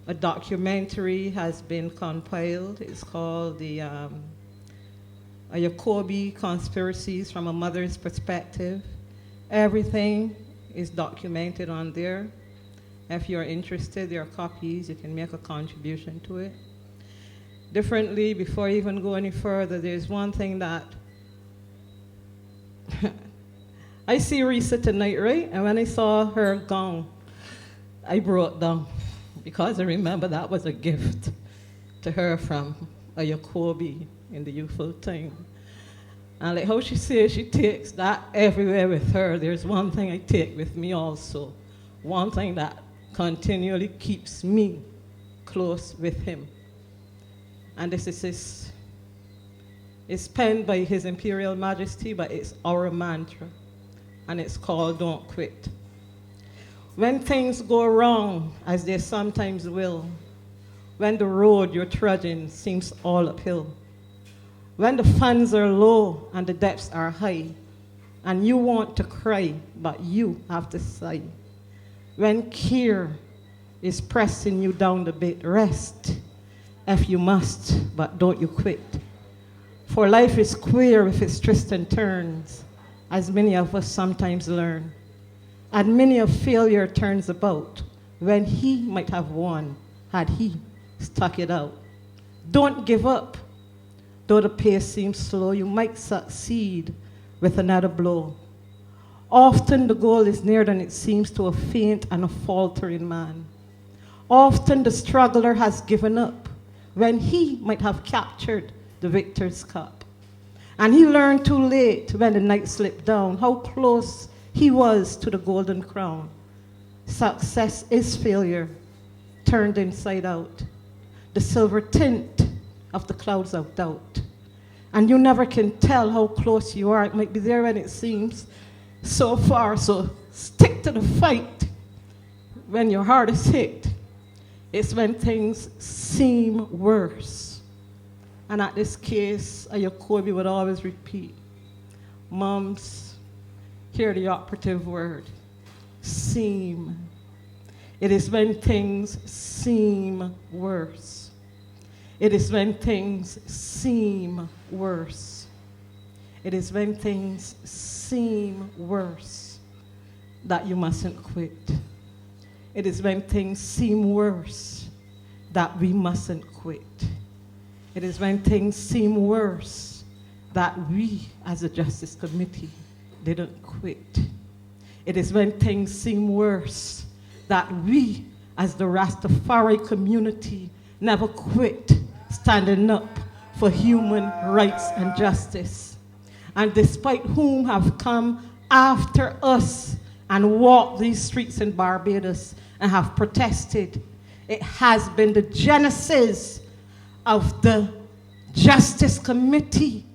a documentary has been compiled. It's called the Ayakobi Conspiracies from a Mother's Perspective. Everything is documented on there. If you're interested, there are copies. You can make a contribution to it. Differently, before I even go any further, there's one thing that I see Risa tonight, right? And when I saw her gown, I broke down because I remember that was a gift to her from Ayakobi in the youthful time. And like how she says she takes that everywhere with her, there's one thing I take with me also. One thing that continually keeps me close with him. And it's penned by His Imperial Majesty, but it's our mantra. And it's called Don't Quit. When things go wrong, as they sometimes will, when the road you're trudging seems all uphill, when the funds are low and the debts are high, and you want to cry, but you have to sigh, when care is pressing you down the bit, rest if you must, but don't you quit. For life is queer with its twists and turns, as many of us sometimes learn. And many a failure turns about when he might have won had he stuck it out. Don't give up. Though the pace seems slow, you might succeed with another blow. Often the goal is nearer than it seems to a faint and a faltering man. Often the struggler has given up when he might have captured the victor's cup. And he learned too late when the night slipped down how close he was to the golden crown. Success is failure turned inside out, the silver tint of the clouds of doubt. And you never can tell how close you are. It might be there when it seems so far, so stick to the fight. When your heart is hit, it's when things seem worse. And at this case, Ayakobi would always repeat, moms, hear the operative word, seem. It is when things seem worse. It is when things seem worse. It is when things seem worse that you mustn't quit. It is when things seem worse that we mustn't quit. It is when things seem worse that we, as a Justice Committee, didn't quit. It is when things seem worse that we, as the Rastafari community, never quit standing up for human rights and justice. And despite whom have come after us and walked these streets in Barbados and have protested, it has been the genesis of the Justice Committee,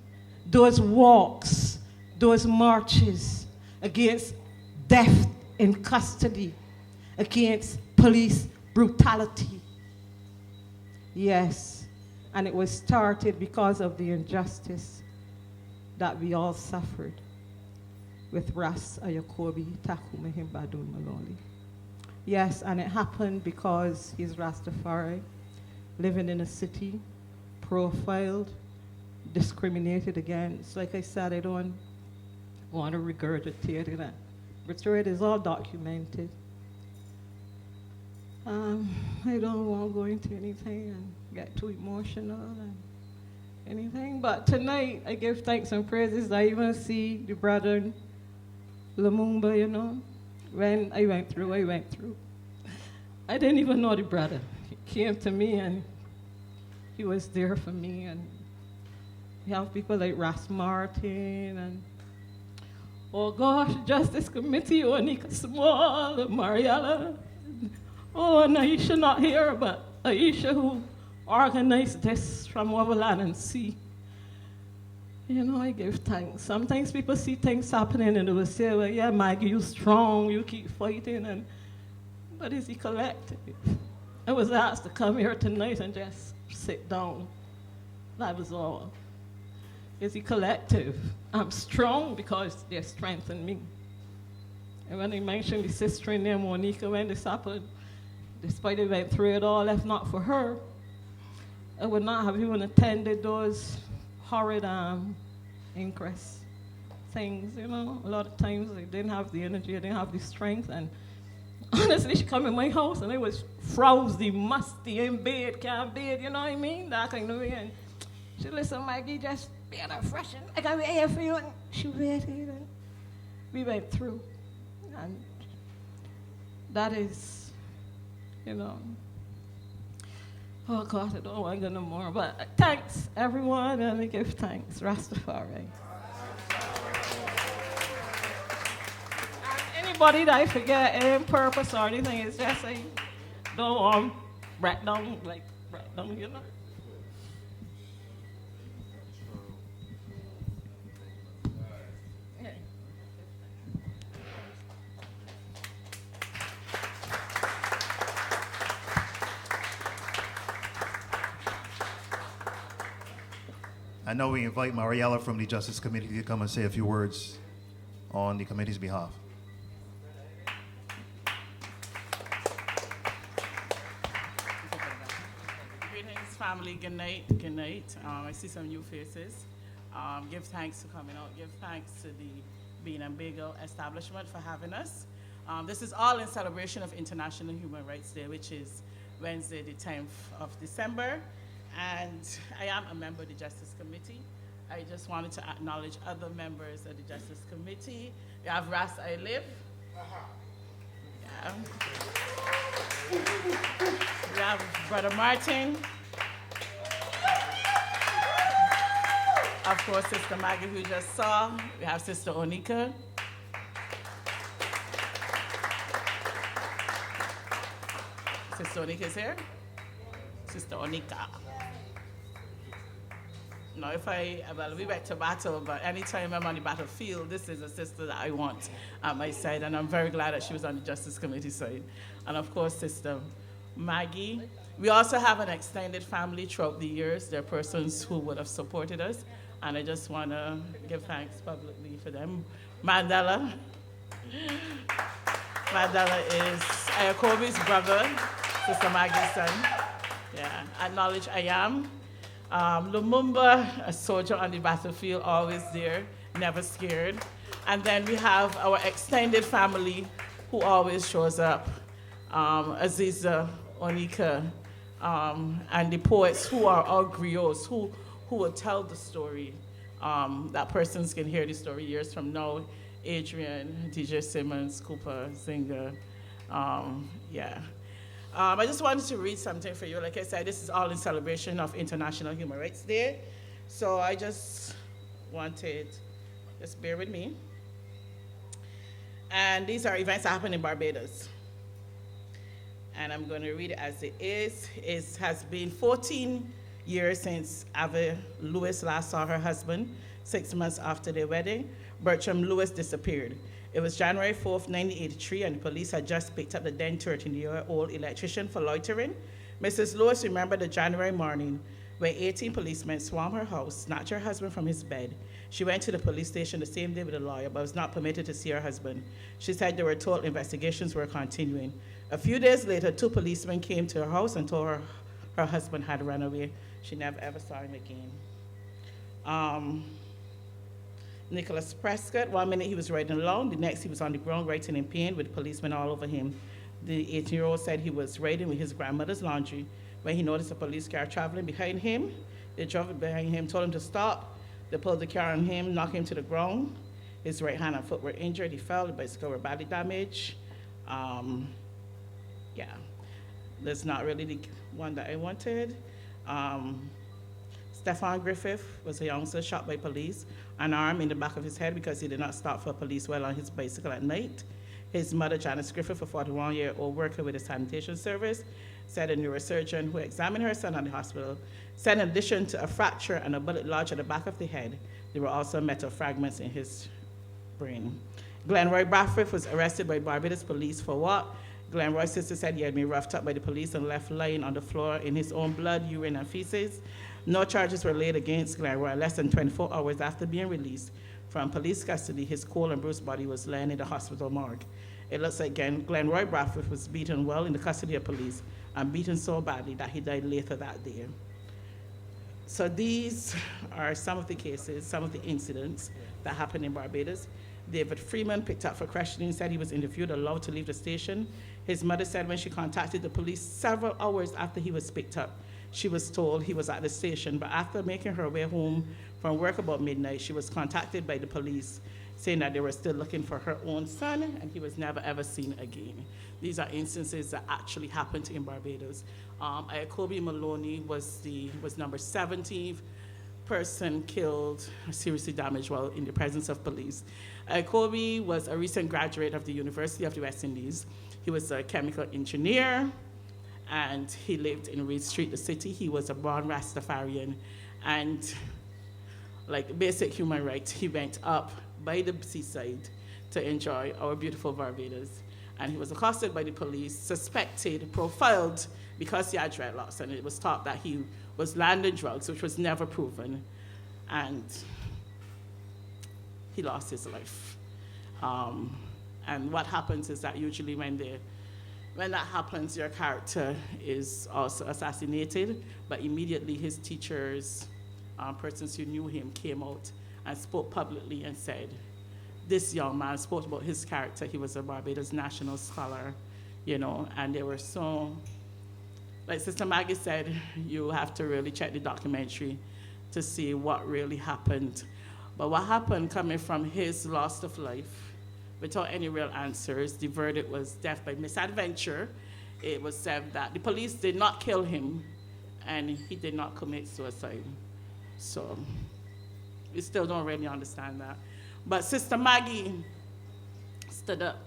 those walks, those marches against death in custody, against police brutality. Yes, and it was started because of the injustice that we all suffered with Ras Ayakobi Takumehim Badun Maloli. Yes, and it happened because he's Rastafari, living in a city, profiled, discriminated against. Like I said, I don't want to regurgitate it, but it is all documented. I don't want to go into anything and get too emotional and anything, but tonight I give thanks and praises. I even see the brother Lumumba, you know. When I went through. I didn't even know the brother. He came to me and he was there for me. And you have people like Ras Martin and, oh gosh, Justice Committee, Onika Small, Mariella. Oh, and Aisha not here, but Aisha who organized this from Overland and Sea. You know, I give thanks. Sometimes people see things happening and they will say, well, yeah, Maggie, you're strong, you keep fighting, but is he collective? I was asked to come here tonight and just sit down. That was all. Is he collective? I'm strong because they strengthened me. And when they mentioned the sister in there, Monica, when this happened, despite they went through it all, if not for her, I would not have even attended those horrid inquest things, you know. A lot of times I didn't have the energy, I didn't have the strength, and honestly, she come in my house and I was frowsy, musty, in bed, can't bed, you know what I mean? That kind of way. And she listen, Maggie, just be on her fresh, and I got the air for you, and she waited, and we went through. And that is, you know, oh God, I don't want to go no more, but thanks everyone, and I give thanks, Rastafari. And anybody that I forget any purpose or anything, it's just I don't want break down, you know. And now we invite Mariella from the Justice Committee to come and say a few words on the committee's behalf. Greetings, family. Good night. Good night. I see some new faces. Give thanks for coming out. Give thanks to the Bean and Bagel establishment for having us. This is all in celebration of International Human Rights Day, which is Wednesday, the 10th of December. And I am a member of the Justice Committee. I just wanted to acknowledge other members of the Justice Committee. We have Ras I Live. Yeah. We have Brother Martin. Of course, Sister Maggie, who you just saw. We have Sister Onika. Sister Onika is here. Sister Onika. No, well, we went to battle, but anytime I'm on the battlefield, this is a sister that I want at my side, and I'm very glad that she was on the Justice Committee side. And of course, Sister Maggie. We also have an extended family throughout the years. There are persons who would have supported us, and I just want to give thanks publicly for them. Mandela. Mandela is Ayakobi's brother, Sister Maggie's son. Yeah, acknowledge I am. Lumumba, a soldier on the battlefield, always there, never scared. And then we have our extended family who always shows up. Aziza, Onika, and the poets who are our griots, who will tell the story. That persons can hear the story years from now. Adrian, DJ Simmons, Cooper, Zinger, yeah. I just wanted to read something for you. Like I said, this is all in celebration of International Human Rights Day. So I just wanted, just bear with me. And these are events that happen in Barbados. And I'm going to read it as it is. It has been 14 years since Ava Lewis last saw her husband. 6 months after their wedding, Bertram Lewis disappeared. It was January 4th, 1983, and the police had just picked up the then 13-year-old electrician for loitering. Mrs. Lewis remembered the January morning when 18 policemen swarmed her house, snatched her husband from his bed. She went to the police station the same day with a lawyer, but was not permitted to see her husband. She said they were told investigations were continuing. A few days later, 2 policemen came to her house and told her her husband had run away. She never ever saw him again. Nicholas Prescott, 1 minute he was riding along, the next he was on the ground writing in pain with policemen all over him. The 18-year-old said he was riding with his grandmother's laundry when he noticed a police car traveling behind him. They drove behind him, told him to stop. They pulled the car on him, knocked him to the ground. His right hand and foot were injured. He fell, the bicycle were badly damaged. Yeah, that's not really the one that I wanted. Stefan Griffith was a youngster shot by police, an arm in the back of his head because he did not stop for police while on his bicycle at night. His mother, Janice Griffith, a 41-year-old worker with the sanitation service, said a neurosurgeon who examined her son at the hospital said in addition to a fracture and a bullet lodged at the back of the head, there were also metal fragments in his brain. Glenroy Bradford was arrested by Barbados police for what? Glenroy's sister said he had been roughed up by the police and left lying on the floor in his own blood, urine, and feces. No charges were laid against Glenroy. Less than 24 hours after being released from police custody, his cold and bruised body was laying in the hospital morgue. It looks like Glenroy Bradford was beaten well in the custody of police and beaten so badly that he died later that day. So these are some of the cases, some of the incidents that happened in Barbados. David Freeman, picked up for questioning, said he was interviewed, allowed to leave the station. His mother said when she contacted the police several hours after he was picked up, she was told he was at the station, but after making her way home from work about midnight, she was contacted by the police saying that they were still looking for her own son, and he was never ever seen again. These are instances that actually happened in Barbados. Ayakobi Maloney was number 17th person killed or seriously damaged while in the presence of police. Ayakobi was a recent graduate of the University of the West Indies. He was a chemical engineer, and he lived in Reed Street, the city. He was a born Rastafarian, and like basic human rights, he went up by the seaside to enjoy our beautiful Barbados. And he was accosted by the police, suspected, profiled because he had dreadlocks, and it was thought that he was landing drugs, which was never proven. and he lost his life. And what happens is that usually when that happens, your character is also assassinated, but immediately his teachers, persons who knew him, came out and spoke publicly and said, this young man spoke about his character. He was a Barbados national scholar, you know, and they were so, like Sister Maggie said, you have to really check the documentary to see what really happened. But what happened coming from his loss of life, without any real answers, the verdict was death by misadventure. It was said that the police did not kill him and he did not commit suicide. So we still don't really understand that. But Sister Maggie stood up.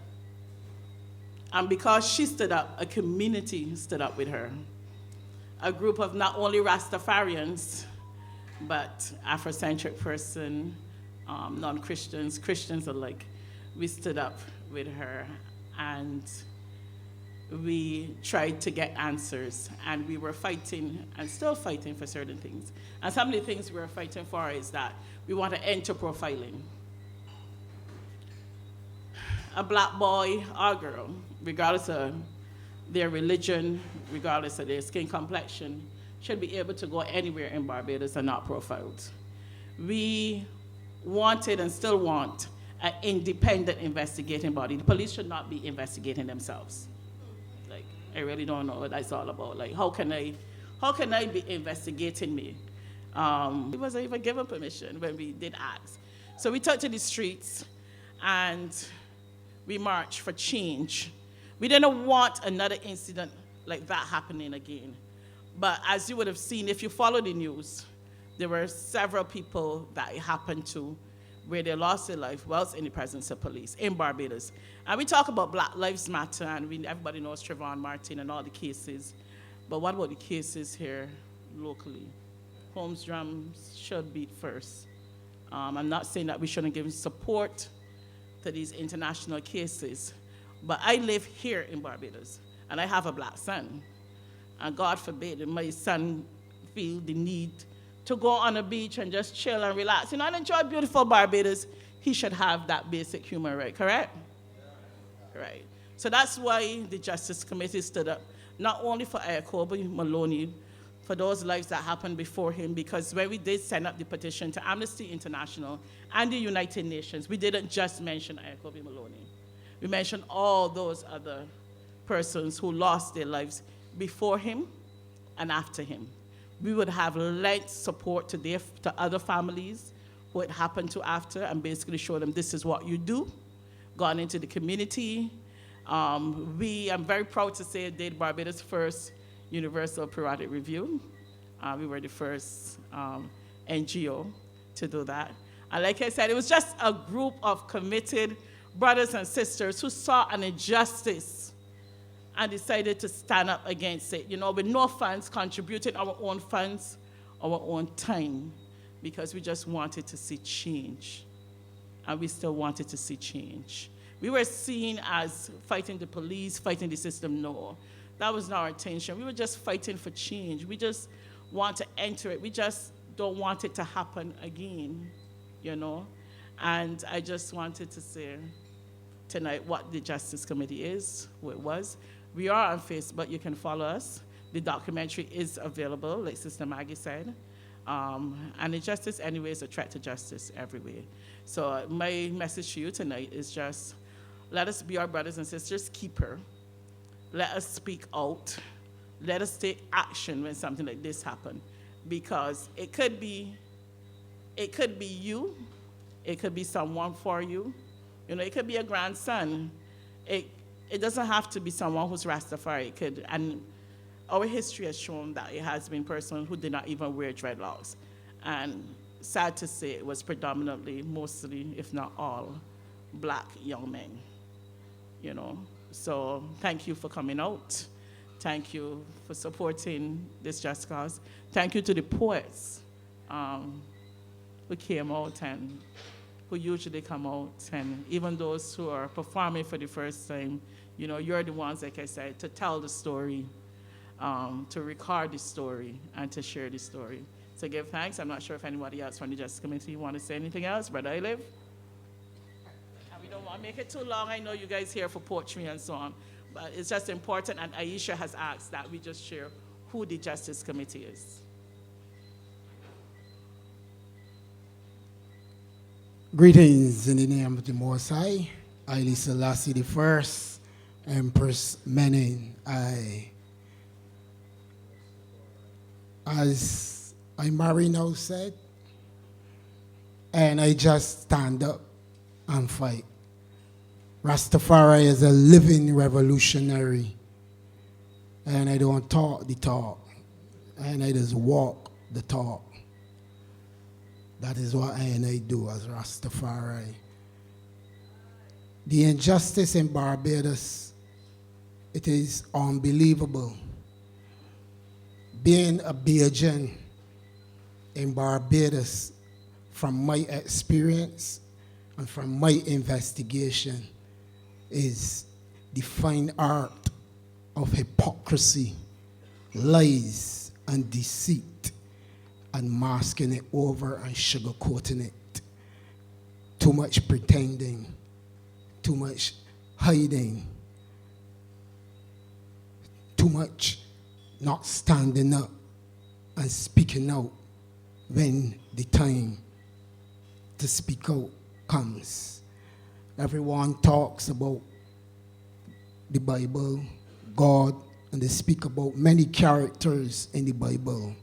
And because she stood up, a community stood up with her. A group of not only Rastafarians, but Afrocentric person, non-Christians, Christians alike. We stood up with her and we tried to get answers, and we were fighting and still fighting for certain things. And some of the things we were fighting for is that we want to end to profiling. A black boy or girl, regardless of their religion, regardless of their skin complexion, should be able to go anywhere in Barbados and not profiled. We wanted and still want an independent investigating body. The police should not be investigating themselves. Like, I really don't know what that's all about. Like, how can I be investigating me? We wasn't even given permission when we did ask. So we took to the streets and we marched for change. We didn't want another incident like that happening again. But as you would have seen, if you follow the news, there were several people that it happened to where they lost their life whilst in the presence of police in Barbados. And we talk about Black Lives Matter, and everybody knows Trayvon Martin and all the cases. But what about the cases here locally? Holmes drums should beat first. I'm not saying that we shouldn't give support to these international cases, but I live here in Barbados, and I have a black son. And God forbid if my son feel the need to go on a beach and just chill and relax, you know, and enjoy beautiful Barbados, he should have that basic human right, correct? Yeah. Right. So that's why the Justice Committee stood up, not only for Ayakobi Maloney, for those lives that happened before him, because when we did send up the petition to Amnesty International and the United Nations, we didn't just mention Ayakobi Maloney. We mentioned all those other persons who lost their lives before him and after him. We would have lent support to other families who it happened to after, and basically show them this is what you do, gone into the community. I'm very proud to say, did Barbados' first Universal Periodic Review. We were the first NGO to do that. And like I said, it was just a group of committed brothers and sisters who saw an injustice and decided to stand up against it, you know, with no funds, contributing our own funds, our own time, because we just wanted to see change. And we still wanted to see change. We were seen as fighting the police, fighting the system. No, that was not our intention. We were just fighting for change. We just want to enter it. We just don't want it to happen again, you know? And I just wanted to say tonight what the Justice Committee is, who it was. We are on Facebook. You can follow us. The documentary is available, like Sister Maggie said. And injustice anyway is a threat to justice everywhere. So my message to you tonight is just, let us be our brothers and sisters' keeper. Let us speak out. Let us take action when something like this happens. Because it could be you. It could be someone for you. You know, it could be a grandson. It doesn't have to be someone who's Rastafari. It could, and our history has shown that it has been persons who did not even wear dreadlocks. And sad to say, it was predominantly, mostly, if not all, black young men, you know. So thank you for coming out. Thank you for supporting this just cause. Thank you to the poets who came out and who usually come out, and even those who are performing for the first time. You know, you're the ones, like I said, to tell the story, to record the story, and to share the story. to give thanks. I'm not sure if anybody else from the Justice Committee want to say anything else. Brother Olive? And we don't want to make it too long. I know you guys here for poetry and so on, but it's just important, and Aisha has asked that we just share who the Justice Committee is. Greetings in the name of the Most High, Haile Selassie I, Empress Menen. As Mary now said, and I just stand up and fight. Rastafari is a living revolutionary, and I don't talk the talk, and I just walk the talk. That is what I and I do as Rastafari. The injustice in Barbados, it is unbelievable. Being a Bajan in Barbados, from my experience and from my investigation, is the fine art of hypocrisy, lies, and deceit, and masking it over and sugarcoating it. Too much pretending, too much hiding, too much not standing up and speaking out when the time to speak out comes. Everyone talks about the Bible, God, and they speak about many characters in the Bible.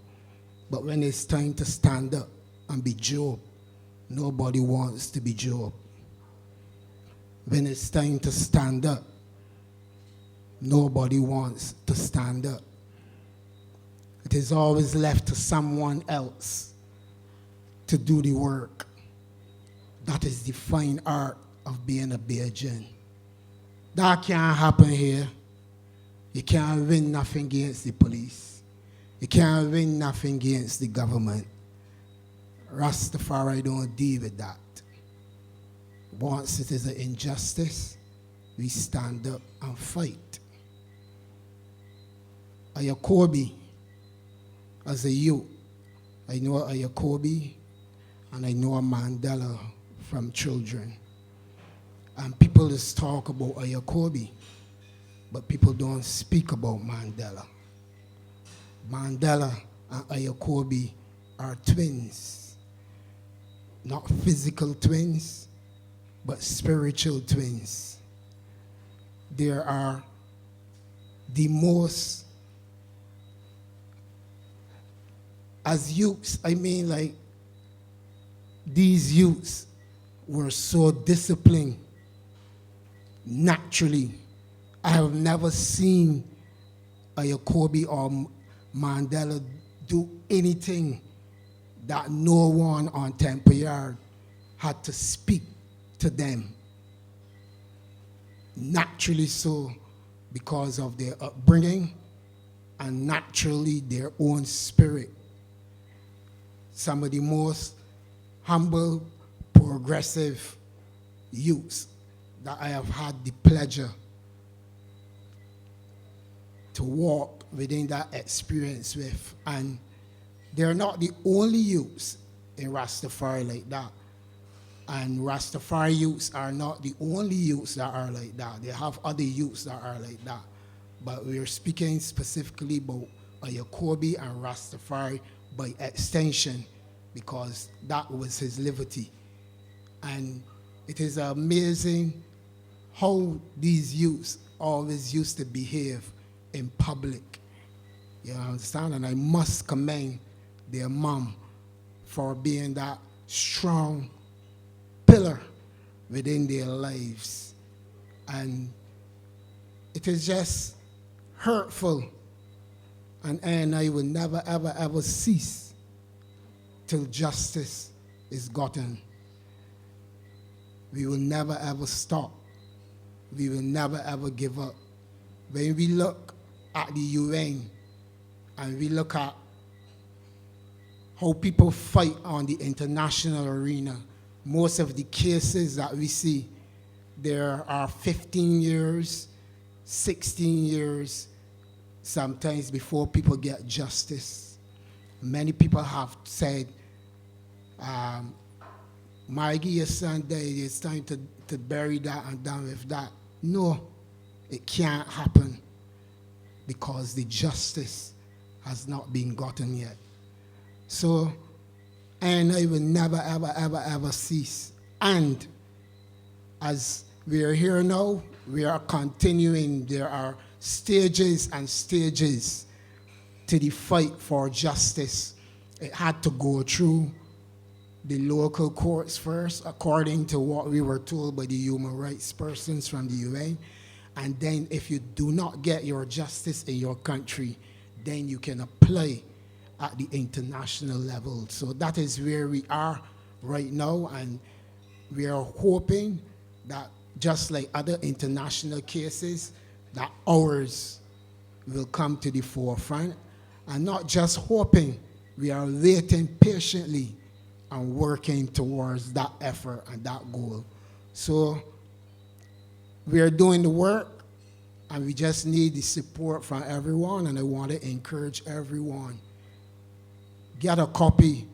But when it's time to stand up and be Job, nobody wants to be Job. When it's time to stand up, nobody wants to stand up. It is always left to someone else to do the work. That is the fine art of being a Bajan. That can't happen here. You can't win nothing against the police. You can't win nothing against the government. Rastafari don't deal with that. Once it is an injustice, we stand up and fight. Ayakobi, as a youth, I know Ayakobi and I know Mandela from children. And people just talk about Ayakobi, but people don't speak about Mandela. Mandela and Ayakobi are twins. Not physical twins, but spiritual twins. They are the most, as youths, I mean, like, these youths were so disciplined naturally. I have never seen Ayakobi or Mandela do anything that no one on Temple Yard had to speak to them. Naturally so, because of their upbringing and naturally their own spirit. Some of the most humble, progressive youths that I have had the pleasure to walk within that experience with. And they're not the only youths in Rastafari like that. And Rastafari youths are not the only youths that are like that. They have other youths that are like that. But we're speaking specifically about Ayakobi and Rastafari by extension, because that was his liberty. And it is amazing how these youths always used to behave in public. You understand? And I must commend their mom for being that strong pillar within their lives. And it is just hurtful. And I will never, ever, ever cease till justice is gotten. We will never, ever stop. We will never, ever give up. When we look at the UN and we look at how people fight on the international arena, most of the cases that we see, there are 15 years, 16 years, sometimes before people get justice. Many people have said, Maggie is Sunday, it's time to bury that and done with that. No, it can't happen because the justice has not been gotten yet. So, and it will never, ever, ever, ever cease. And as we are here now, we are continuing. There are stages and stages to the fight for justice. It had to go through the local courts first, according to what we were told by the human rights persons from the UN. And then if you do not get your justice in your country, then you can apply at the international level. So that is where we are right now, and we are hoping that just like other international cases, that ours will come to the forefront. And not just hoping, we are waiting patiently and working towards that effort and that goal. So we are doing the work, and we just need the support from everyone, and I want to encourage everyone. Get a copy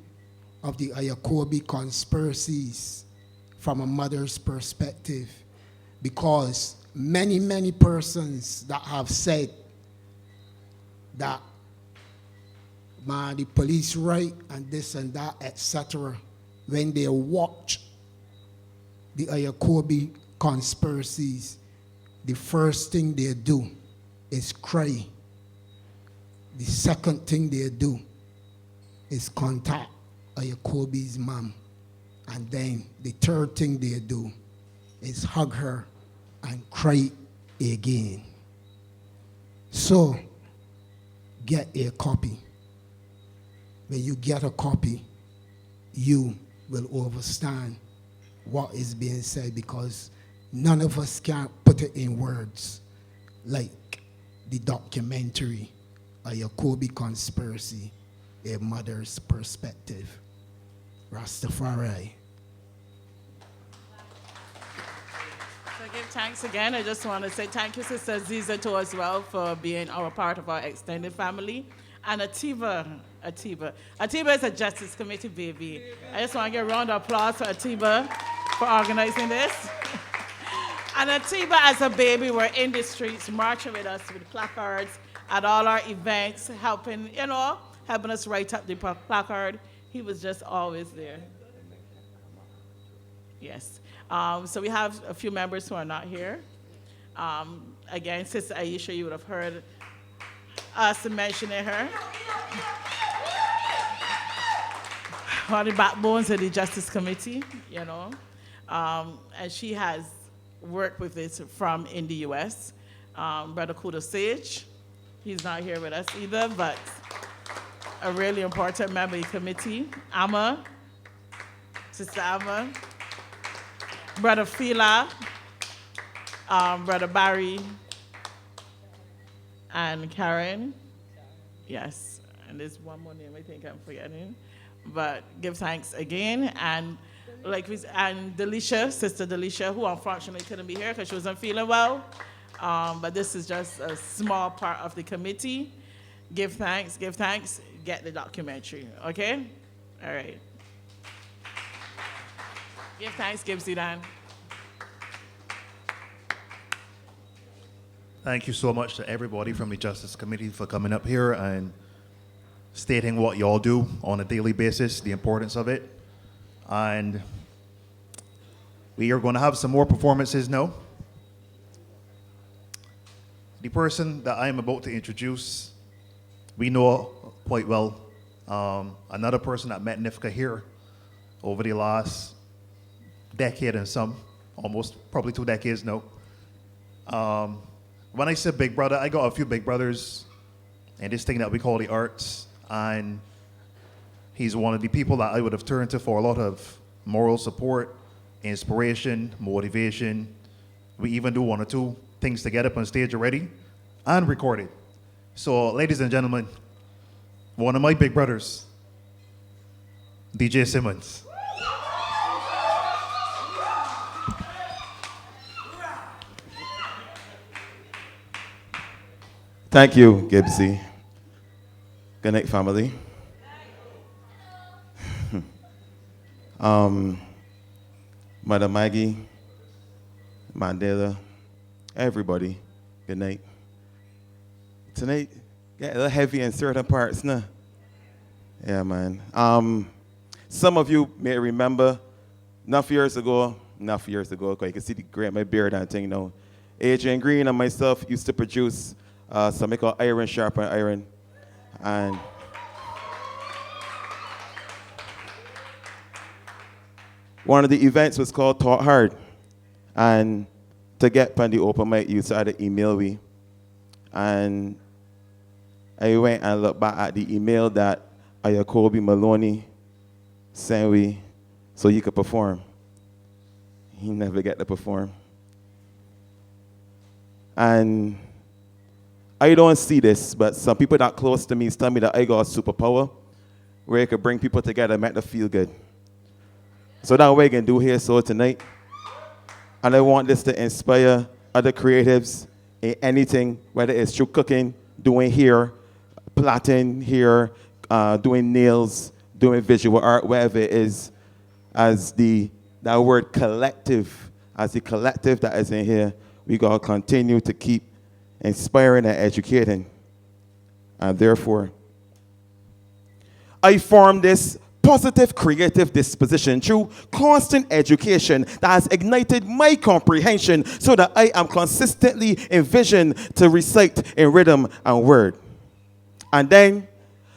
of the Ayakobi Conspiracies from a mother's perspective, because many, many persons that have said that, man, the police right and this and that, etc., when they watch the Ayakobi Conspiracies, the first thing they do is cry. The second thing they do is contact Ayakobi's mom. And then the third thing they do is hug her and cry again. So, get a copy. When you get a copy, you will understand what is being said, because none of us can put it in words like the documentary, Ayakobi Conspiracy, A Mother's Perspective. Rastafari. So give thanks again. I just want to say thank you, Sister Ziza, too, as well, for being our part of our extended family. And Atiba is a Justice Committee baby. I just want to give a round of applause for Atiba for organizing this. And Atiba, as a baby, were in the streets marching with us with placards at all our events, helping us write up the placard. He was just always there. Yes. So we have a few members who are not here. Again, Sister Aisha, you would have heard us mentioning her. One of the backbones of the Justice Committee, and she has worked with this from in the U.S. Brother Kudo Sage, he's not here with us either, but a really important member of the committee. Amma, Sister Amma, Brother Fila, Brother Barry, and Karen. Yes, and there's one more name I think I'm forgetting. But give thanks again. And and Delisha, Sister Delisha, who unfortunately couldn't be here because she wasn't feeling well. But this is just a small part of the committee. Give thanks, get the documentary, okay? All right. Give thanks, give Zidane. Thank you so much to everybody from the Justice Committee for coming up here and stating what y'all do on a daily basis, the importance of it. And we are going to have some more performances now. The person that I am about to introduce, we know quite well. Another person that met Nifka here over the last decade and some, almost probably 2 decades now. When I say big brother, I got a few big brothers in this thing that we call the arts, and he's one of the people that I would have turned to for a lot of moral support, inspiration, motivation. We even do 1 or 2 things to get up on stage already and record it. So, ladies and gentlemen, one of my big brothers, DJ Simmons. Thank you, Gibbsy. Good night, family. Mother Maggie, Mandela, everybody, good night. Tonight, get a little heavy in certain parts, nah? Yeah, man. Some of you may remember, enough years ago, because you can see the gray my beard and thing now. Adrian Green and myself used to produce something called Iron Sharpen Iron. And one of the events was called Talk Hard. And to get on the open mic, you used to have to email me. And I went and looked back at the email that Ayakobi Maloney sent me so you could perform. He never get to perform. And I don't see this, but some people that close to me tell me that I got a superpower where I could bring people together and make them feel good. So that's what I can do here so tonight. And I want this to inspire other creatives in anything, whether it's through cooking, doing hair, plaiting hair, doing nails, doing visual art, whatever it is, as that word collective, as the collective that is in here, we got to continue to keep inspiring and educating. And therefore, I formed this positive creative disposition through constant education that has ignited my comprehension so that I am consistently envisioned to recite in rhythm and word. And then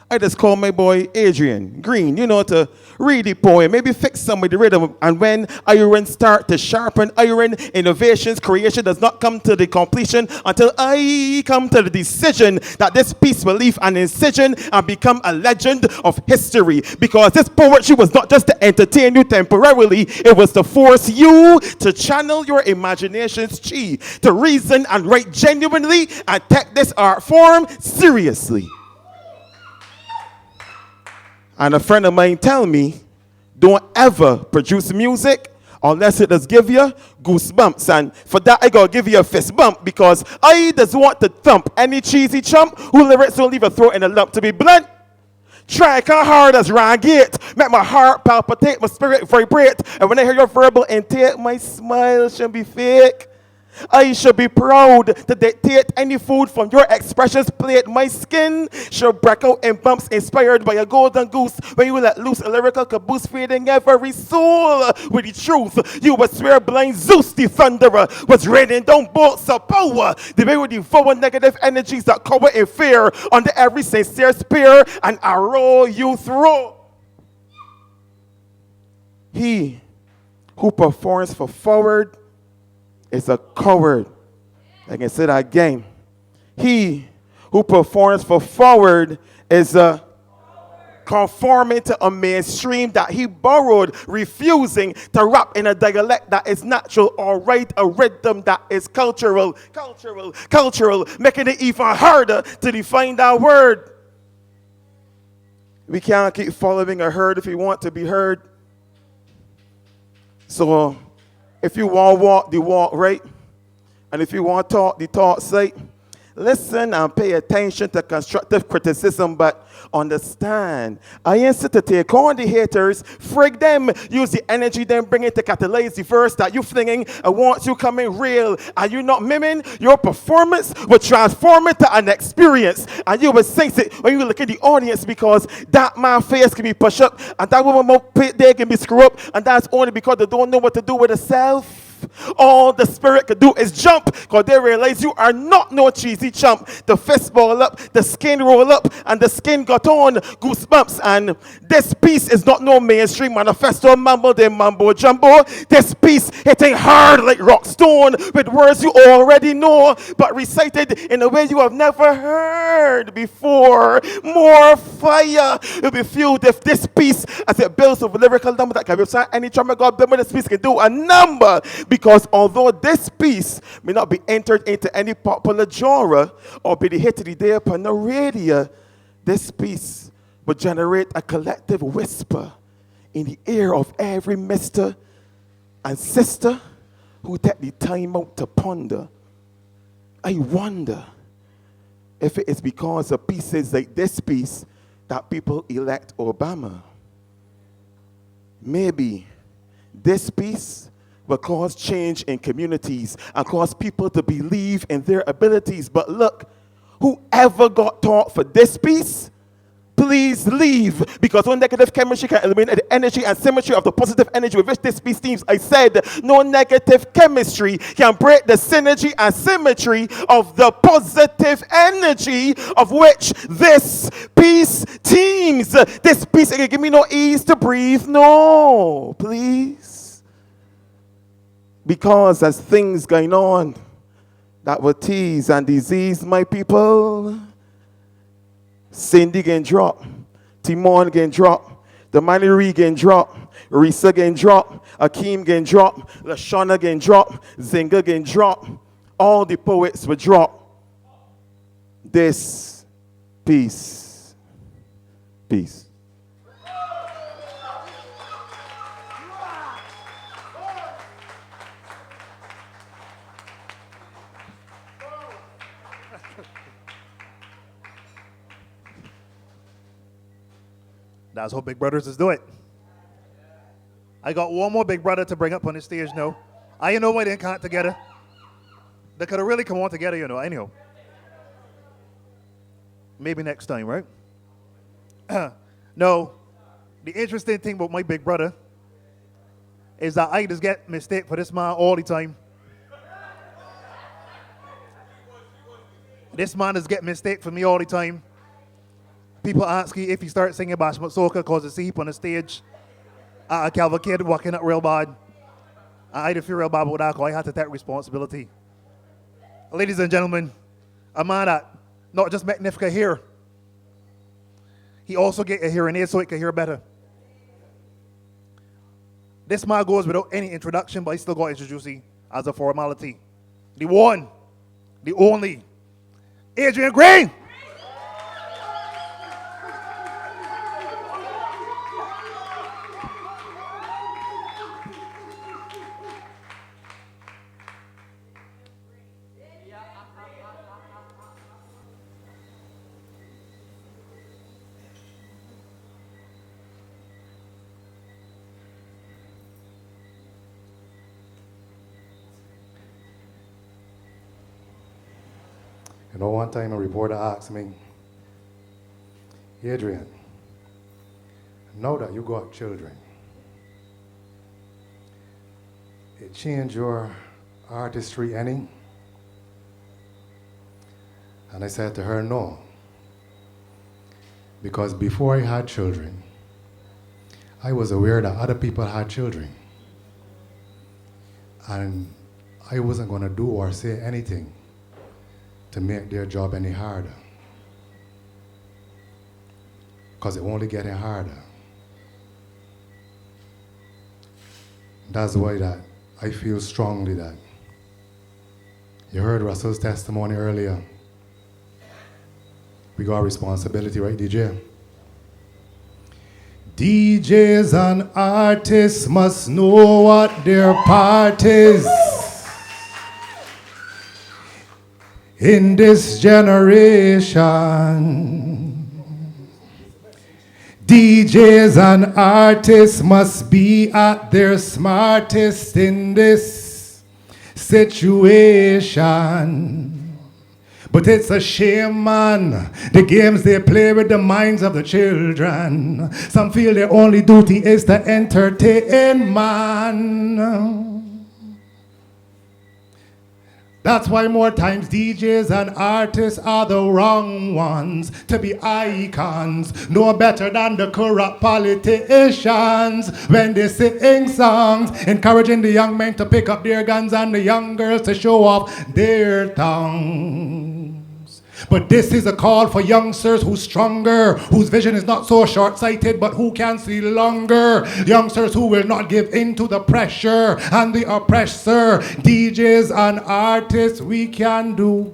I just call my boy Adrian Green, to read the poem, maybe fix some of the rhythm. And when iron start to sharpen iron, innovations, creation does not come to the completion until I come to the decision that this piece will leave an incision and become a legend of history. Because this poetry was not just to entertain you temporarily, it was to force you to channel your imagination's chi, to reason and write genuinely and take this art form seriously. And a friend of mine tell me, don't ever produce music unless it does give you goosebumps. And for that, I gotta give you a fist bump because I just want to thump any cheesy chump who lyrics will leave a throat in a lump. To be blunt, try kind hard as ragged, make my heart palpitate, my spirit vibrate. And when I hear your verbal intake, my smile should be fake. I should be proud to dictate any food from your expressions plate. My skin should break out in bumps inspired by a golden goose when you let loose a lyrical caboose feeding every soul with the truth. You would swear blind Zeus the thunderer was raining down bolts of power. The way with devour negative energies that cover in fear under every sincere spear and arrow you throw. He who performs for forward is a coward. I can say that again. He who performs for forward is a conforming to a mainstream that he borrowed, refusing to rap in a dialect that is natural or write a rhythm that is cultural, making it even harder to define that word. We can't keep following a herd if we want to be heard. So if you want to walk the walk right, and if you want to talk the talk straight, listen and pay attention to constructive criticism, but understand. I insist to take on the haters, frig them, use the energy, then bring it to catalyze the verse that you flinging. I want you coming real. Are you not miming? Your performance will transform it to an experience, and you will sense it when you look at the audience because that man's face can be pushed up, and that woman's mouth there can be screwed up, and that's only because they don't know what to do with themselves. All the spirit could do is jump because they realize you are not no cheesy chump. The fist ball up, the skin roll up, and the skin got on goosebumps. And this piece is not no mainstream manifesto mumbo de mumbo jumbo. This piece hitting hard like rock stone with words you already know, but recited in a way you have never heard before. More fire will be fueled if this piece, as it builds with lyrical number that can be assigned any drummer God build this piece can do a number. Because although this piece may not be entered into any popular genre or be the hit of the day upon the radio, this piece will generate a collective whisper in the ear of every mister and sister who take the time out to ponder. I wonder if it is because of pieces like this piece that people elect Obama. maybe this piece will cause change in communities and cause people to believe in their abilities. But look, whoever got taught for this piece, please leave, because no negative chemistry can eliminate the energy and symmetry of the positive energy with which this piece teams. I said no negative chemistry can break the synergy and symmetry of the positive energy of which this piece teams. This piece can give me no ease to breathe. No, please. Because there's things going on that will tease and disease my people. Cindy getting dropped, Timon getting dropped, the Maniri getting dropped, Risa getting dropped, Akeem getting dropped, Lashana getting dropped, Zinga getting dropped. All the poets were dropped. This piece. Peace. That's how Big Brothers is doing. I got one more Big Brother to bring up on the stage now. I know why they can't together. They could have really come on together, you know, anyhow. Maybe next time, right? No, the interesting thing about my Big Brother is that I just get mistake for this man all the time. This man just get mistake for me all the time. People ask you if he starts singing Bashment Soca because they see him on the stage at a cavalcade walking up real bad. I didn't feel real bad about that because I had to take responsibility. Ladies and gentlemen, a man that not just magnificent hear, he also get a hearing aid so he can hear better. This man goes without any introduction, but I still got to introduce him as a formality. The one, the only, Adrian Green. You know, one time a reporter asked me, Adrian, now that you got children, it changed your artistry any? And I said to her, no. Because before I had children, I was aware that other people had children. And I wasn't going to do or say anything to make their job any harder. Because it only getting harder. That's why that I feel strongly that you heard Russell's testimony earlier. We got a responsibility, right, DJ? DJs and artists must know what their part is in this generation. DJs and artists must be at their smartest in this situation. But it's a shame, man, the games they play with the minds of the children. Some feel their only duty is to entertain, man. That's why more times DJs and artists are the wrong ones to be icons. No better than the corrupt politicians when they sing songs, encouraging the young men to pick up their guns and the young girls to show off their tongues. But this is a call for youngsters who's stronger, whose vision is not so short-sighted, but who can see longer. Youngsters who will not give in to the pressure and the oppressor. DJs and artists, we can do.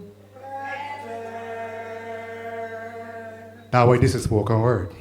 That way this is spoken word.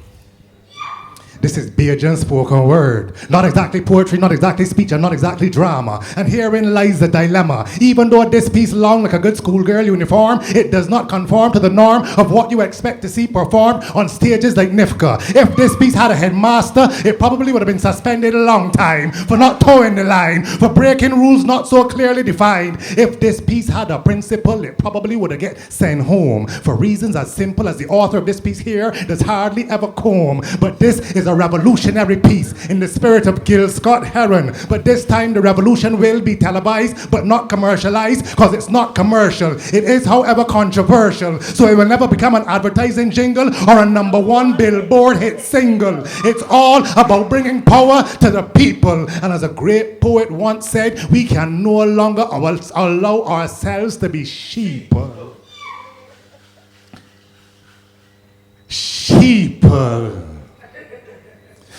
This is Bajan spoken word. Not exactly poetry, not exactly speech, and not exactly drama. And herein lies the dilemma. Even though this piece long like a good schoolgirl uniform, it does not conform to the norm of what you expect to see performed on stages like NIFCA. If this piece had a headmaster, it probably would have been suspended a long time for not towing the line, for breaking rules not so clearly defined. If this piece had a principal, it probably would have get sent home for reasons as simple as the author of this piece here does hardly ever comb. But this is a revolutionary piece in the spirit of Gil Scott Heron. But this time the revolution will be televised but not commercialized, because it's not commercial. It is, however, controversial. So it will never become an advertising jingle or a #1 Billboard hit single. It's all about bringing power to the people. And as a great poet once said, we can no longer allow ourselves to be sheep. Sheeple.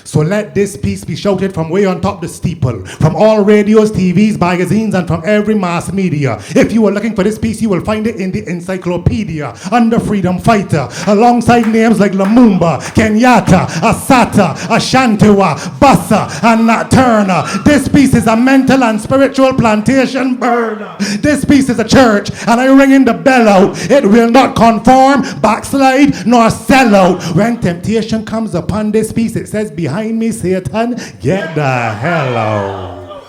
So let this piece be shouted from way on top the steeple, from all radios, TVs, magazines, and from every mass media. If you are looking for this piece, you will find it in the encyclopedia, under Freedom Fighter, alongside names like Lumumba, Kenyatta, Asata, Ashantiwa, Bassa, and Nat Turner. This piece is a mental and spiritual plantation burner. This piece is a church, and I ring in the bell out. It will not conform, backslide, nor sell out. When temptation comes upon this piece, it says, behind me, Satan, get the hell out.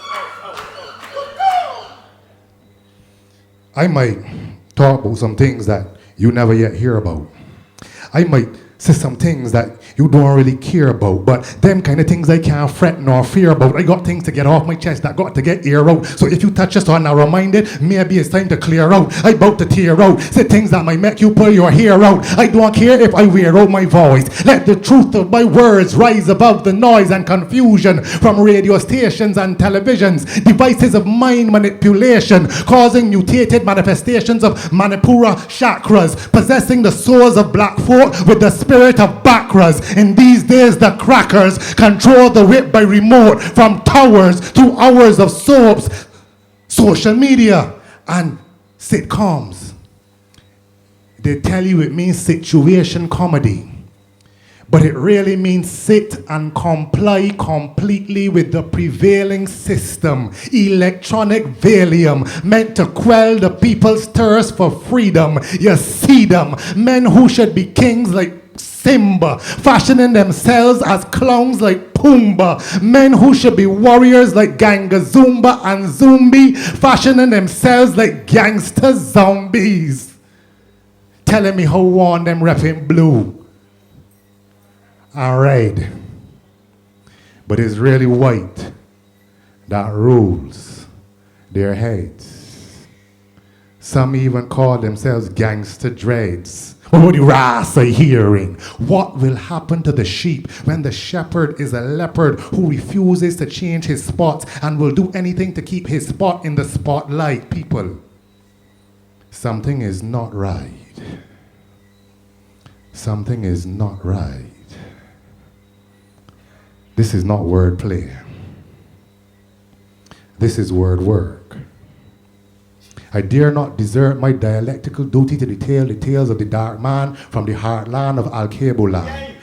I might talk about some things that you never yet hear about. I might say some things that you don't really care about, but them kind of things I can't fret nor fear about. I got things to get off my chest that got to get air out. So if you touch us on narrow-minded, maybe it's time to clear out. I about to tear out, say things that might make you pull your hair out. I don't care if I wear out my voice. Let the truth of my words rise above the noise and confusion from radio stations and televisions, devices of mind manipulation, causing mutated manifestations of Manipura chakras, possessing the souls of black folk with the spirit of Bakras. In these days, the crackers control the whip by remote from towers to hours of soaps, social media, and sitcoms. They tell you it means situation comedy, but it really means sit and comply completely with the prevailing system. Electronic Valium, meant to quell the people's thirst for freedom. You see them, men who should be kings like Simba, fashioning themselves as clowns like Pumbaa. Men who should be warriors like Ganga Zumba and Zumbi, fashioning themselves like gangster zombies. Telling me how one them repping blue and red, but it's really white that rules their heads. Some even call themselves gangster dreads. What the ras are hearing? What will happen to the sheep when the shepherd is a leopard who refuses to change his spots and will do anything to keep his spot in the spotlight? People, something is not right. Something is not right. This is not wordplay. This is word work. I dare not desert my dialectical duty to detail the tales of the dark man from the heartland of Al-Kabulan.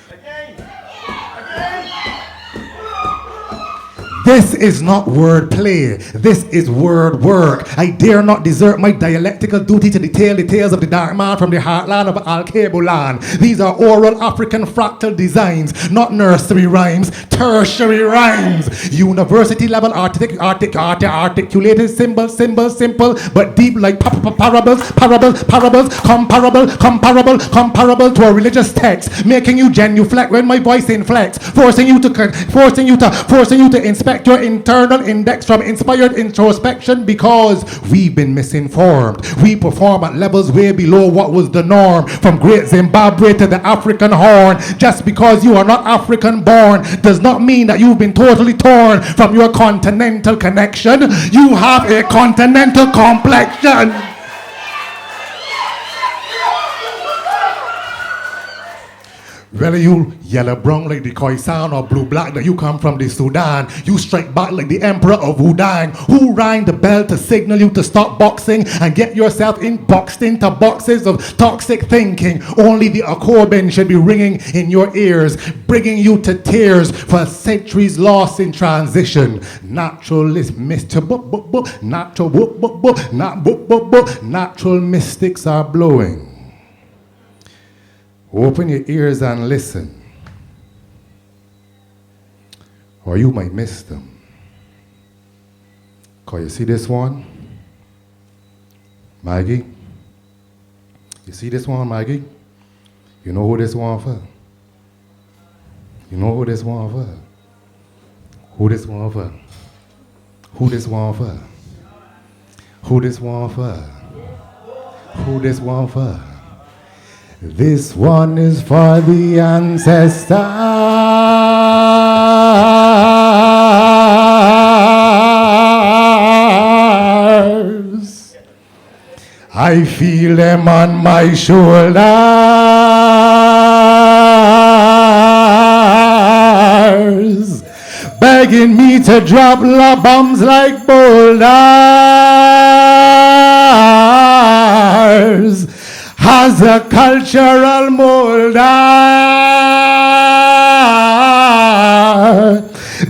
This is not word play. This is word work. I dare not desert my dialectical duty to detail the tales of the dark man from the heartland of Al-Kabulan. These are oral African fractal designs, not nursery rhymes, tertiary rhymes. University level articulated symbols, simple, but deep like parables, comparable to a religious text, making you genuflect when my voice inflects, forcing you to inspect your internal index from inspired introspection, because we've been misinformed. We perform at levels way below what was the norm, from Great Zimbabwe to the African Horn. Just because you are not African born does not mean that you've been totally torn from your continental connection. You have a continental complexion. Whether you yellow brown like the Khoisan or blue black that you come from the Sudan, you strike back like the emperor of Wudang, who rang the bell to signal you to stop boxing and get yourself boxed into boxes of toxic thinking. Only the Akorbin should be ringing in your ears, bringing you to tears for centuries lost in transition. Naturalist, natural mystics are blowing. Open your ears and listen, or you might miss them. Cause you see this one, Maggie? You see this one, Maggie? You know who this one for? You know who this one for? Who this one for? Who this one for? Who this one for? Who this one for? This one is for the ancestors. I feel them on my shoulders, begging me to drop love bombs like boulders. As a cultural molder,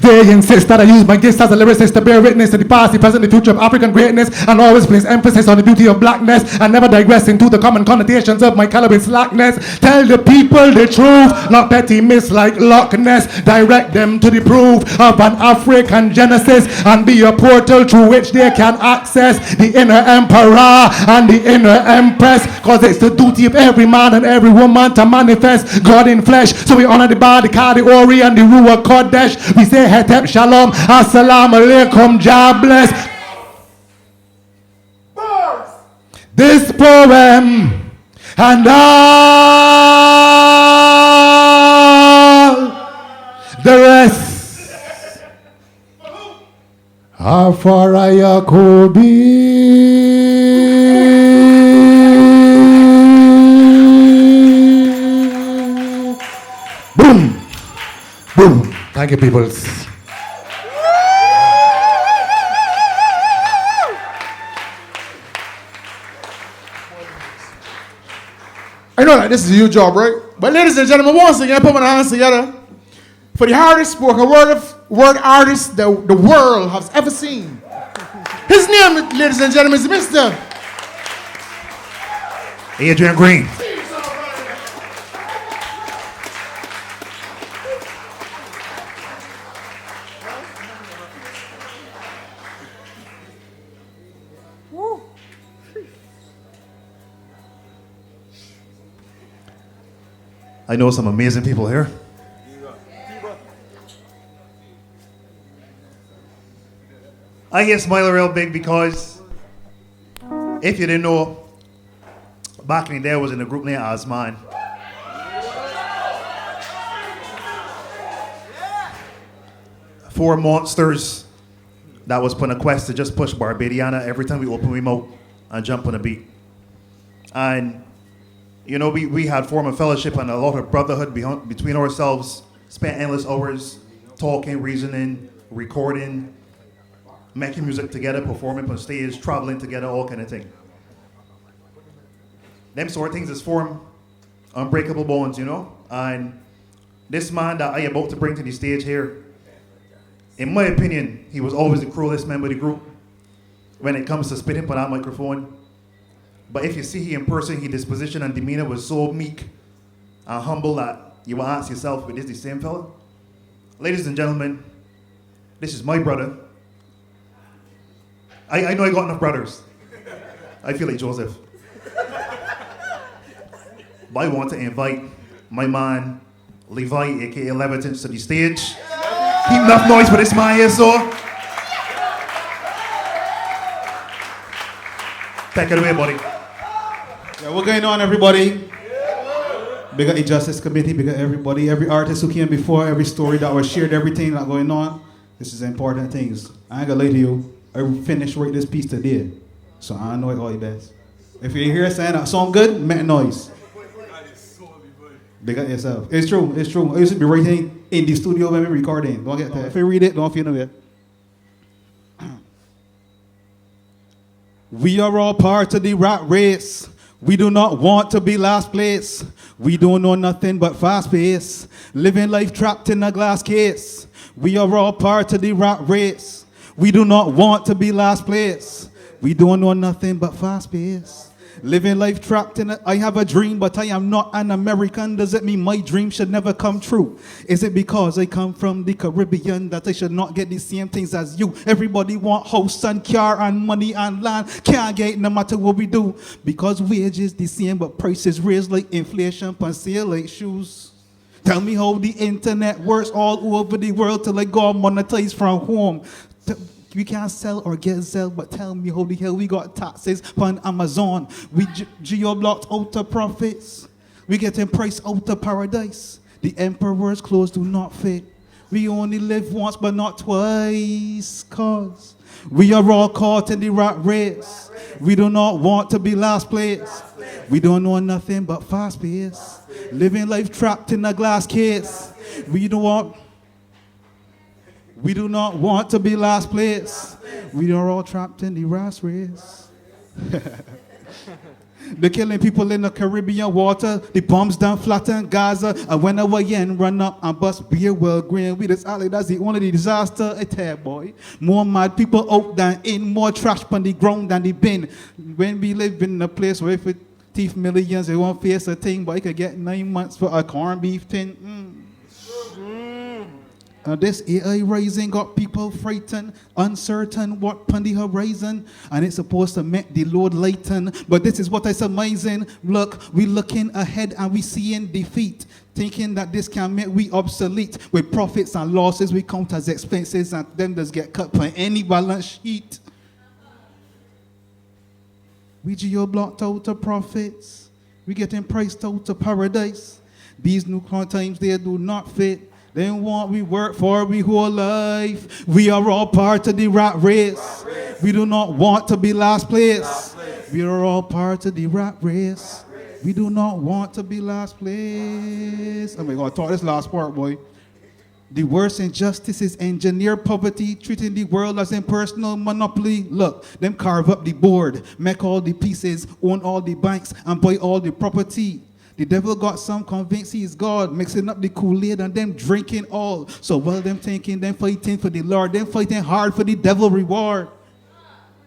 they insist that I use my gifts as a lyricist to bear witness to the past, the present, the future of African greatness, and always place emphasis on the beauty of blackness, and never digress into the common connotations of my color with slackness. Tell the people the truth, not petty myths like Loch Ness. Direct them to the proof of an African genesis, and be a portal through which they can access the inner emperor and the inner empress, cause it's the duty of every man and every woman to manifest God in flesh. So we honor the Ba, the Ka, the Ori, and the Ruach Kodesh. We say Hetep Shalom, Assalamu Alaikum, God bless. This poem and all the rest are for Ayakobi. Boom, boom. Thank you, peoples. I know that this is your job, right? But ladies and gentlemen, once again, put my hands together for the hardest spoken word artist the world has ever seen. His name, ladies and gentlemen, is Mr. Adrian Green. I know some amazing people here. I get smiling real big because if you didn't know, back in the day I was in a group named Osman. Four monsters that was put on a quest to just push Barbadiana every time we open we mouth and jump on a beat. And you know, we had formed a fellowship and a lot of brotherhood between ourselves, spent endless hours talking, reasoning, recording, making music together, performing on stage, traveling together, all kind of thing. Them sort of things is form unbreakable bonds, you know? And this man that I about to bring to the stage here, in my opinion, he was always the cruelest member of the group when it comes to spitting on that microphone. But if you see him in person, his disposition and demeanor was so meek and humble that you will ask yourself, is this the same fella? Ladies and gentlemen, this is my brother. I know I got enough brothers. I feel like Joseph. But I want to invite my man, Levi, aka Levitant, to the stage. Keep enough noise for this man here, so. Take it away, buddy. Yeah, what's going on, everybody? Big up the Justice Committee, big up everybody, every artist who came before, every story that was shared, everything that going on. This is important things. I ain't gonna lie to you. I finished writing this piece today, so I know it all the best. If you hear saying that sound good, make noise. Big up yourself. It's true, it's true. I used to be writing in the studio when we recording. Don't get that. If you read it, don't feel no way. We are all part of the rat race. We do not want to be last place. We don't know nothing but fast pace. Living life trapped in a glass case. We are all part of the rat race. We do not want to be last place. We don't know nothing but fast pace. Living life trapped in I have a dream, but I am not an American. Does it mean my dream should never come true? Is it because I come from the Caribbean that I should not get the same things as you? Everybody want house and car and money and land. Can't get it no matter what we do. Because wages the same, but prices raised like inflation, pan sale like shoes. Tell me how the internet works all over the world till I go monetize from home. We can't sell or get sell, but tell me how the hell we got taxes on Amazon. We geo-blocked out the profits. We getting price out of paradise. The emperor's clothes do not fit. We only live once but not twice, cause we are all caught in the rat race. We do not want to be last place. We don't know nothing but fast pace. Living life trapped in a glass case. We do not want to be last place. We are all trapped in the rat race. They're killing people in the Caribbean water. The bombs down flatten Gaza. And when our yen run up and bust beer well green. We just alley, that's the only disaster it's here, boy. More mad people out than in. More trash on the ground than the bin. When we live in a place where if it thief millions, they won't face a thing. But I could get 9 months for a corned beef tin. This AI rising got people frightened, uncertain what on the horizon, and it's supposed to make the load lighten. But this is what is amazing. Look, we looking ahead and we seeing defeat, thinking that this can make we obsolete. With profits and losses, we count as expenses, and them just get cut by any balance sheet. We geo-blocked out the profits. We getting priced out to paradise. These new times, they do not fit. Then what we work for we whole life. We are all part of the rat race. We do not want to be last place. We are all part of the rat race. We do not want to be last place. I'm going to talk this last part, boy. The worst injustice is engineer poverty, treating the world as impersonal monopoly. Look, them carve up the board, make all the pieces, own all the banks, and buy all the property. The devil got some convinced he is God, mixing up the Kool-Aid and them drinking all. So while them thinking, them fighting for the Lord, them fighting hard for the devil reward.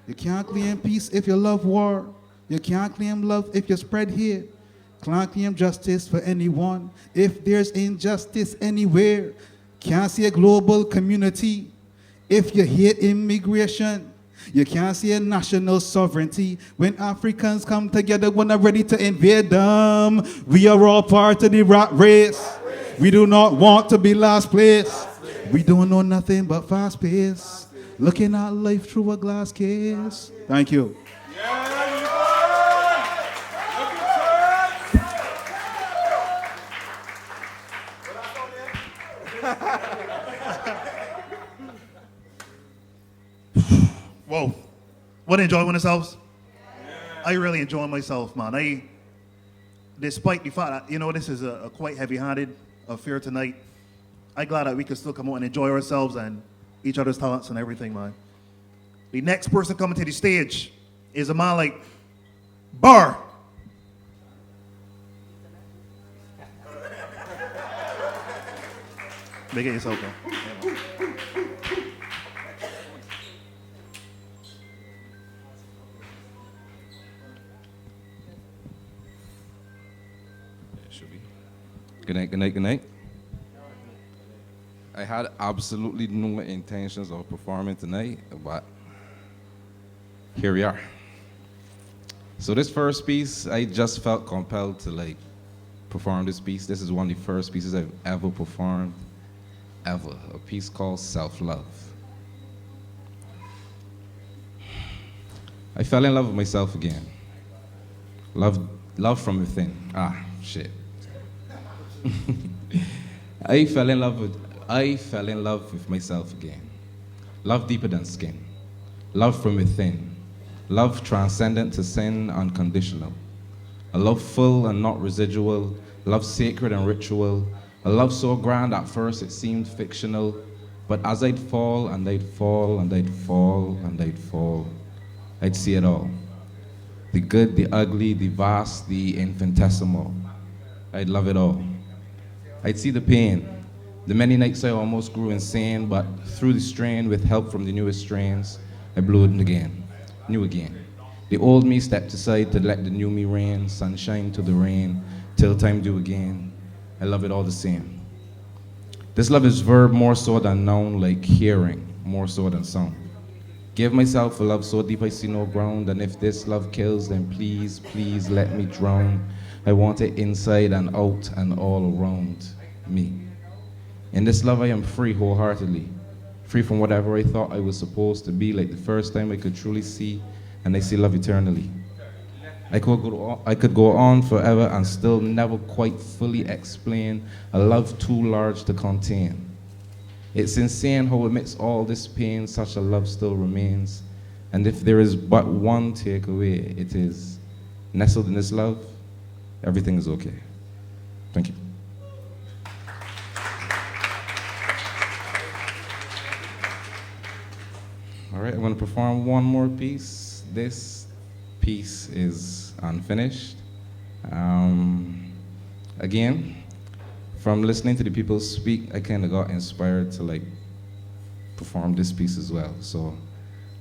You can't claim peace if you love war. You can't claim love if you spread hate. Can't claim justice for anyone if there's injustice anywhere. Can't see a global community if you hate immigration. You can't see a national sovereignty when Africans come together when they're ready to invade them. We are all part of the rat race. We do not want to be last place. We don't know nothing but fast pace. Looking at life through a glass case. Thank you. Whoa. What, enjoying yourselves? I really enjoy myself, man. Despite the fact that, this is a quite heavy-handed affair tonight, I'm glad that we can still come out and enjoy ourselves and each other's talents and everything, man. The next person coming to the stage is a man like Bar. Make it yourself, man. Good night, good night, good night. I had absolutely no intentions of performing tonight, but here we are. So this first piece, I just felt compelled to perform this piece. This is one of the first pieces I've ever performed, ever. A piece called Self-Love. I fell in love with myself again. Love from within. Ah, shit. I fell in love with myself again. Love deeper than skin. Love from within. Love transcendent to sin, unconditional. A love full and not residual, love sacred and ritual, a love so grand at first it seemed fictional, but as I'd fall and I'd fall and I'd fall and I'd fall, I'd see it all. The good, the ugly, the vast, the infinitesimal. I'd love it all. I'd see the pain, the many nights I almost grew insane, but through the strain, with help from the newest strains, I blew it again, new again. The old me stepped aside to let the new me reign, sunshine to the rain, till time due again. I love it all the same. This love is verb more so than noun, like hearing, more so than sound. Give myself a love so deep I see no ground, and if this love kills, then please, please let me drown. I want it inside and out and all around me. In this love I am free wholeheartedly, free from whatever I thought I was supposed to be, like the first time I could truly see, and I see love eternally. I could go on forever and still never quite fully explain a love too large to contain. It's insane how amidst all this pain, such a love still remains. And if there is but one takeaway, it is, nestled in this love, everything is okay. Thank you. All right, I'm going to perform one more piece. This piece is unfinished. Again, from listening to the people speak, I kind of got inspired to perform this piece as well. So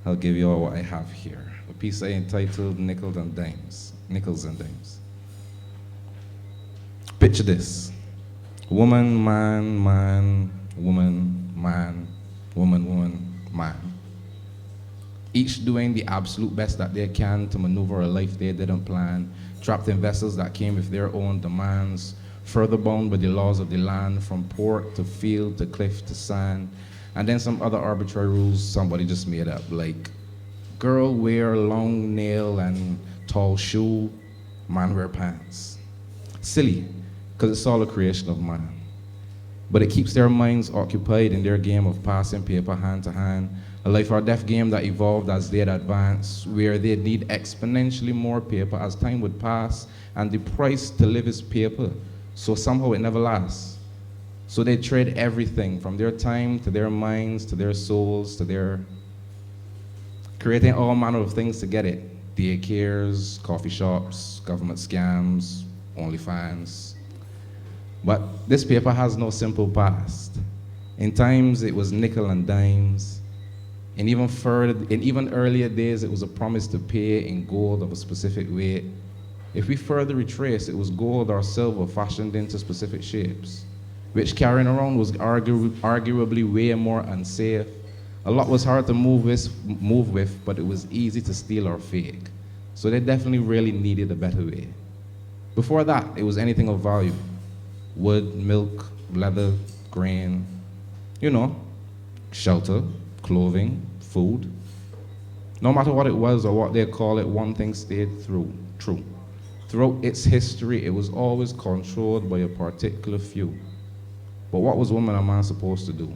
I'll give you all what I have here. A piece I entitled Nickels and Dimes. Nickels and Dimes. Picture this. Woman, man, man, woman, man, woman, woman, man. Each doing the absolute best that they can to maneuver a life they didn't plan, trapped in vessels that came with their own demands, further bound by the laws of the land, from port to field to cliff to sand, and then some other arbitrary rules somebody just made up, like girl wear long nail and tall shoe, man wear pants. Silly, because it's all a creation of man. But it keeps their minds occupied in their game of passing paper hand to hand, a life or death game that evolved as they'd advance, where they'd need exponentially more paper as time would pass, and the price to live is paper, so somehow it never lasts. So they trade everything from their time to their minds to their souls to their creating all manner of things to get it. Daycares, coffee shops, government scams, OnlyFans. But this paper has no simple past. In times it was nickel and dimes. In even earlier days, it was a promise to pay in gold of a specific weight. If we further retrace, it was gold or silver fashioned into specific shapes, which carrying around was arguably way more unsafe. A lot was hard to move with, but it was easy to steal or fake. So they definitely really needed a better way. Before that, it was anything of value. Wood, milk, leather, grain, shelter, clothing, food. No matter what it was or what they call it, one thing stayed true. Throughout its history, it was always controlled by a particular few. But what was woman and man supposed to do?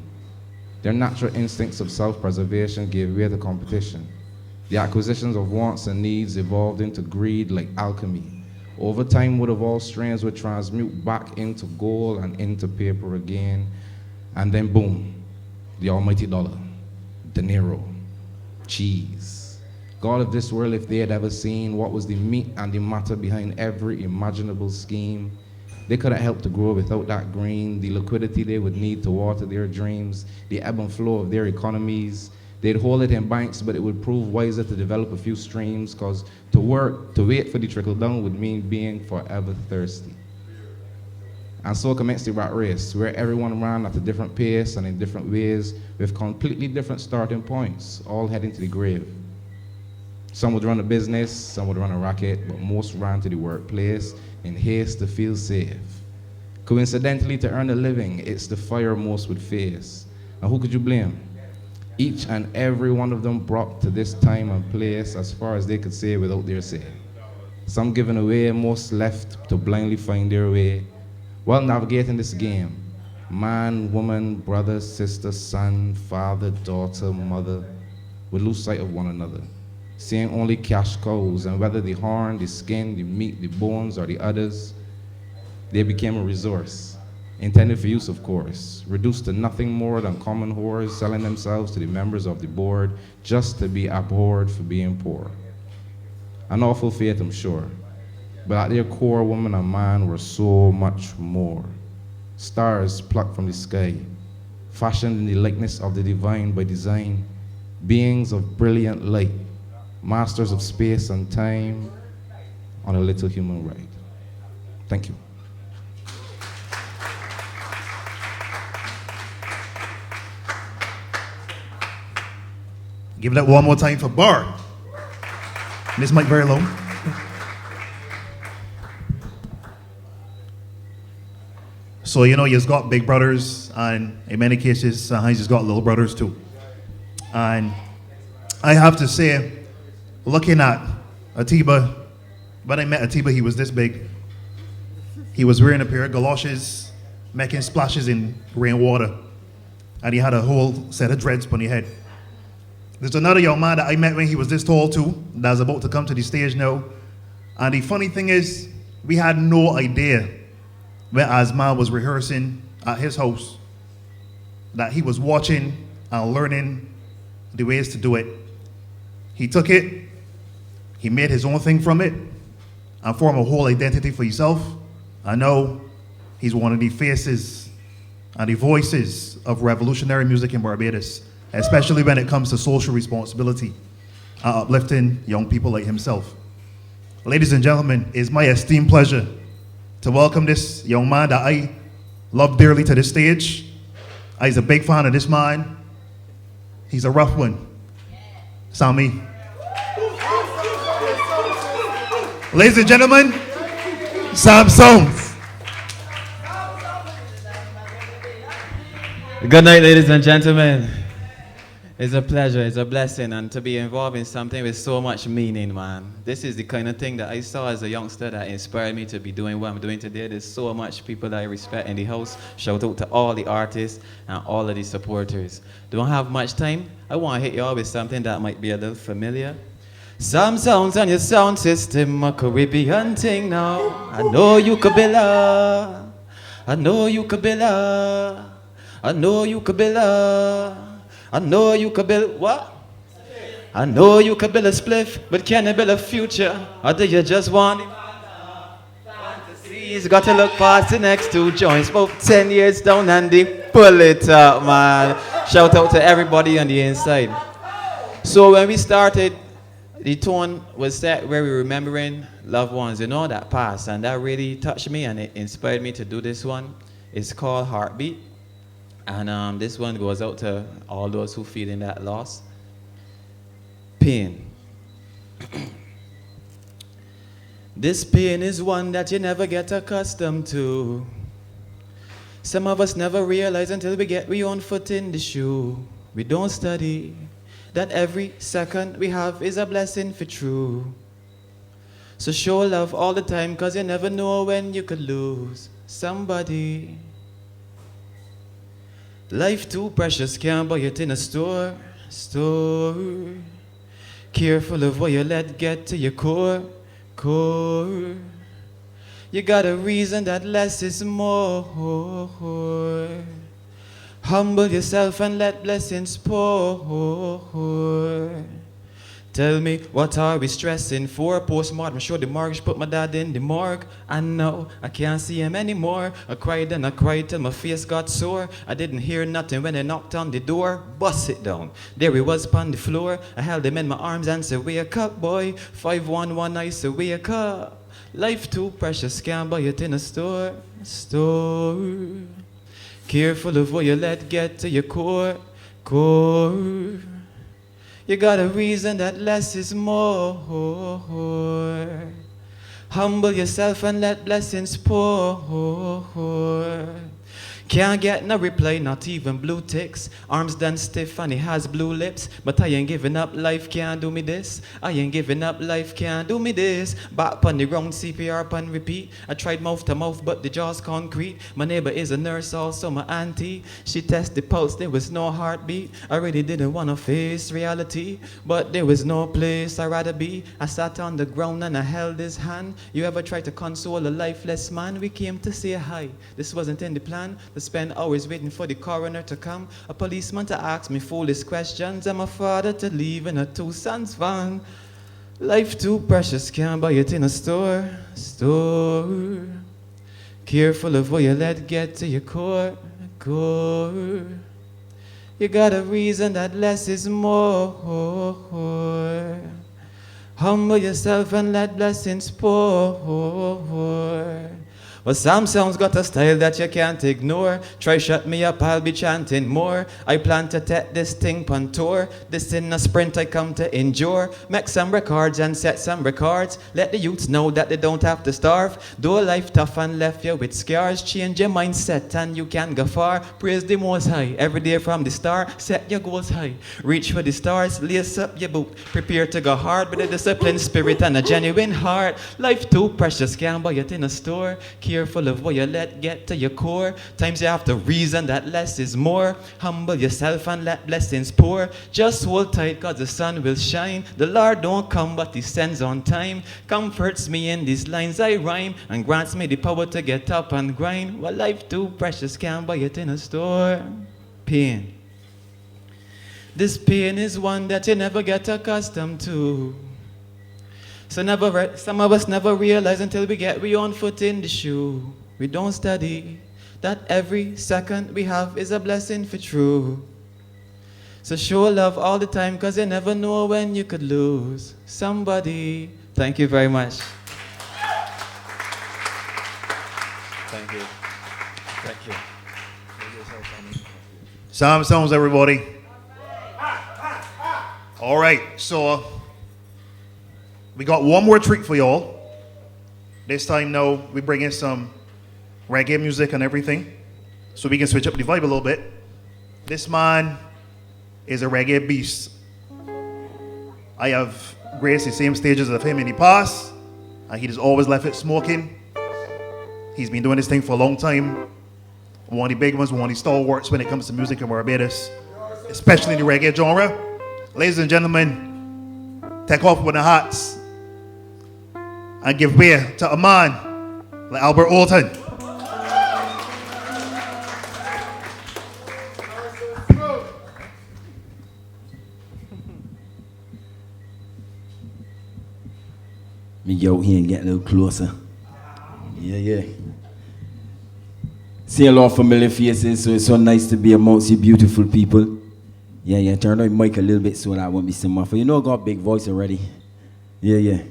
Their natural instincts of self-preservation gave way to competition. The acquisitions of wants and needs evolved into greed like alchemy. Over time, wood of all strains would transmute back into gold and into paper again. And then boom, the almighty dollar. Dinero, cheese. God of this world, if they had ever seen what was the meat and the matter behind every imaginable scheme, they couldn't help to grow without that green, the liquidity they would need to water their dreams, the ebb and flow of their economies. They'd hold it in banks, but it would prove wiser to develop a few streams, because to wait for the trickle down would mean being forever thirsty. And so commenced the rat race, where everyone ran at a different pace and in different ways, with completely different starting points, all heading to the grave. Some would run a business, some would run a racket, but most ran to the workplace in haste to feel safe. Coincidentally, to earn a living, it's the fire most would face. And who could you blame? Each and every one of them brought to this time and place as far as they could say without their say. Some given away, most left to blindly find their way. While navigating this game, man, woman, brother, sister, son, father, daughter, mother would lose sight of one another, seeing only cash cows, and whether the horn, the skin, the meat, the bones, or the others, They became a resource, intended for use, of course, reduced to nothing more than common whores selling themselves to the members of the board just to be abhorred for being poor. An awful fate, I'm sure. But at their core, woman and man were so much more. Stars plucked from the sky, fashioned in the likeness of the divine by design, beings of brilliant light, masters of space and time on a little human ride. Thank you. Give it up one more time for Bar. This mic very low. So, you know, you've got big brothers, and in many cases, you just got little brothers too. And I have to say, looking at Atiba, when I met Atiba, he was this big. He was wearing a pair of galoshes, making splashes in rainwater, and he had a whole set of dreads on his head. There's another young man that I met when he was this tall too, that's about to come to the stage now. And the funny thing is, we had no idea when Asma was rehearsing at his house that he was watching and learning the ways to do it. He took it, he made his own thing from it, and formed a whole identity for himself. I know he's one of the faces and the voices of revolutionary music in Barbados, especially when it comes to social responsibility and uplifting young people like himself. Ladies and gentlemen, it's my esteemed pleasure to welcome this young man that I love dearly to this stage. He's a big fan of this man. He's a rough one. Sami. Ladies and gentlemen, Sam Soames. Good night, ladies and gentlemen. It's a pleasure, it's a blessing, and to be involved in something with so much meaning, man. This is the kind of thing that I saw as a youngster that inspired me to be doing what I'm doing today. There's so much people that I respect in the house. Shout out to all the artists and all of the supporters. Don't have much time. I want to hit you all with something that might be a little familiar. Some sounds on your sound system, a Caribbean thing now. I know you could be love. I know you could be love. I know you could be love. I know you could build what? I know you could build a spliff, but can you build a future? Or do you just want it? Fantasies, got to look past the next two joints. About 10 years down and they pull it up, man. Shout out to everybody on the inside. So when we started, the tone was set where we were remembering loved ones, you know, that passed. And that really touched me and it inspired me to do this one. It's called Heartbeat. And this one goes out to all those who feel in that loss. Pain. This pain is one that you never get accustomed to. Some of us never realize until we get our own foot in the shoe. We don't study that every second we have is a blessing for true. So show love all the time, cause you never know when you could lose somebody. Life too precious, can't buy it in a store. Careful of what you let get to your core. You got a reason that less is more. Humble yourself and let blessings pour. Tell me, what are we stressing for? Postmortem, show the mortgage, put my dad in the morgue. And now, I can't see him anymore. I cried and I cried till my face got sore. I didn't hear nothing when they knocked on the door. Bust it down. There he was upon the floor. I held him in my arms and said, wake up, boy. 511, I said, wake up. Life too precious, can't buy it in a store. Careful of what you let get to your core. You got a reason that less is more. Humble yourself and let blessings pour. Can't get no reply, not even blue ticks. Arms done stiff and he has blue lips. But I ain't giving up, life can't do me this. I ain't giving up, life can't do me this. Back on the ground, CPR pon repeat. I tried mouth to mouth, but the jaw's concrete. My neighbor is a nurse, also my auntie. She tested the pulse, there was no heartbeat. I really didn't want to face reality, but there was no place I'd rather be. I sat on the ground and I held his hand. You ever try to console a lifeless man? We came to say hi. This wasn't in the plan. To spend hours waiting for the coroner to come. A policeman to ask me foolish questions. And my father to leave in a 2 sons van. Life too precious, can't buy it in a store. Careful of what you let get to your core. You got a reason that less is more. Humble yourself and let blessings pour. Well, some songs got a style that you can't ignore. Try shut me up, I'll be chanting more. I plan to take this thing on tour. This in a sprint I come to endure. Make some records and set some records. Let the youths know that they don't have to starve. Though life tough and left you with scars, change your mindset and you can go far. Praise the Most High every day from the start. Set your goals high, reach for the stars. Lace up your boot, prepare to go hard with a disciplined spirit and a genuine heart. Life too precious, can't buy it in a store. Careful of what you let get to your core. Times you have to reason that less is more. Humble yourself and let blessings pour. Just hold tight cause the sun will shine. The Lord don't come but he sends on time. Comforts me in these lines I rhyme and grants me the power to get up and grind. Well, life too precious, can't buy it in a store. Pain. This pain is one that you never get accustomed to. So some of us never realize until we get we own foot in the shoe. We don't study that every second we have is a blessing for true. So show love all the time cause you never know when you could lose somebody. Thank you very much. Thank you. Thank you. Psalm songs, everybody. All right, so we got one more treat for y'all. This time now, we bring in some reggae music and everything, so we can switch up the vibe a little bit. This man is a reggae beast. I have graced the same stages of him in the past, and he has always left it smoking. He's been doing this thing for a long time. One of the big ones, one of the stalwarts when it comes to music in Barbados, especially in the reggae genre. Ladies and gentlemen, take off with the hats and give way to a man like Albert Alton. Me go here and get a little closer. Yeah. See a lot of familiar faces, so it's so nice to be amongst you beautiful people. Yeah, turn on the mic a little bit so that I won't be so muffled. You know I got a big voice already. Yeah.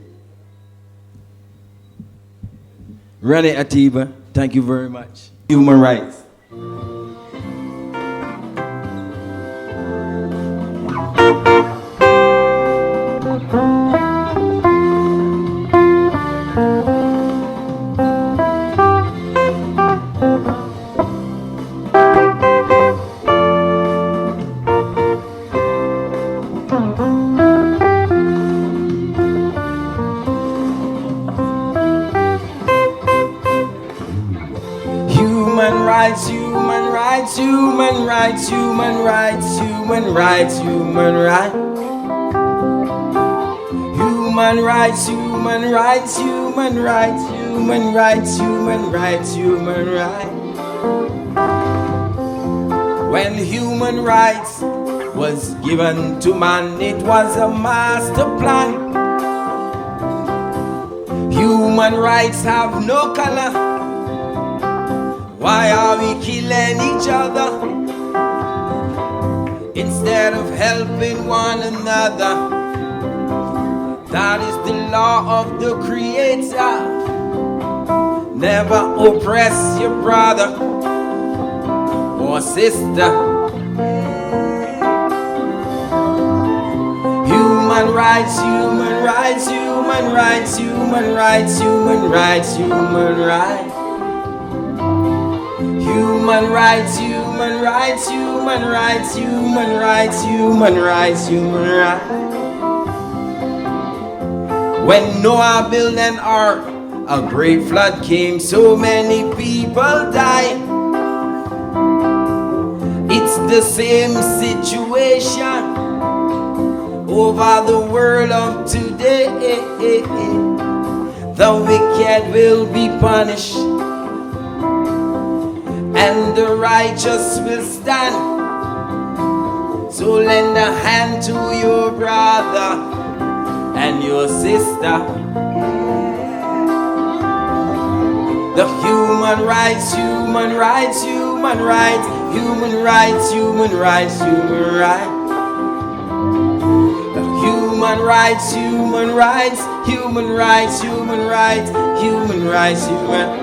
Renee Atiba, thank you very much. Human rights. Human rights. When human rights was given to man, it was a master plan. Human rights have no color. Why are we killing each other instead of helping one another? That is the law of the Creator. Never oppress your brother or sister. Human rights, human rights, human rights, human rights, human rights, human rights. Human rights, human rights, human rights, human rights, human rights, human rights. When Noah built an ark, a great flood came, so many people died. It's the same situation over the world of today. The wicked will be punished, and the righteous will stand. So lend a hand to your brother and your sister. The human rights, human rights, human rights, human rights, human rights, human rights. The human rights, human rights, human rights, human rights, human rights, human.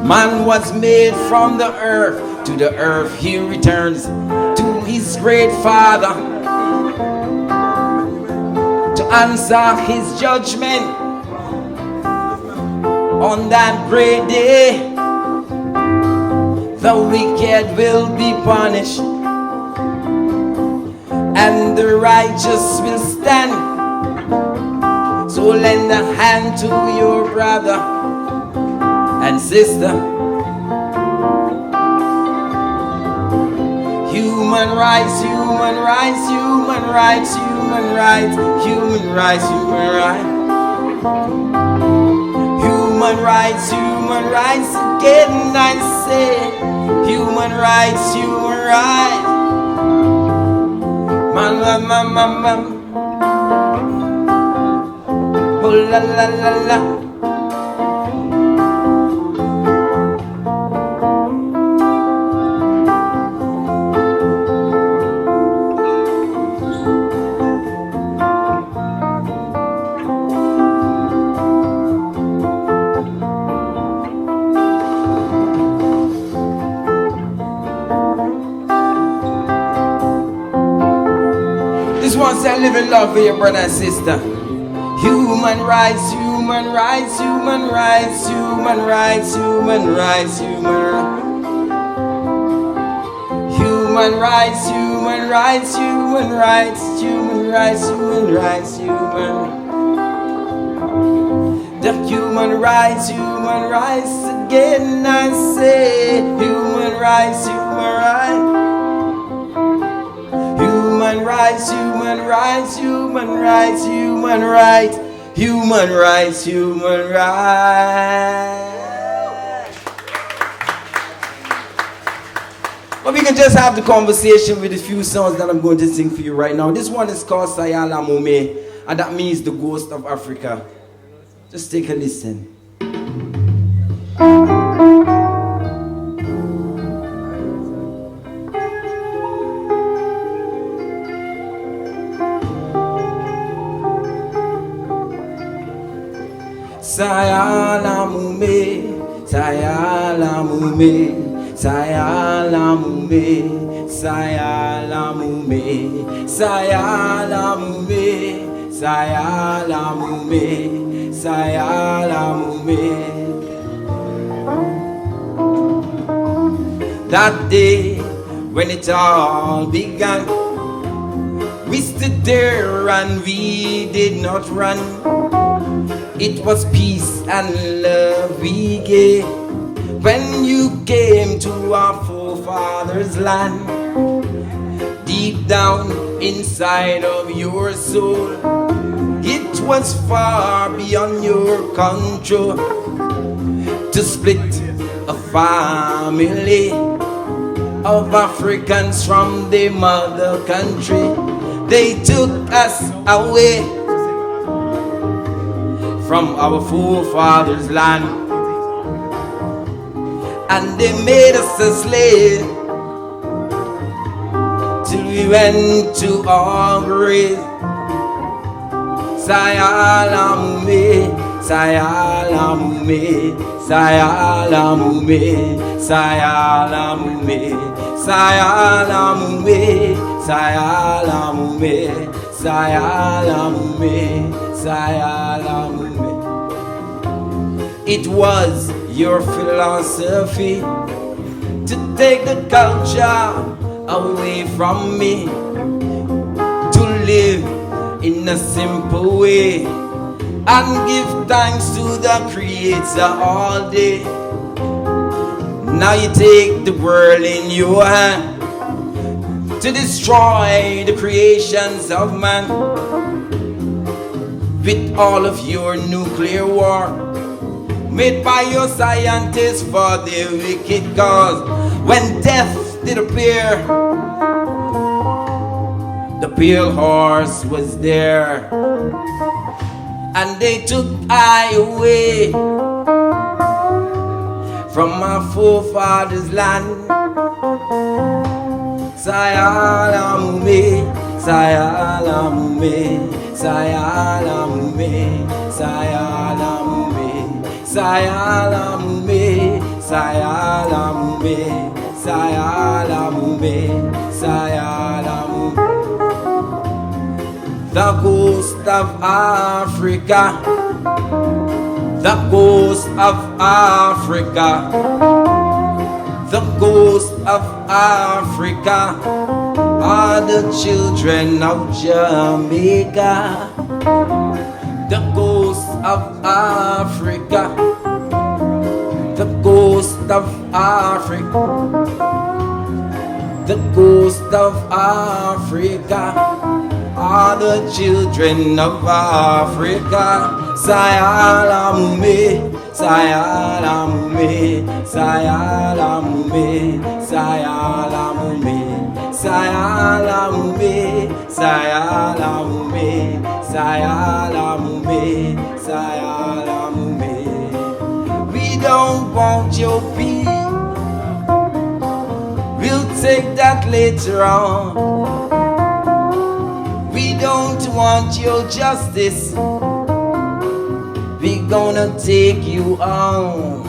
Man was made from the earth, to the earth he returns, to his great Father, to answer his judgment on that great day. The wicked will be punished, and the righteous will stand. So lend a hand to your brother and sister. Human rights, human rights, human rights, human rights, human rights, human rights. Human rights, human rights, again I say, human rights, human rights. Man, man, man, man, man. Oh la la la la. Say live in love for your brother and sister. Human rights, human rights, human rights, human rights, human rights, human rights. Human rights, human rights, human rights, human rights, human rights, human. The human rights, again I say, human rights, human rights. Human rights, human rights, human rights, human rights, human rights, human rights. But we can just have the conversation with a few songs that I'm going to sing for you right now. This one is called Sayala Mume, and that means the ghost of Africa. Just take a listen. Sayala Mume, Sayala Mume, Sayala Mume, Sayala Mume, Sayala Mume, Sayala Mume, Sayala Mume. That day when it all began, we stood there and we did not run. It was peace and love we gave when you came to our forefathers' land. Deep down inside of your soul, it was far beyond your control to split a family of Africans from their mother country. They took us away from our forefathers' land. and they made us a slave till we went to our grave. Sayala mume, sayala mume, sayala mume, sayala mume, sayala mume, sayala mume, sayala mume, sayala mume. It was your philosophy to take the culture away from me, to live in a simple way and give thanks to the Creator all day. Now you take the world in your hand to destroy the creations of man with all of your nuclear war made by your scientists for their wicked cause. When death did appear, the pale horse was there, and they took I away from my forefathers' land. Sayala mume, sayala mume, sayala mume, sayala mume, sayala mume, sayala mume, sayala mume, sayala mume. The coast of Africa, the coast of Africa, the coast of Africa are the children of Jamaica. The coast of Africa, the coast of Africa, the coast of Africa are the children of Africa. Sayala mume, sayala mume, sayala mume, sayala mume, sayala mume, sayala mume, sayala mume, sayala mume. We don't want your peace, we'll take that later on. We don't want your justice, we gonna take you on.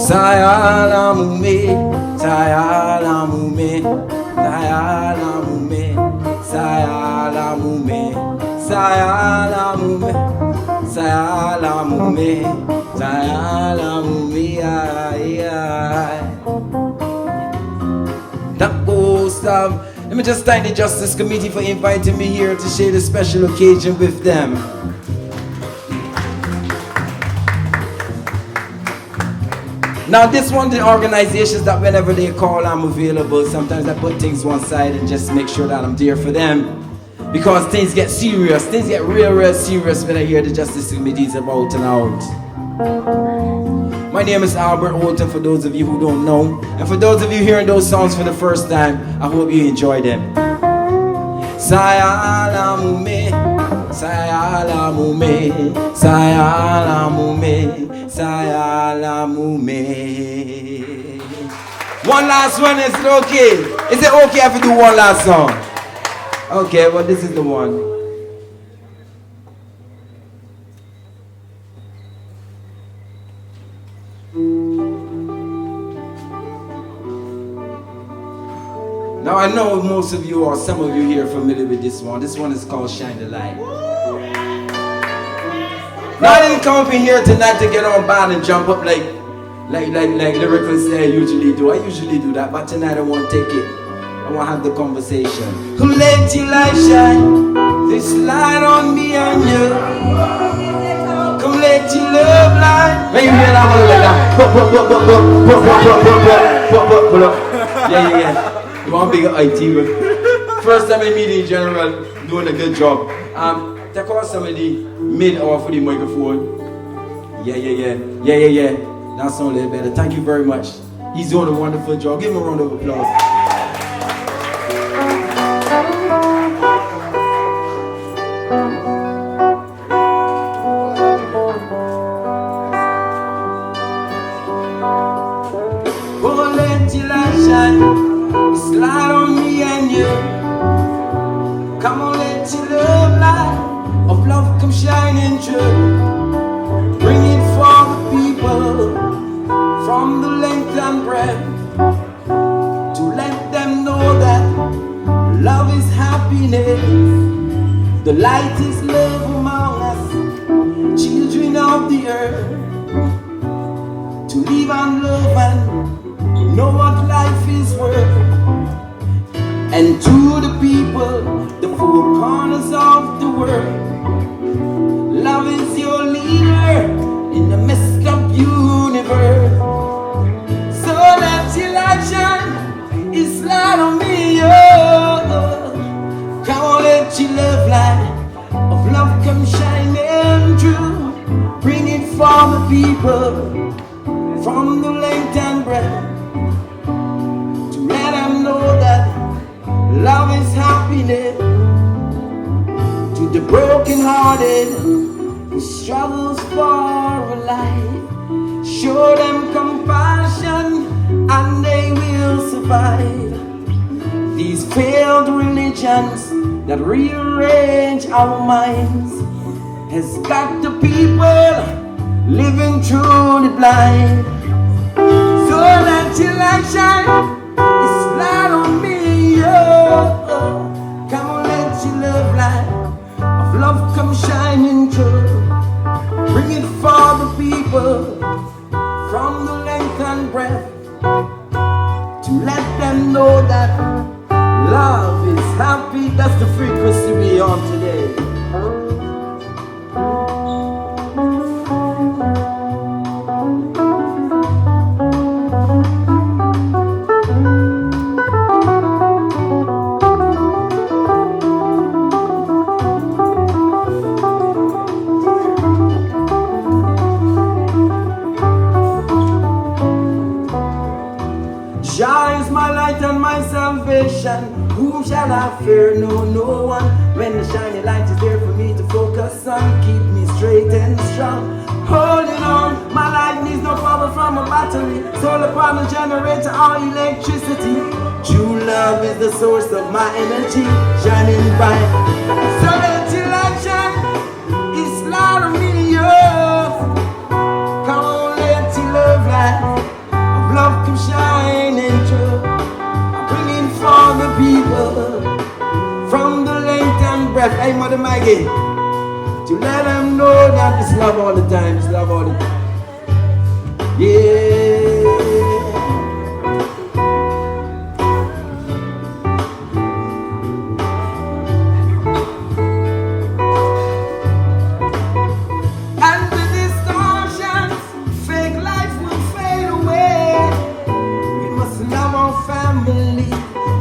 Sayala mume, sayala mume, sayala mume, sayala mume, sayala mume, sayala mume, sayala mume, the ghost of. Let me just thank the Justice Committee for inviting me here to share this special occasion with them. Now this one, the organizations that whenever they call, I'm available. Sometimes I put things one side and just make sure that I'm there for them. Because things get serious, things get real serious when I hear the Justice Committee is about and out. My name is Albert Holton, for those of you who don't know. And for those of you hearing those songs for the first time, I hope you enjoy them. Sayala mume, sayala mume, sayala mume, sayala mume. One last one, is it okay? Is it okay if we do one last song? Okay, well this is the one. Now I know most of you or some of you here are familiar with this one. This one is called Shine the Light. Now I didn't come up in here tonight to get on band and jump up like lyrically say I usually do. I usually do that, but tonight I won't take it. I want to have the conversation. Let your light shine, this light on me and you. Come let your love light. When you hear that one like that, yeah. You want bigger IT, but first time I meet in general, doing a good job. They call somebody mid-hour for the microphone. Yeah. That sounds a little better. Thank you very much. He's doing a wonderful job. Give him a round of applause. of love come shining through. Bring it for the people from the length and breadth, to let them know that love is happiness. The light is love among us, children of the earth, to live and love and know what life is worth. And to the people, the four corners of the world, love is your leader in the messed up universe. So let your light shine, it's light on me, oh. Come on, let your love light of love come shining through. Bring it for the people from the length and breadth, to let them know that love is happiness. To the broken hearted who struggles for a life, show them compassion and they will survive. These failed religions that rearrange our minds has got the people living truly blind. So let your light shine, it's light on me, oh. Come on, let your love light of love come shining through. Bring it for the people from the length and breadth, to let them know that love is happy. That's the frequency we on today. Jah is my light and my salvation. Whom shall I fear? No one. When the shining light is there for me to focus on, keep me straight and strong. Holding on, my life needs no power from a battery. Solar panel generator or electricity. True love is the source of my energy, shining bright. So let your light shine, it's light on me, oh. Come on, let your love light of love come shining through. Bring it for the people from the length and breadth. Hey, Mother Maggie, to let them know that it's love all the time, it's love all the time. Yeah. And the distortions, fake life will fade away. We must love our family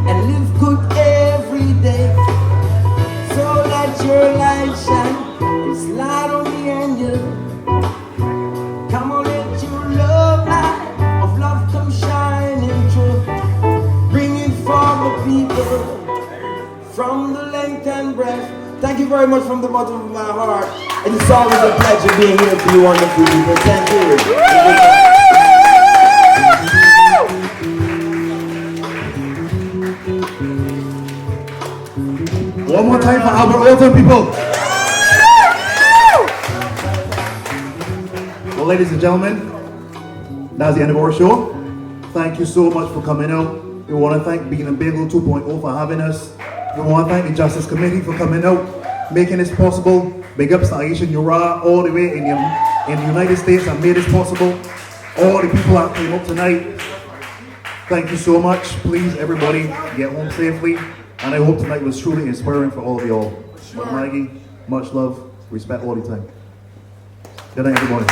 and live good every day. So let your light shine, it's light on the angel. Come on, let your love light of love come shining through. Bring it for the people from the length and breadth. Thank you very much from the bottom of my heart. And it's always a pleasure being here for you wonderful people. Thank you. One more time for Albert Wilton, people. Well, ladies and gentlemen, that's the end of our show. Thank you so much for coming out. We want to thank Being a Bagel 2.0 for having us. We want to thank the Justice Committee for coming out, making this possible. Big ups to Aisha and Yura all the way in the United States that made this possible. All the people that came up tonight, thank you so much. Please, everybody, get home safely. And I hope tonight was truly inspiring for all of y'all. But Maggie, much love, respect all the time. Good night, everybody.